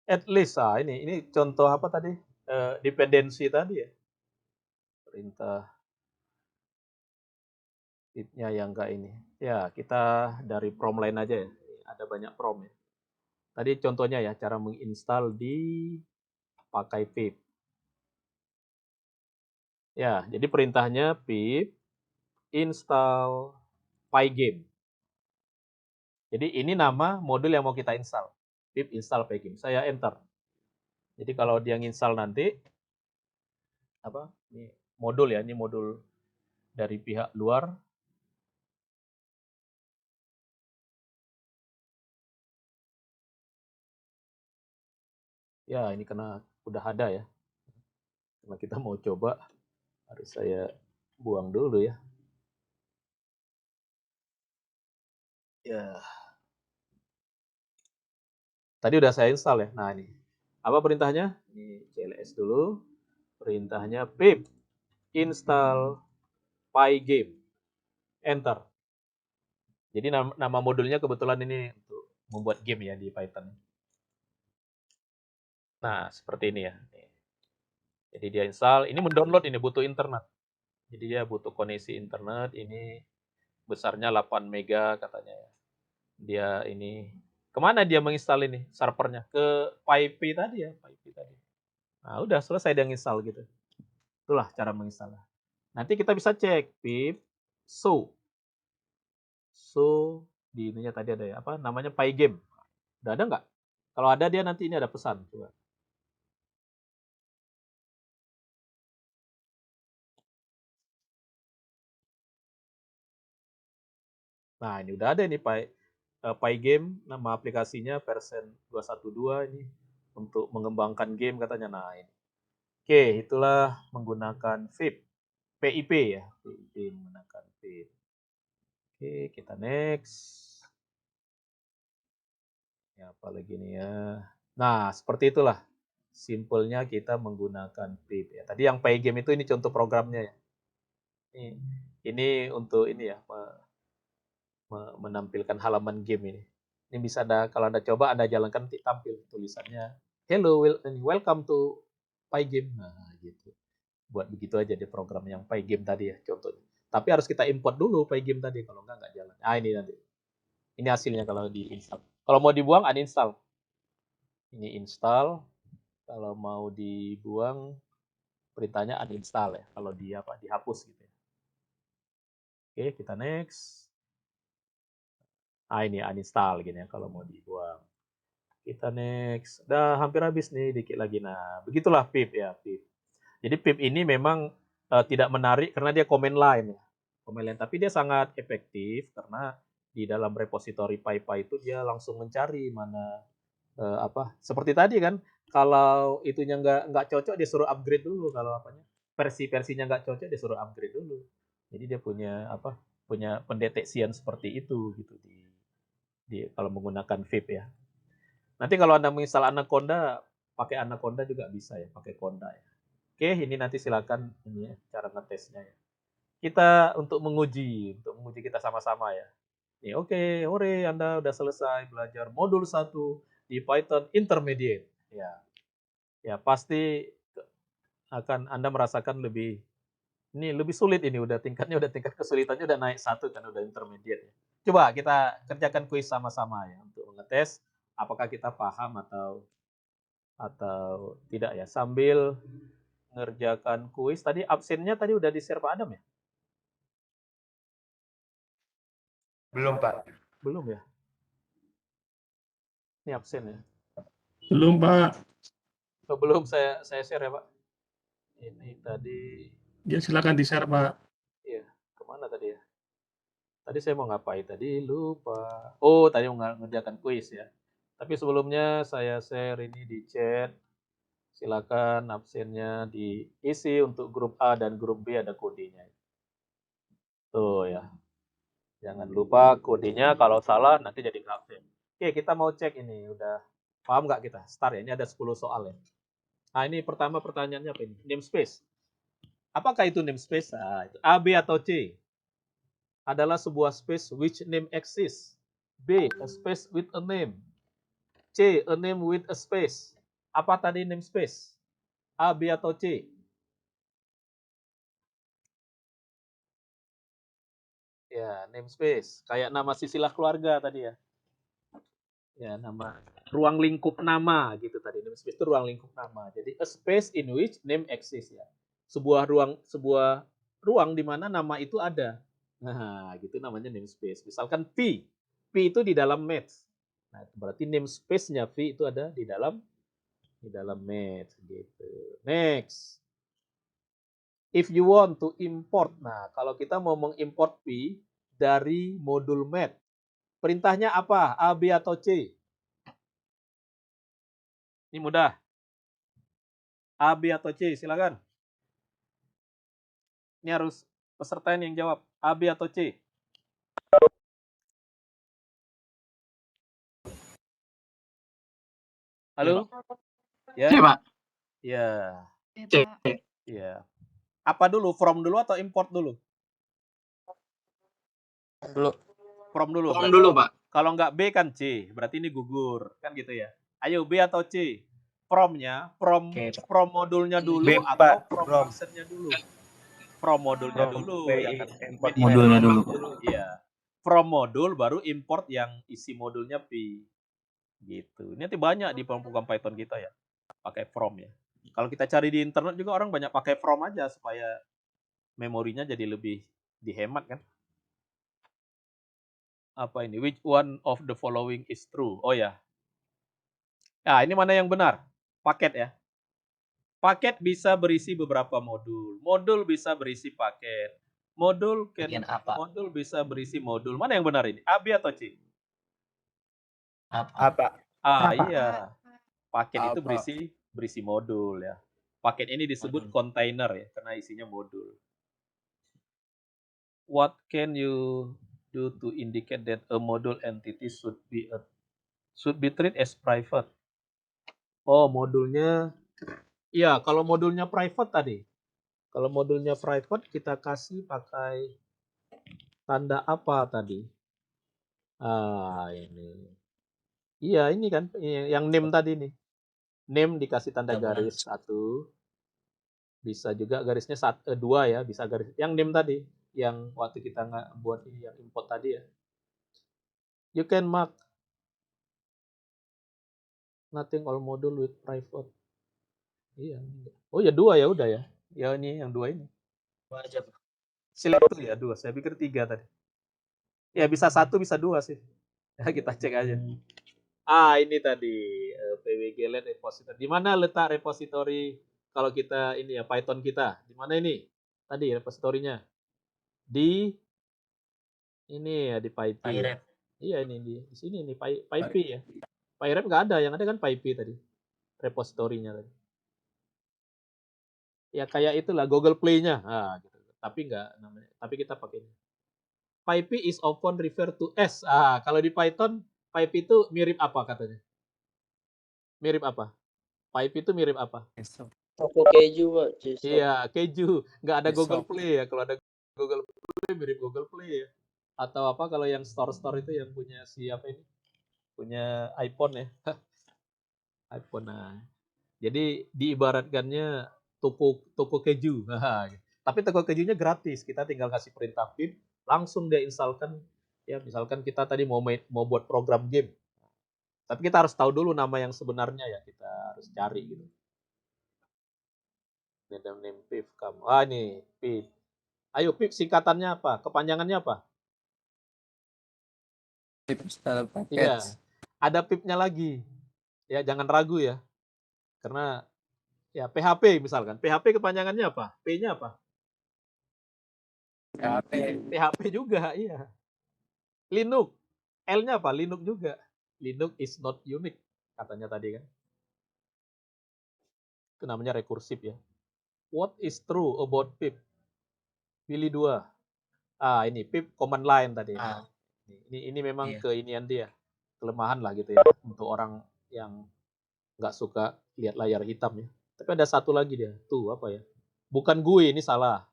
S1: At least, ini contoh apa tadi? Dependensi tadi ya. Perintah pipnya yang enggak ini. Ya, kita dari prom lain aja ya. Ada banyak prom ya. Tadi contohnya ya, cara menginstal di pakai pip. Ya, jadi perintahnya pip install pygame. Jadi ini nama modul yang mau kita install. Pip install pygame. Saya enter. Jadi kalau dia nginstal nanti apa? Ini modul ya, ini modul dari pihak luar. Ya, ini karena udah ada ya. Karena kita mau coba, harus saya buang dulu ya. Ya. Tadi udah saya install ya. Nah, ini. Apa perintahnya? Ini CLS dulu. Perintahnya pip install pygame. Enter. Jadi nama modulnya kebetulan ini untuk membuat game ya di Python. Nah, seperti ini ya. Jadi dia install, ini mendownload, ini butuh internet. Jadi dia butuh koneksi internet, ini besarnya 8 mega katanya ya. Dia ini, kemana dia menginstal ini servernya? Ke PyP tadi ya, PyP tadi. Nah, udah selesai dia nginstal gitu. Itulah cara menginstal. Nanti kita bisa cek pip show. Show di ininya tadi ada ya, apa namanya pygame. Udah ada nggak? Kalau ada dia nanti ini ada pesan. Coba. Nah, ini udah ada nih pygame, nama aplikasinya versi 212 ini untuk mengembangkan game katanya. Nah, ini. Oke, itulah menggunakan VIP. PIP ya, PIP menggunakan VIP. Oke, kita next. Ya, apalagi nih ya. Nah, seperti itulah. Simpelnya kita menggunakan PIP ya. Tadi yang pygame itu ini contoh programnya ya. Ini untuk ini ya, menampilkan halaman game ini. Ini bisa kalau Anda coba Anda jalankan nanti tampil tulisannya hello welcome to Pygame. Nah, gitu. Buat begitu aja di program yang Pygame tadi ya contohnya. Tapi harus kita import dulu Pygame tadi kalau nggak jalan. Ah ini nanti. Ini hasilnya kalau diinstal. Kalau mau dibuang uninstall. Ini install. Kalau mau dibuang perintahnya uninstall ya. Kalau dihapus gitu ya. Oke, kita next. Ini uninstall gini ya kalau mau dibuang. Kita next. Udah hampir habis nih, dikit lagi. Nah, begitulah pip ya, pip. Jadi pip ini memang tidak menarik karena dia command line ya. Command line, tapi dia sangat efektif karena di dalam repository PyPy itu dia langsung mencari mana seperti tadi kan, kalau itunya nggak cocok dia suruh upgrade dulu, kalau apanya versi-versinya nggak cocok dia suruh upgrade dulu. Jadi dia punya pendeteksian seperti itu gitu di kalau menggunakan VIP ya. Nanti kalau Anda menginstal Anaconda, pakai Anaconda juga bisa ya, pakai Conda ya. Oke, ini nanti silakan ini ya, cara ngetesnya ya. Kita untuk menguji kita sama-sama ya. Nih, oke, hore, Anda udah selesai belajar modul 1 di Python Intermediate. Ya, ya pasti akan Anda merasakan lebih sulit ini udah tingkat kesulitannya udah naik 1 kan udah intermediate ya. Coba kita kerjakan kuis sama-sama ya untuk mengetes apakah kita paham atau tidak ya. Sambil ngerjakan kuis tadi absennya tadi udah di-share Pak Adam ya?
S2: Belum, Pak.
S1: Belum ya? Ini absen ya?
S3: Belum, Pak.
S1: Oh, belum saya share ya, Pak. Ini tadi
S3: Ya, silakan di-share, Pak.
S1: iya, kemana tadi ya? Tadi saya mau ngapain tadi lupa. Oh, tadi mau ngerjakan kuis ya. Tapi sebelumnya saya share ini di chat. Silakan absennya diisi untuk grup A dan grup B ada kodenya. Tuh ya. Jangan lupa kodenya, kalau salah nanti jadi absen. Oke, kita mau cek ini udah paham nggak kita? Start ya. Ini ada 10 soal ya. Nah, ini pertama pertanyaannya apa ini? Namespace. Apakah itu namespace? Nah, itu A, B atau C? Adalah sebuah space which name exists. B, a space with a name. C, a name with a space. Apa tadi namespace? A, B atau C? Ya, namespace. Kayak nama silsilah keluarga tadi ya. Ya, nama ruang lingkup nama gitu tadi. Namespace itu ruang lingkup nama. Jadi a space in which name exists ya. Sebuah ruang di mana nama itu ada. Nah, gitu namanya namespace. Misalkan P. P itu di dalam math. Nah, itu berarti namespace-nya V itu ada di dalam math gitu. Next. If you want to import. Nah, kalau kita mau mengimport P dari modul math, perintahnya apa? A, B atau C? Ini mudah. A, B atau C, silakan. Ini harus peserta yang jawab. A, B atau C? Halo? Ya.
S3: C, Pak.
S1: Ya.
S3: C.
S1: Ya. Apa dulu? From dulu atau import dulu? From dulu.
S3: From dulu, Pak.
S1: Kalau nggak B kan C, berarti ini gugur. Kan gitu ya. Ayo B atau C? From-nya, from modulnya dulu
S2: B,
S1: atau
S2: Pak.
S1: from
S2: From.
S1: function-nya dulu? From modulnya
S2: From
S1: dulu.
S2: PI,
S1: Ya kan?
S2: import
S3: modulnya dulu.
S1: Iya. From modul baru import yang isi modulnya P. Gitu. Ini nanti banyak di program Python kita ya. Pakai from ya. Kalau kita cari di internet juga orang banyak pakai from aja supaya memorinya jadi lebih dihemat kan. Apa ini? Which one of the following is true? Oh ya. Nah, ini mana yang benar? Paket ya. Paket bisa berisi beberapa modul. Modul bisa berisi paket. Modul bisa berisi modul. Mana yang benar ini? A, B atau C?
S2: apa?
S1: Iya. Paket itu
S2: Apa?
S1: berisi modul ya. Paket ini disebut container ya, karena isinya modul. What can you do to indicate that a module entity should be treated as private? Oh, modulnya. Iya, kalau modulnya private tadi. Kalau modulnya private kita kasih pakai tanda apa tadi? Ini. Iya, ini kan yang name tadi nih. Name dikasih tanda garis 1. Bisa juga garisnya 2 ya, bisa garis yang name tadi, yang waktu kita nggak buat ini yang import tadi ya. You can mark nothing all module with private. Iya. Oh ya 2 ya udah ya. Ya ini yang 2 ini. Select tuh ya 2. Saya pikir 3 tadi. Ya bisa 1 bisa 2 sih. Ya, kita cek aja. Ini tadi PWG Let repository. Di mana letak repository kalau kita ini ya Python kita? Di mana ini? Tadi repositorinya. Di ini ya di PyPy. Iya ini di sini nih PyPy ya. PyRep nggak ada, yang ada kan PyPy tadi. Repositorinya tadi. Ya kayak itulah Google Play-nya. Gitu. Tapi nggak namanya. Tapi kita pakai ini. PyPy is often referred to as. Kalau di Python PyPy itu mirip apa katanya? Mirip apa? PyPy itu mirip apa?
S4: Toko keju, Pak.
S1: Iya, keju. Nggak ada Google Play ya. Kalau ada Google Play mirip Google Play ya. Atau apa kalau yang store-store itu yang punya siapa ini? Punya iPhone ya. iPhone. Jadi diibaratkannya toko keju. Tapi toko kejunya gratis. Kita tinggal kasih perintah pip, langsung dia instalkan Ya, misalkan kita tadi mau buat program game. Tapi kita harus tahu dulu nama yang sebenarnya ya, kita harus cari gitu. Name pip kamu. Ah, ini pip. Ayo pip singkatannya apa? Kepanjangannya apa?
S5: Pip install
S1: Iya.
S5: package.
S1: Ada pipnya lagi. Ya, jangan ragu ya. Karena ya PHP misalkan. PHP kepanjangannya apa? P-nya apa?
S5: PHP.
S1: PHP juga, iya. Linux. L-nya apa? Linux juga. Linux is not unique katanya tadi kan. Itu namanya rekursif ya. What is true about pip? Pilih 2. Ah, ini pip command line tadi.
S5: Ah,
S1: Ini memang
S5: iya.
S1: keinian dia. Kelemahan lah gitu ya untuk orang yang nggak suka lihat layar hitam ya. Tapi ada satu lagi dia. Tuh apa ya? Bukan GUI, ini salah.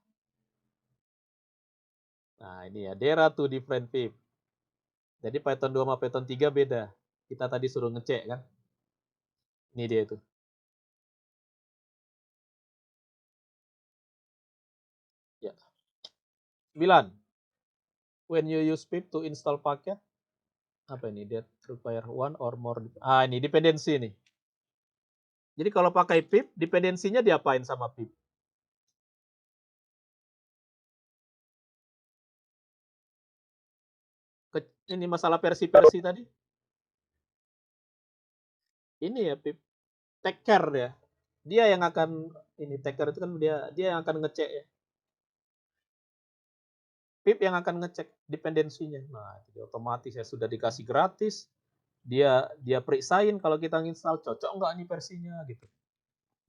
S1: Nah, ini ya. There are two different pip. Jadi Python 2 sama Python 3 beda. Kita tadi suruh ngecek kan. Ini dia itu. Ya. 9. When you use pip to install packet, apa ini? That require one or more. Ah, ini dependensi nih. Jadi kalau pakai pip, dependensinya diapain sama pip? Ini masalah versi-versi tadi. Ini ya pip. Take care ya. Dia yang akan ini take care itu kan dia yang akan ngecek ya. Pip yang akan ngecek dependensinya. Nah, jadi otomatis ya sudah dikasih gratis. Dia periksain kalau kita install cocok nggak nih versinya gitu.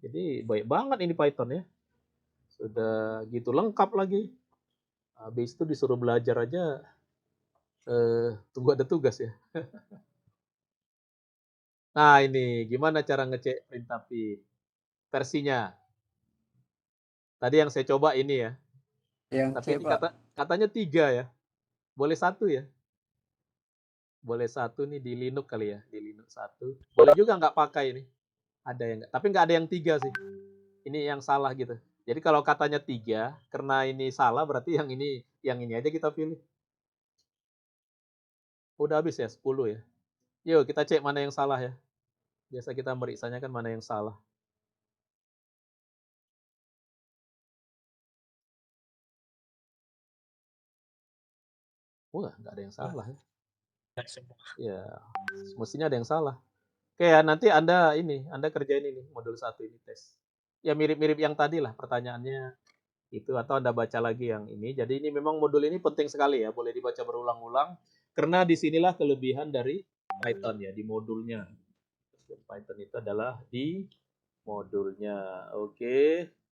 S1: Jadi baik banget ini Python ya. Sudah gitu lengkap lagi. Habis itu disuruh belajar aja tunggu ada tugas ya. Nah, ini gimana cara ngecek perintah pip versinya. Tadi yang saya coba ini ya.
S5: Yang
S1: Tapi ini
S5: coba
S1: katanya 3 ya. Boleh 1 ya. Boleh 1 nih di Linux kali ya. Di Linux 1. Boleh juga nggak pakai ini. Ada yang nggak. Tapi nggak ada yang 3 sih. Ini yang salah gitu. Jadi kalau katanya 3, karena ini salah berarti yang ini aja kita pilih. Udah habis ya 10 ya. Yuk kita cek mana yang salah ya. Biasa kita meriksanya kan mana yang salah. Wah, nggak ada yang salah ya. Ya, mestinya ada yang salah. Oke ya, nanti Anda kerjain ini modul 1 ini tes. Ya mirip-mirip yang tadi lah pertanyaannya itu, atau Anda baca lagi yang ini. Jadi ini memang modul ini penting sekali ya, boleh dibaca berulang-ulang karena disinilah kelebihan dari Python ya, di modulnya. Python itu adalah di modulnya. Oke.